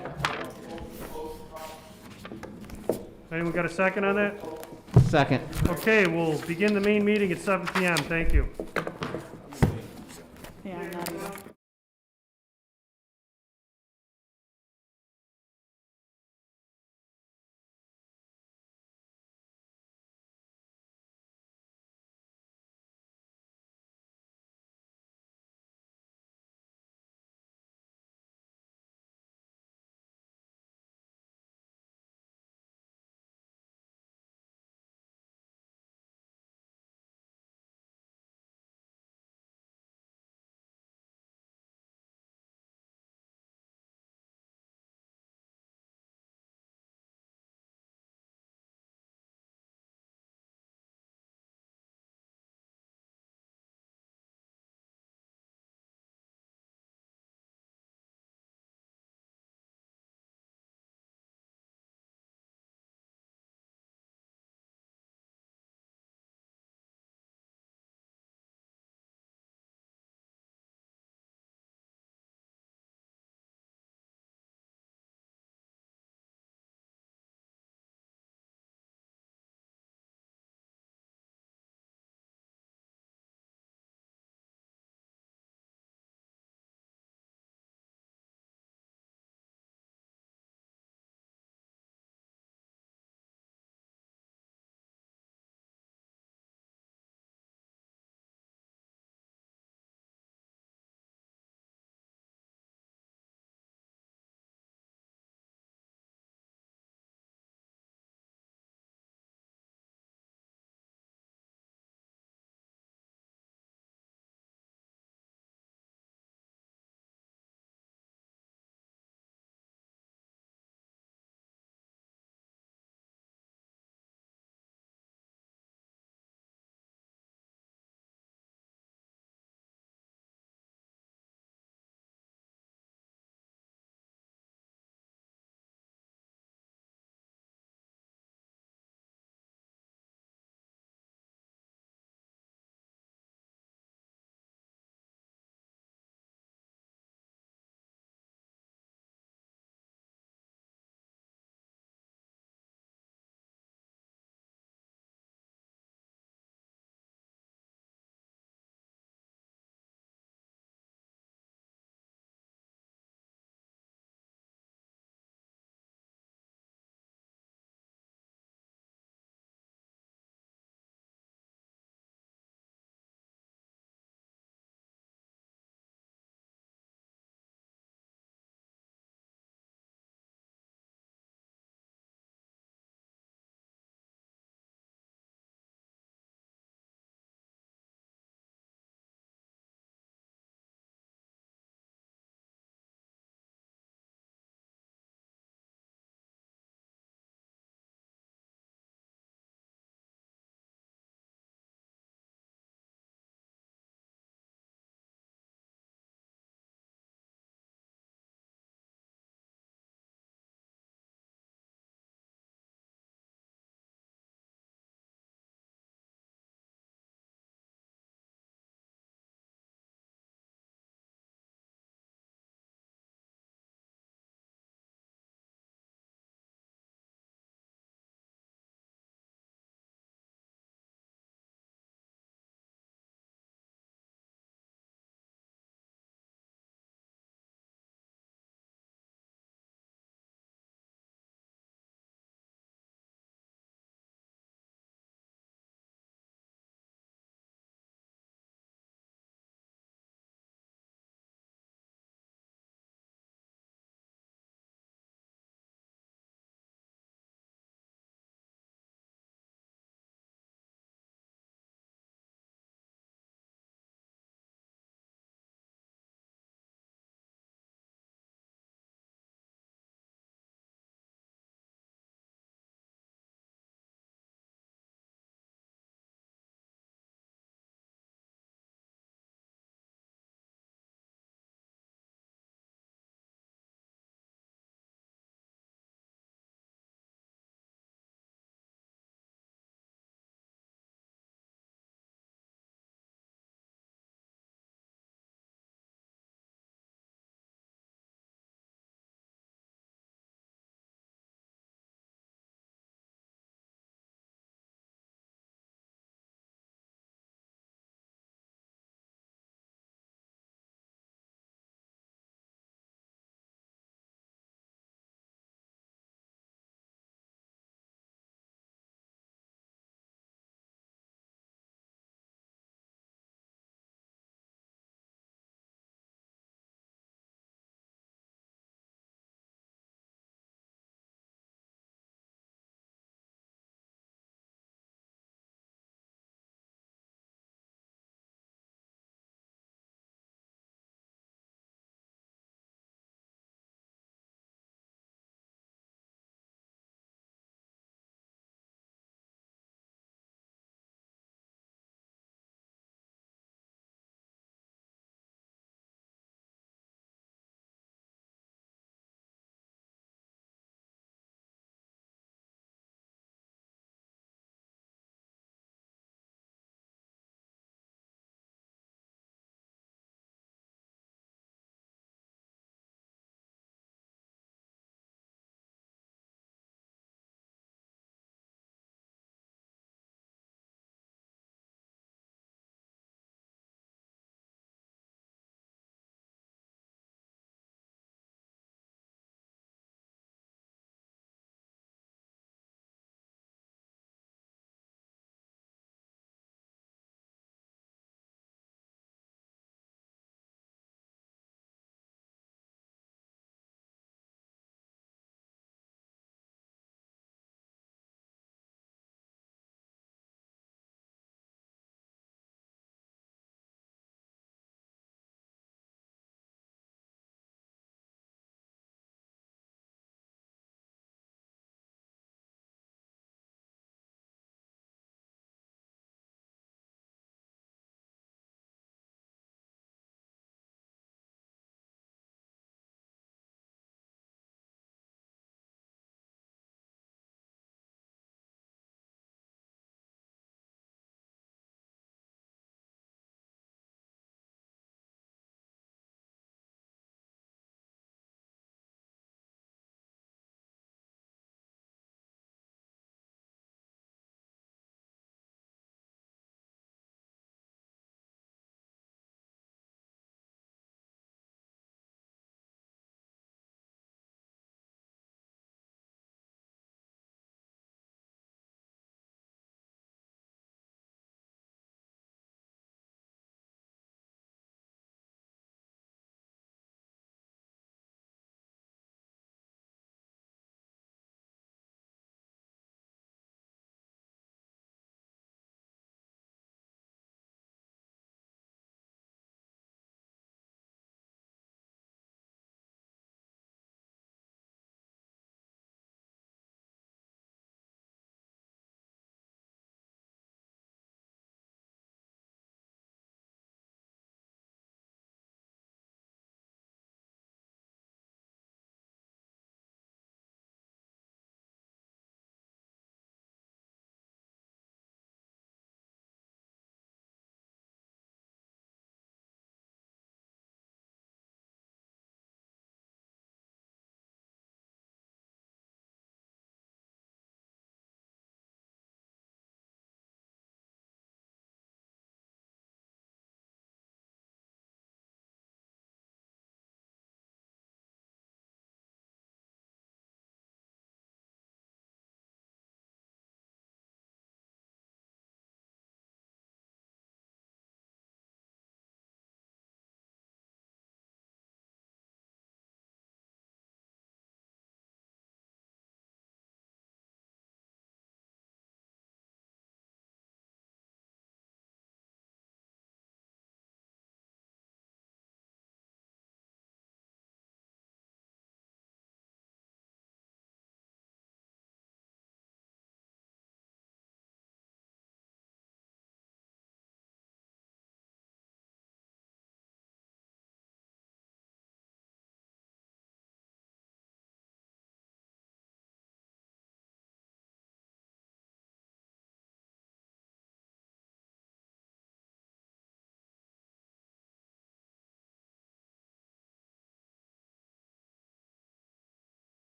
Anyone got a second on that? Second. Okay, we'll begin the main meeting at 7 p.m. Thank you. Yeah, I'm not even.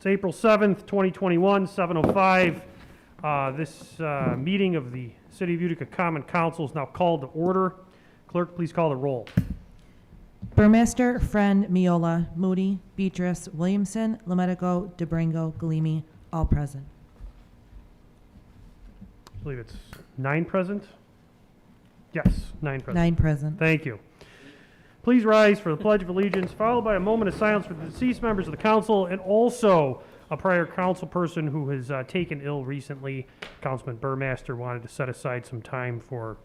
It's April 7th, 2021, 7:05. This meeting of the City of Utica Common Council is now called to order. Clerk, please call the roll. Burmaster, Friend, Miola, Moody, Beatrice, Williamson, Lometico, DeBrango, Galimi, all present. I believe it's 9 present. Yes, 9 present. 9 present. Thank you. Please rise for the Pledge of Allegiance, followed by a moment of silence for the deceased members of the council and also a prior council person who has taken ill recently. Councilman Burmaster wanted to set aside some time for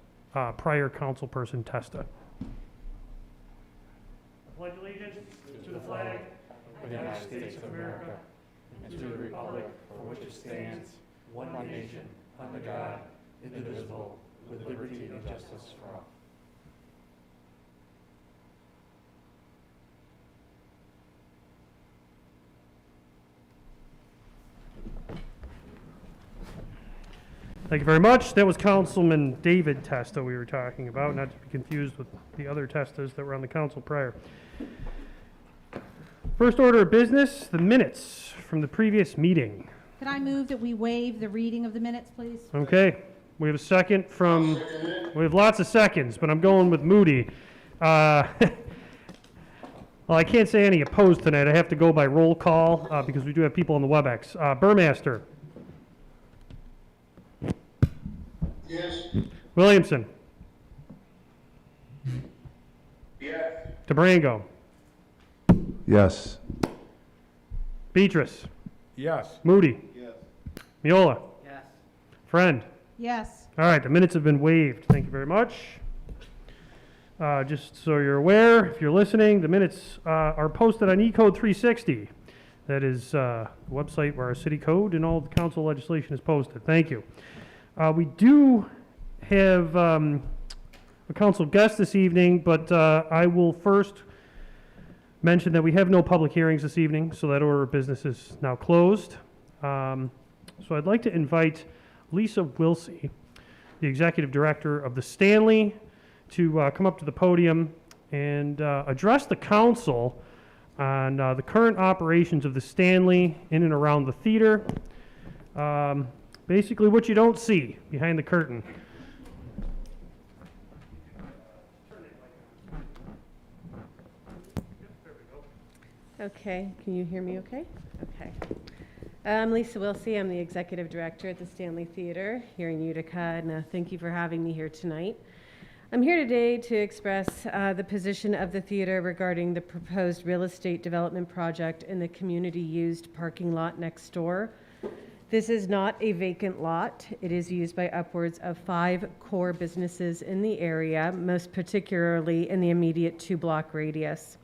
prior council person Testa. I pledge allegiance to the flag of the United States of America and to the republic for which it stands, one nation, under God, indivisible, with liberty and justice for all. Thank you very much. That was Councilman David Testa we were talking about, not to be confused with the other Testas that were on the council prior. First order of business, the minutes from the previous meeting. Could I move that we waive the reading of the minutes, please? Okay, we have a second from, we have lots of seconds, but I'm going with Moody. Well, I can't say any opposed tonight. I have to go by roll call because we do have people on the WebEx. Burmaster. Yes. Williamson. Yes. DeBrango. Yes. Beatrice. Yes. Moody. Yes. Miola. Yes. Friend. Yes. All right, the minutes have been waived. Thank you very much. Just so you're aware, if you're listening, the minutes are posted on eCode 360. That is the website where our city code and all the council legislation is posted. Thank you. We do have a council guest this evening, but I will first mention that we have no public hearings this evening, so that order of business is now closed. So I'd like to invite Lisa Wilsey, the executive director of the Stanley, to come up to the podium and address the council on the current operations of the Stanley in and around the theater. Basically what you don't see behind the curtain. Okay, can you hear me okay? Okay. I'm Lisa Wilsey. I'm the executive director at the Stanley Theater here in Utica, and thank you for having me here tonight. I'm here today to express the position of the theater regarding the proposed real estate development project in the community-used parking lot next door. This is not a vacant lot. It is used by upwards of 5 core businesses in the area, most particularly in the immediate 2-block radius.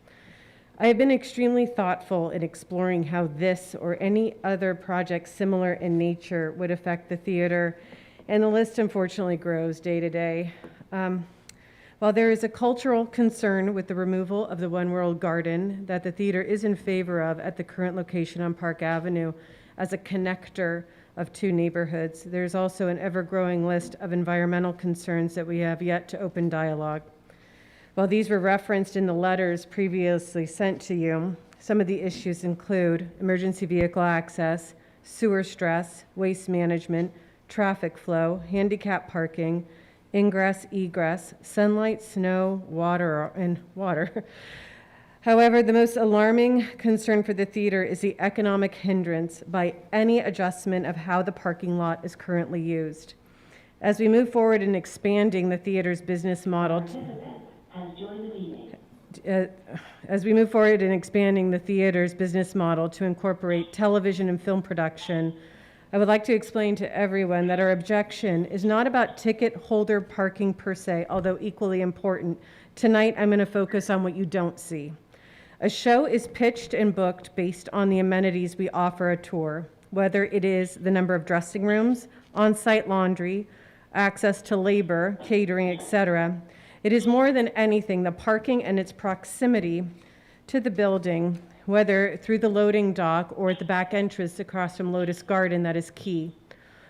I have been extremely thoughtful in exploring how this or any other project similar in nature would affect the theater, and the list unfortunately grows day to day. While there is a cultural concern with the removal of the One World Garden that the theater is in favor of at the current location on Park Avenue, as a connector of 2 neighborhoods, there's also an ever-growing list of environmental concerns that we have yet to open dialogue. While these were referenced in the letters previously sent to you, some of the issues include emergency vehicle access, sewer stress, waste management, traffic flow, handicap parking, ingress, egress, sunlight, snow, water. However, the most alarming concern for the theater is the economic hindrance by any adjustment of how the parking lot is currently used. As we move forward in expanding the theater's business model, to incorporate television and film production, I would like to explain to everyone that our objection is not about ticket holder parking per se, although equally important. Tonight, I'm going to focus on what you don't see. A show is pitched and booked based on the amenities we offer a tour, whether it is the number of dressing rooms, on-site laundry, access to labor, catering, etc. It is more than anything the parking and its proximity to the building, whether through the loading dock or at the back entrance across from Lotus Garden, that is key.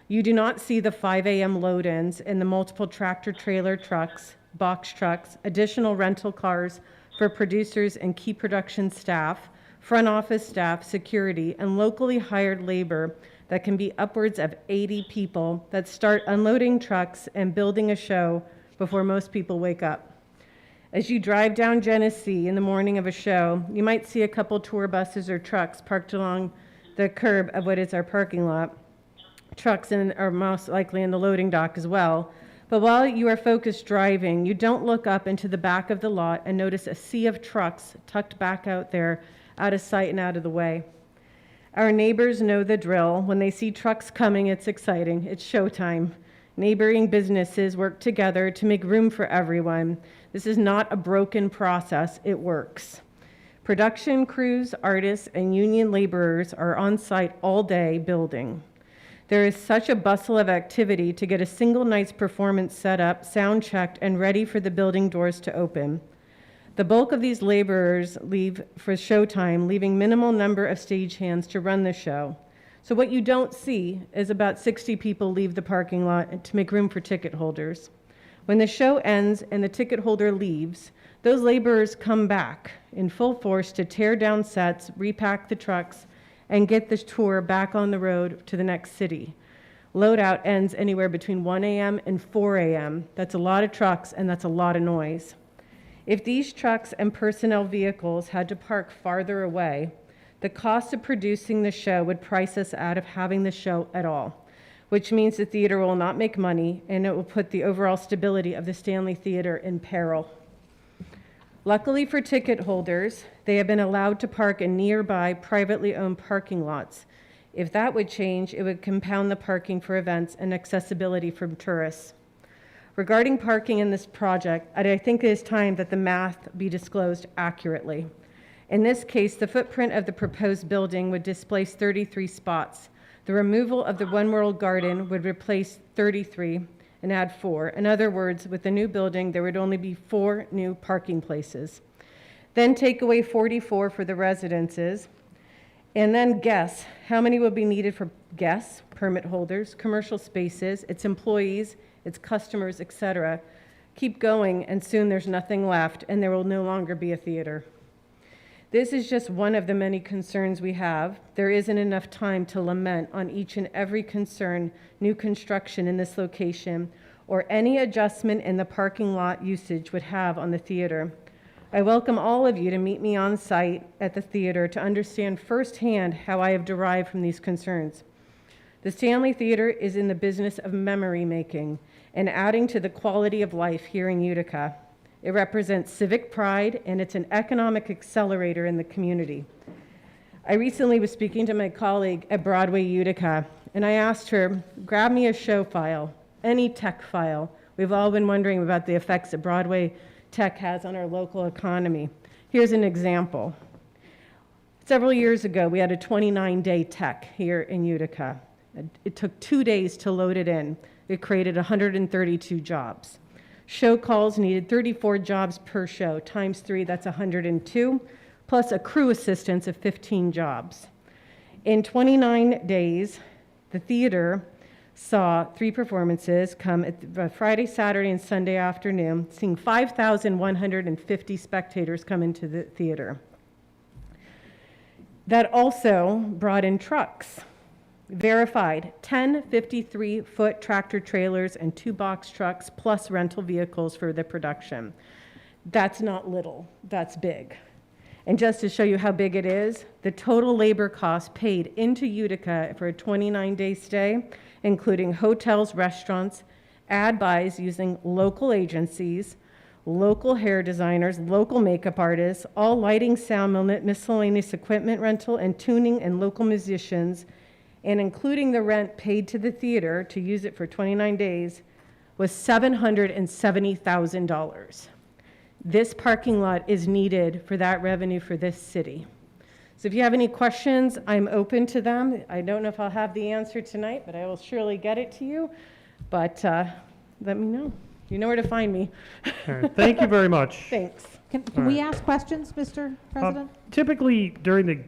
You do not see the 5 a.m. load-ins and the multiple tractor-trailer trucks, box trucks, additional rental cars for producers and key production staff front office staff, security, and locally hired labor that can be upwards of 80 people that start unloading trucks and building a show before most people wake up. As you drive down Genesee in the morning of a show, you might see a couple tour buses or trucks parked along the curb of what is our parking lot. Trucks are most likely in the loading dock as well. But while you are focused driving, you don't look up into the back of the lot and notice a sea of trucks tucked back out there, out of sight and out of the way. Our neighbors know the drill. When they see trucks coming, it's exciting. It's showtime. Neighboring businesses work together to make room for everyone. This is not a broken process. It works. Production crews, artists, and union laborers are on site all day building. There is such a bustle of activity to get a single night's performance set up, sound checked, and ready for the building doors to open. The bulk of these laborers leave for showtime, leaving minimal number of stagehands to run the show. So what you don't see is about 60 people leave the parking lot to make room for ticket holders. When the show ends and the ticket holder leaves, those laborers come back in full force to tear down sets, repack the trucks, and get the tour back on the road to the next city. Loadout ends anywhere between 1 a.m. and 4 a.m. That's a lot of trucks and that's a lot of noise. If these trucks and personnel vehicles had to park farther away, the cost of producing the show would price us out of having the show at all, which means the theater will not make money and it will put the overall stability of the Stanley Theater in peril. Luckily for ticket holders, they have been allowed to park in nearby privately owned parking lots. If that would change, it would compound the parking for events and accessibility from tourists. Regarding parking in this project, I think it is time that the math be disclosed accurately. In this case, the footprint of the proposed building would displace 33 spots. The removal of the One World Garden would replace 33 and add 4. In other words, with the new building, there would only be 4 new parking places. Then take away 44 for the residences, and then guess how many will be needed for guests, permit holders, commercial spaces, its employees, its customers, etc. Keep going, and soon there's nothing left, and there will no longer be a theater. This is just one of the many concerns we have. There isn't enough time to lament on each and every concern, new construction in this location, or any adjustment in the parking lot usage would have on the theater. I welcome all of you to meet me on site at the theater to understand firsthand how I have derived from these concerns. The Stanley Theater is in the business of memory making and adding to the quality of life here in Utica. It represents civic pride, and it's an economic accelerator in the community. I recently was speaking to my colleague at Broadway Utica, and I asked her, grab me a show file, any tech file. We've all been wondering about the effects that Broadway tech has on our local economy. Here's an example. Several years ago, we had a 29-day tech here in Utica. It took 2 days to load it in. It created 132 jobs. Show calls needed 34 jobs per show, times 3, that's 102, plus a crew assistance of 15 jobs. In 29 days, the theater saw 3 performances come at Friday, Saturday, and Sunday afternoon, seeing 5,150 spectators come into the theater. That also brought in trucks. Verified 10 53-foot tractor trailers and 2 box trucks plus rental vehicles for the production. That's not little, that's big. And just to show you how big it is, the total labor cost paid into Utica for a 29-day stay, including hotels, restaurants, ad buys using local agencies, local hair designers, local makeup artists, all lighting, sound, miscellaneous equipment rental, and tuning, and local musicians, and including the rent paid to the theater to use it for 29 days, was $770,000. This parking lot is needed for that revenue for this city. So if you have any questions, I'm open to them. I don't know if I'll have the answer tonight, but I will surely get it to you. But let me know. You know where to find me. All right. Thank you very much. Thanks. Can All we right. ask questions, Mr. President? Typically, during the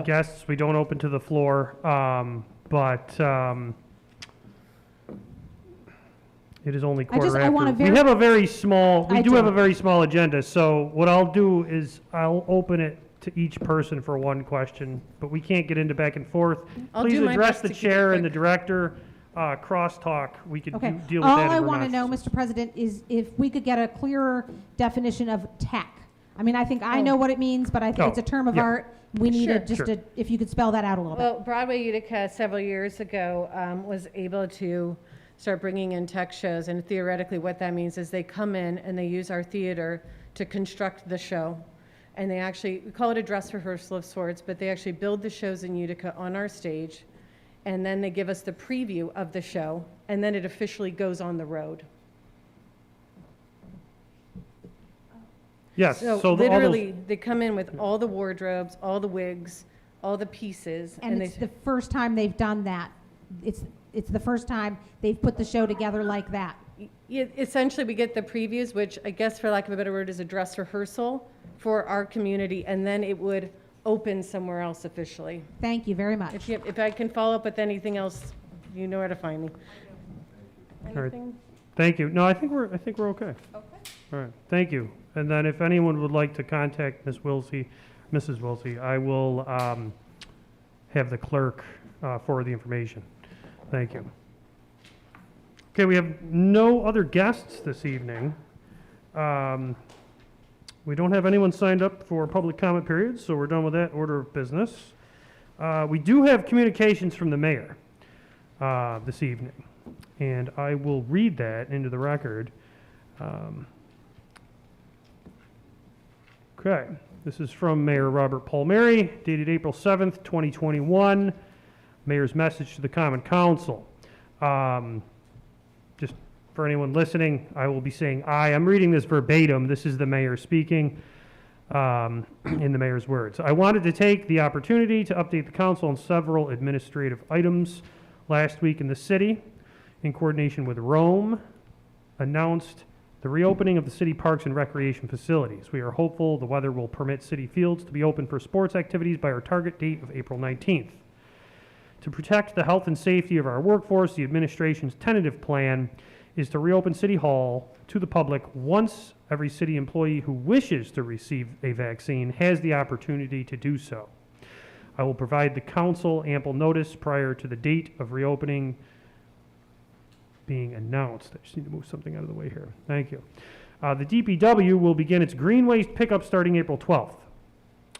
guests, we don't open to the floor, but it is only quarter I want after. to We have a very small, I we do have a do. very small agenda, so what I'll do is I'll open it to each person for one question, but we can't get into back and forth. I'll Please do my address best the to keep it chair and the quick. director. Crosstalk, we could Okay. deal with All that. I in want to know, Vermont. Mr. President, is if we could get a clearer definition of tech. I mean, I think I know what it means, but I think it's a term of yeah. art. We need Sure. just if you could spell that out a little bit. Well, Broadway Utica several years ago was able to start bringing in tech shows, and theoretically what that means is they come in and they use our theater to construct the show. And they actually, we call it a dress rehearsal of sorts, but they actually build the shows in Utica on our stage, and then they give us the preview of the show, and then it officially goes on the road. Yes, So so literally, they come in with all the wardrobes, all the wigs, all the pieces, And it's the first time they've done that. It's the first time they've put the show together like that. essentially we get the previews, which I guess for lack of a better word is a dress rehearsal for our community, and then it would open somewhere else officially. Thank you very much. If I can follow up with anything else, you know where to find me. All right. Anything? Thank you. No, I think we're okay. Okay. All right, thank you. And then if anyone would like to contact Mrs. Wilsey, I will have the clerk forward the information. Thank you. Okay, we have no other guests this evening. We don't have anyone signed up for public comment period, so we're done with that order of business. We do have communications from the mayor this evening, and I will read that into the record. Okay, this is from Mayor Robert Palmieri, dated April 7th, 2021. Mayor's message to the Common Council. Just for anyone listening, I will be saying I. I'm reading this verbatim. This is the mayor speaking in the mayor's words. I wanted to take the opportunity to update the council on several administrative items last week in the city. In coordination with Rome, announced the reopening of the city parks and recreation facilities. We are hopeful the weather will permit city fields to be open for sports activities by our target date of April 19th. To protect the health and safety of our workforce, the administration's tentative plan is to reopen City Hall to the public once every city employee who wishes to receive a vaccine has the opportunity to do so. I will provide the council ample notice prior to the date of reopening being announced. I just need to move something out of the way here. Thank you. The DPW will begin its green waste pickup starting April 12th.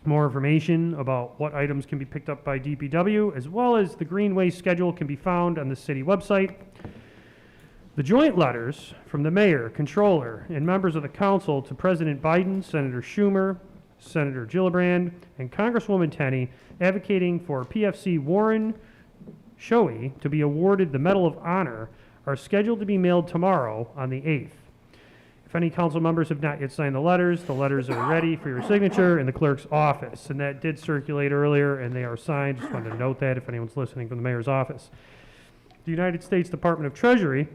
More information about what items can be picked up by DPW, as well as the green waste schedule, can be found on the city website. The joint letters from the mayor, controller, and members of the council to President Biden, Senator Schumer, Senator Gillibrand, and Congresswoman Tenney advocating for PFC Warren Shoei to be awarded the Medal of Honor are scheduled to be mailed tomorrow on the 8th. If any council members have not yet signed the letters are ready for your signature in the clerk's office. And that did circulate earlier, and they are signed. Just wanted to note that if anyone's listening from the mayor's office. The United States Department of Treasury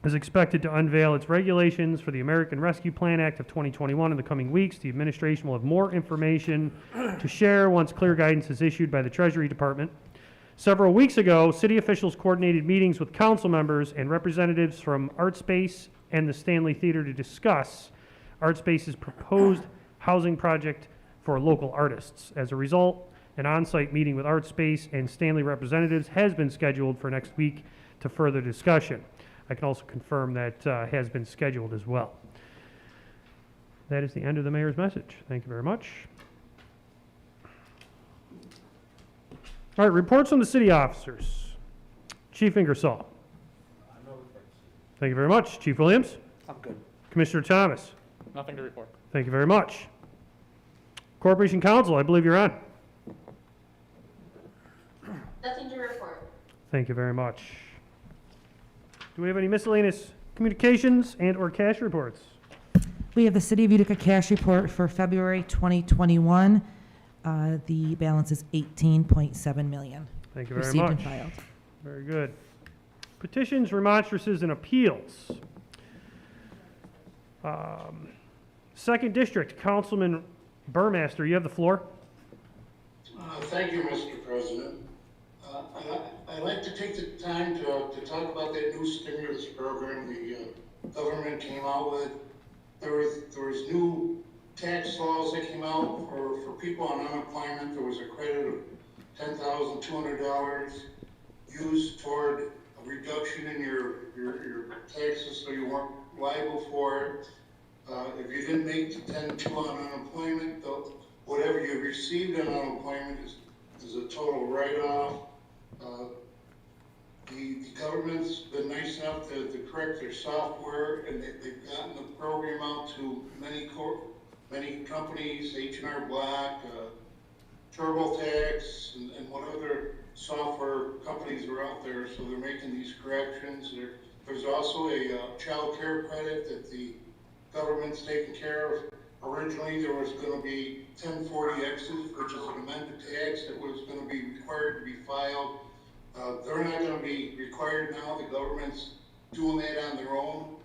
is expected to unveil its regulations for the American Rescue Plan Act of 2021 in the coming weeks. The administration will have more information to share once clear guidance is issued by the Treasury Department. Several weeks ago, city officials coordinated meetings with council members and representatives from ArtSpace and the Stanley Theater to discuss ArtSpace's proposed housing project for local artists. As a result, an on-site meeting with ArtSpace and Stanley representatives has been scheduled for next week to further discussion. I can also confirm that has been scheduled as well. That is the end of the mayor's message. Thank you very much. All right, reports from the city officers. Chief Ingersoll. Thank you very much. Chief Williams. I'm good. Commissioner Thomas. Nothing to report. Thank you very much. Corporation Counsel, I believe you're on. Nothing to report. Thank you very much. Do we have any miscellaneous communications and or cash reports? We have the City of Utica cash report for February 2021. The balance is 18.7 million. Thank you very Received much. and filed. Very good. Petitions, remonstrances, and appeals. Second District, Councilman Burmaster, you have the floor. Thank you, Mr. President. I'd like to take the time to talk about that new stimulus program the government came out with. There was new tax laws that came out for people on unemployment. There was a credit of $10,200 used toward a reduction in your taxes, so you weren't liable for it. If you didn't make the 10-2 on unemployment, whatever you received on unemployment is a total write-off. The government's been nice enough to correct their software, and they've gotten the program out to many companies, H&R Block, TurboTax, and what other software companies are out there, so they're making these corrections. There's also a child care credit that the government's taking care of. Originally, there was going to be 1040Xs, which is an amended tax that was going to be required to be filed. They're not going to be required now. The government's doing that on their own.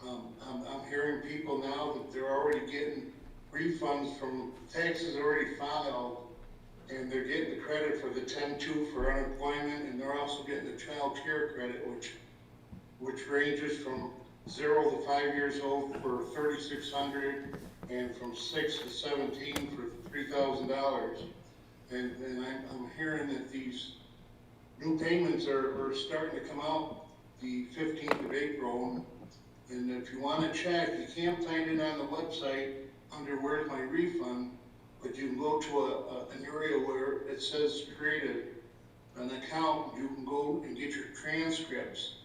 I'm hearing people now that they're already getting refunds from taxes already filed, and they're getting the credit for the 10-2 for unemployment, and they're also getting the child care credit, which ranges from 0 to 5 years old for $3,600, and from 6 to 17 for $3,000. And I'm hearing that these new payments are starting to come out the 15th of April, and if you want to check, you can't find it on the website under Where's My Refund, but you can go to an area where it says create an account. You can go and get your transcripts.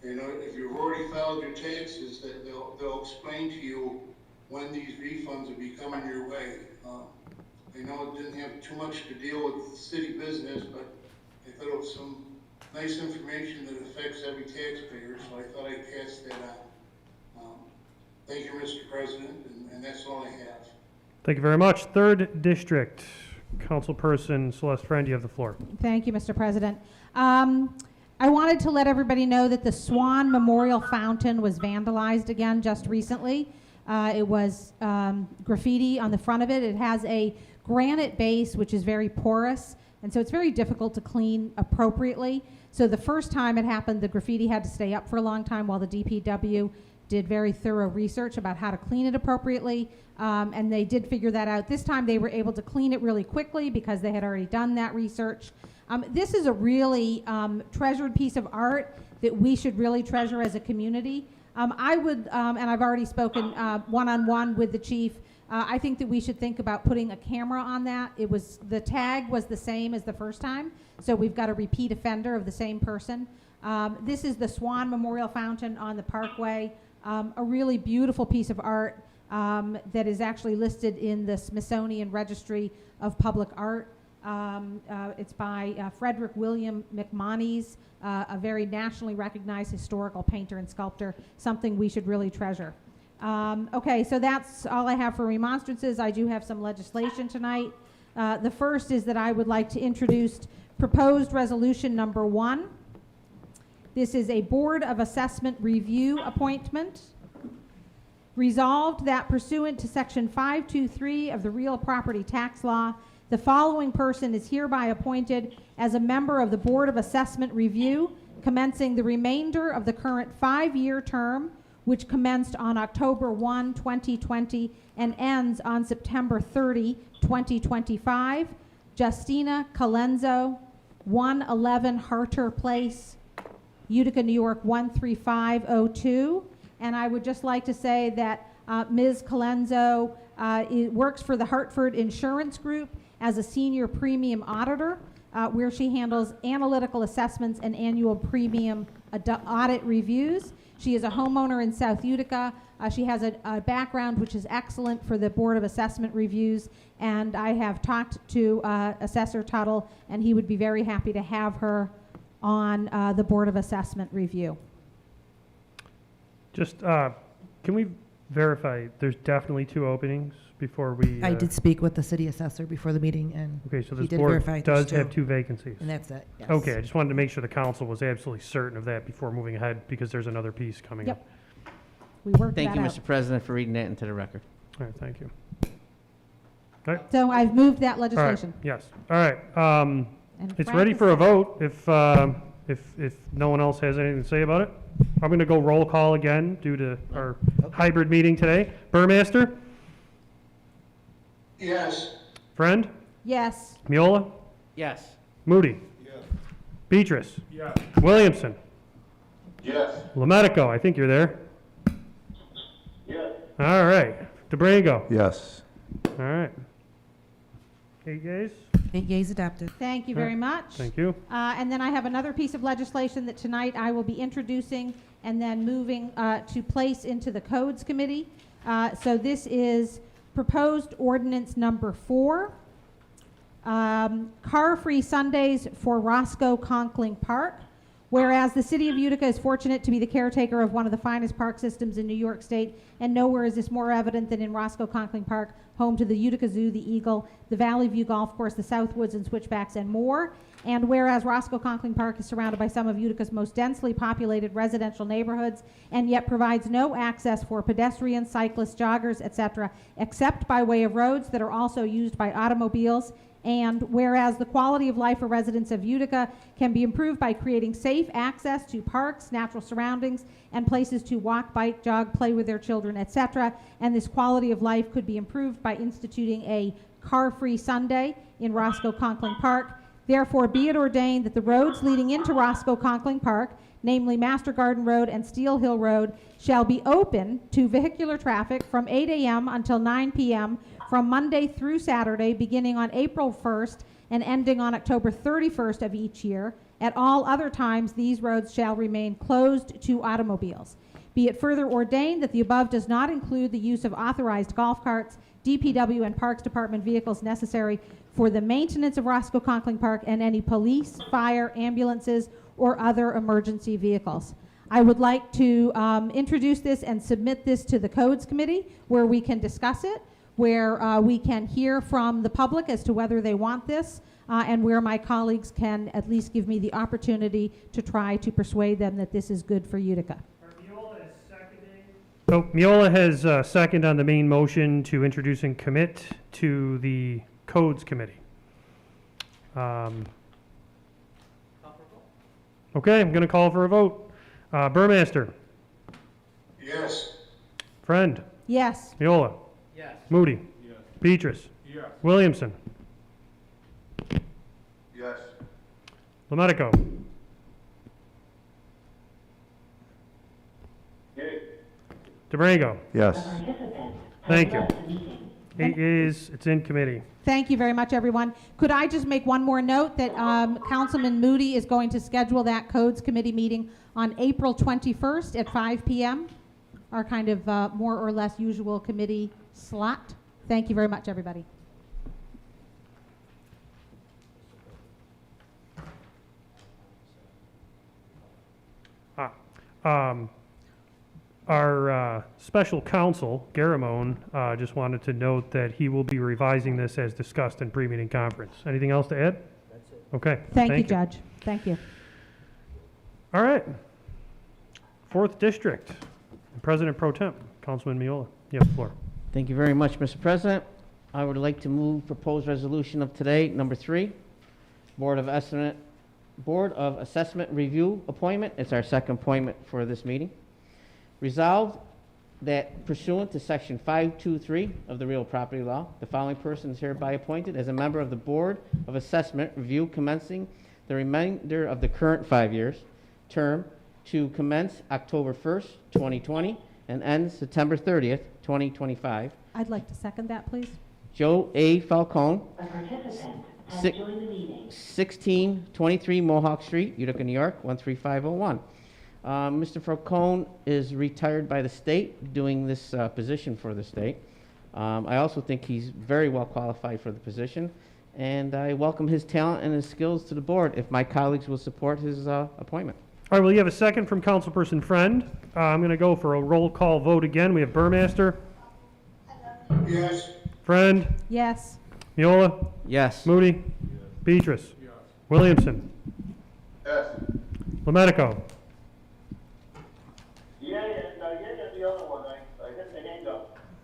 You know, if you've already filed your taxes, that they'll explain to you when these refunds will be coming your way. I know it didn't have too much to deal with city business, but I thought it was some nice information that affects every taxpayer, so I thought I'd pass that on. Thank you, Mr. President, and that's all I have. Thank you very much. Third District, Councilperson Celeste Friend, you have the floor. Thank you, Mr. President. I wanted to let everybody know that the Swan Memorial Fountain was vandalized again just recently. It was graffiti on the front of it. It has a granite base, which is very porous, and so it's very difficult to clean appropriately. So the first time it happened, the graffiti had to stay up for a long time while the DPW did very thorough research about how to clean it appropriately, and they did figure that out. This time they were able to clean it really quickly because they had already done that research. This is a really treasured piece of art that we should really treasure as a community. I would, and I've already spoken one-on-one with the chief, I think that we should think about putting a camera on that. The tag was the same as the first time, so we've got a repeat offender of the same person. This is the Swan Memorial Fountain on the Parkway, a really beautiful piece of art that is actually listed in the Smithsonian Registry of Public Art. It's by Frederick William McMonnies, a very nationally recognized historical painter and sculptor, something we should really treasure. Okay, so that's all I have for remonstrances. I do have some legislation tonight. The first is that I would like to introduce proposed resolution number 1. This is a Board of Assessment Review appointment. Resolved that pursuant to Section 523 of the Real Property Tax Law, the following person is hereby appointed as a member of the Board of Assessment Review, commencing the remainder of the current 5-year term, which commenced on October 1, 2020, and ends on September 30, 2025. Justina Colenso, 111 Harter Place, Utica, New York, 13502. And I would just like to say that Ms. Colenso works for the Hartford Insurance Group as a senior premium auditor, where she handles analytical assessments and annual premium audit reviews. She is a homeowner in South Utica. She has a background which is excellent for the Board of Assessment Reviews, and I have talked to Assessor Tuttle, and he would be very happy to have her on the Board of Assessment Review. Just, can we verify, there's definitely 2 openings before we... I did speak with the city assessor before the meeting, and okay, so he this did board verify does there's have 2 vacancies. And that's it, yes. Okay, I just wanted to make sure the council was absolutely certain of that before moving ahead, because there's another piece coming Yep. up. We worked Thank that you, out. Mr. President, for reading that into the record. All right, thank you. All right. So I've moved that All right, legislation. yes. All right. And It's Frank ready is for a second. vote if no one else has anything to say about it. I'm going to go roll call again due to our hybrid meeting today. Burmaster? Yes. Friend? Yes. Miola? Yes. Moody? Beatrice? Yes. Williamson? Yes. Lemetico, I think you're there. Yes. All right. DeBrango? Yes. All right. 8 yeas? 8 yeas adopted. Thank you very much. Thank you. And then I have another piece of legislation that tonight I will be introducing and then moving to place into the Codes Committee. So this is proposed ordinance number 4. Car-free Sundays for Roscoe Conkling Park. Whereas the city of Utica is fortunate to be the caretaker of one of the finest park systems in New York State, and nowhere is this more evident than in Roscoe Conkling Park, home to the Utica Zoo, the Eagle, the Valley View Golf Course, the Southwoods and Switchbacks, and more. And whereas Roscoe Conkling Park is surrounded by some of Utica's most densely populated residential neighborhoods, and yet provides no access for pedestrians, cyclists, joggers, etc., except by way of roads that are also used by automobiles. And whereas the quality of life for residents of Utica can be improved by creating safe access to parks, natural surroundings, and places to walk, bike, jog, play with their children, etc., and this quality of life could be improved by instituting a car-free Sunday in Roscoe Conkling Park. Therefore, be it ordained that the roads leading into Roscoe Conkling Park, namely Master Garden Road and Steel Hill Road, shall be open to vehicular traffic from 8 a.m. until 9 p.m. from Monday through Saturday, beginning on April 1st and ending on October 31st of each year. At all other times, these roads shall remain closed to automobiles. Be it further ordained that the above does not include the use of authorized golf carts, DPW and Parks Department vehicles necessary for the maintenance of Roscoe Conkling Park, and any police, fire, ambulances, or other emergency vehicles. I would like to introduce this and submit this to the Codes Committee, where we can discuss it, where we can hear from the public as to whether they want this, and where my colleagues can at least give me the opportunity to try to persuade them that this is good for Utica. So Miola has second on the main motion to introduce and commit to the Codes Committee. Okay, I'm going to call for a vote. Burmaster? Yes. Friend? Yes. Miola? Yes. Moody? Beatrice? Yes. Williamson? Yes. Lemetico? DeBrango? Yes. Thank you. 8 yeas, it's in committee. Thank you very much, everyone. Could I just make one more note that Councilman Moody is going to schedule that Codes Committee meeting on April 21st at 5 p.m., our kind of more or less usual committee slot. Thank you very much, everybody. Our special counsel, Garamone, just wanted to note that he will be revising this as discussed in pre-meeting conference. Anything else to add? That's it. Okay. Thank you, Judge. Thank you. All right. 4th District, President Pro Temp, Councilman Miola. You have the floor. Thank you very much, Mr. President. I would like to move proposed resolution of today, number 3, Board of Assessment Review appointment. It's our second appointment for this meeting. Resolved that pursuant to Section 523 of the Real Property Law, the following person is hereby appointed as a member of the Board of Assessment Review commencing the remainder of the current 5-year term to commence October 1st, 2020 and end September 30th, 2025. I'd like to second that, please. Joe A. Falcone, 1623 Mohawk Street, Utica, New York, 13501. Mr. Falcone is retired by the state, doing this position for the state. I also think he's very well qualified for the position, and I welcome his talent and his skills to the board if my colleagues will support his appointment. All right, well, you have a second from Councilperson Friend. I'm going to go for a roll call vote again. We have Burmaster. Yes. Friend. Yes. Miola. Yes. Moody. Beatrice. Williamson. Yes. Lemetico.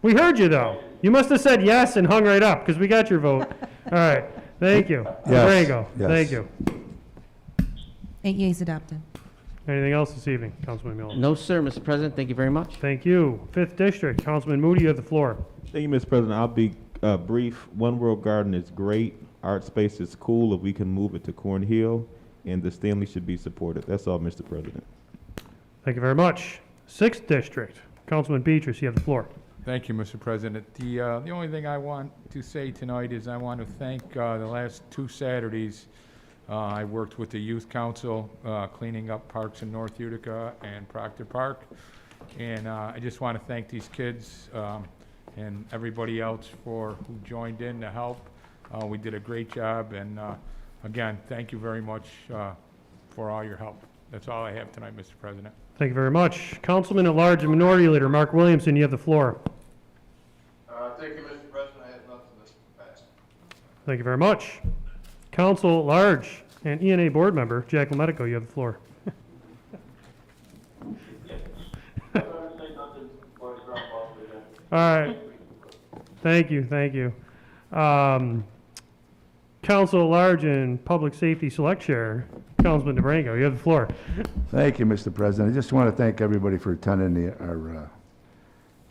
We heard you, though. You must have said yes and hung right up, because we got your vote. All right. Thank you. Yes. There you go. Yes. Thank you. 8 yeas adopted. Anything else this evening, Councilman Miller? No, sir, Mr. President. Thank you very much. Thank you. 5th District, Councilman Moody, you have the floor. Thank you, Mr. President. I'll be brief. One World Garden is great. Art space is cool if we can move it to Cornhill, and the Stanley should be supported. That's all, Mr. President. Thank you very much. 6th District, Councilman Beatrice, you have the floor. Thank you, Mr. President. The only thing I want to say tonight is I want to thank the last 2 Saturdays. I worked with the Youth Council, cleaning up parks in North Utica and Proctor Park. And I just want to thank these kids and everybody else who joined in to help. We did a great job, and again, thank you very much for all your help. That's all I have tonight, Mr. President. Thank you very much. Councilman at Large and Minority Leader Mark Williamson, you have the floor. Thank you, Mr. President. I have nothing to pass. Thank you very much. Council at Large and ENA Board Member Jack Lemetico, you have the floor. All right. Thank you, thank you. Council at Large and Public Safety Select Chair, Councilman DeBrango, you have the floor. Thank you, Mr. President. I just want to thank everybody for attending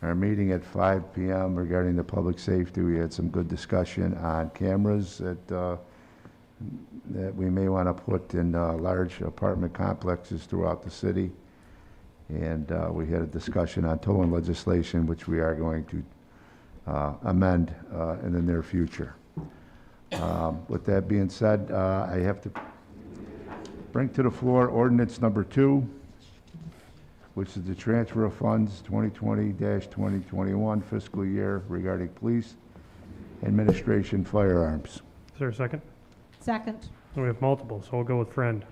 our meeting at 5 p.m. regarding the public safety. We had some good discussion on cameras that we may want to put in large apartment complexes throughout the city. And we had a discussion on towing legislation, which we are going to amend in the near future. With that being said, I have to bring to the floor ordinance number 2, which is the transfer of funds 2020-2021 fiscal year regarding police administration firearms. Is there a second? Second. We have multiple, so we'll go with friend.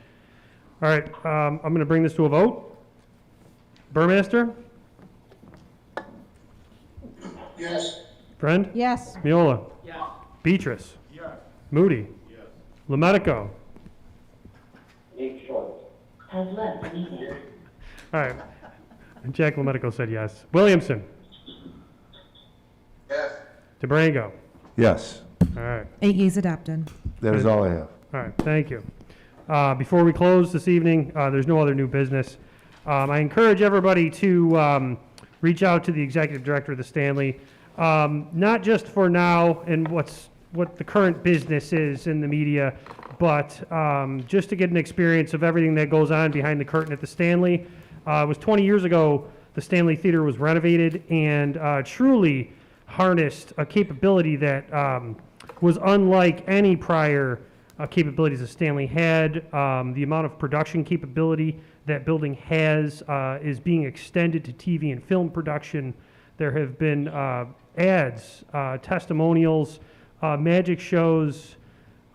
All right, I'm going to bring this to a vote. Burmaster? Yes. Friend? Yes. Miola? Yes. Beatrice? Yes. Moody? Yes. Lemetico? Has left the meeting. All right. Jack Lemetico said yes. Williamson? Yes. DeBrango? Yes, All right. 8 yeas adopted. that is all I have. All right, thank you. Before we close this evening, there's no other new business. I encourage everybody to reach out to the executive director of the Stanley, not just for now and what the current business is in the media, but just to get an experience of everything that goes on behind the curtain at the Stanley. It was 20 years ago the Stanley Theater was renovated and truly harnessed a capability that was unlike any prior capabilities that Stanley had. The amount of production capability that building has is being extended to TV and film production. There have been ads, testimonials, magic shows,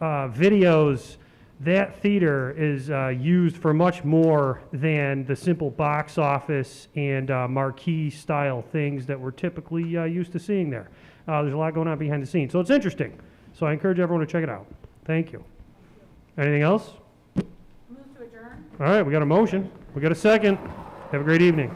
videos. That theater is used for much more than the simple box office and marquee style things that we're typically used to seeing there. There's a lot going on behind the scenes, so it's interesting. So I encourage everyone to check it out. Thank you. Anything else? Move to adjourn? All right, we got a motion. We got a second. Have a great evening.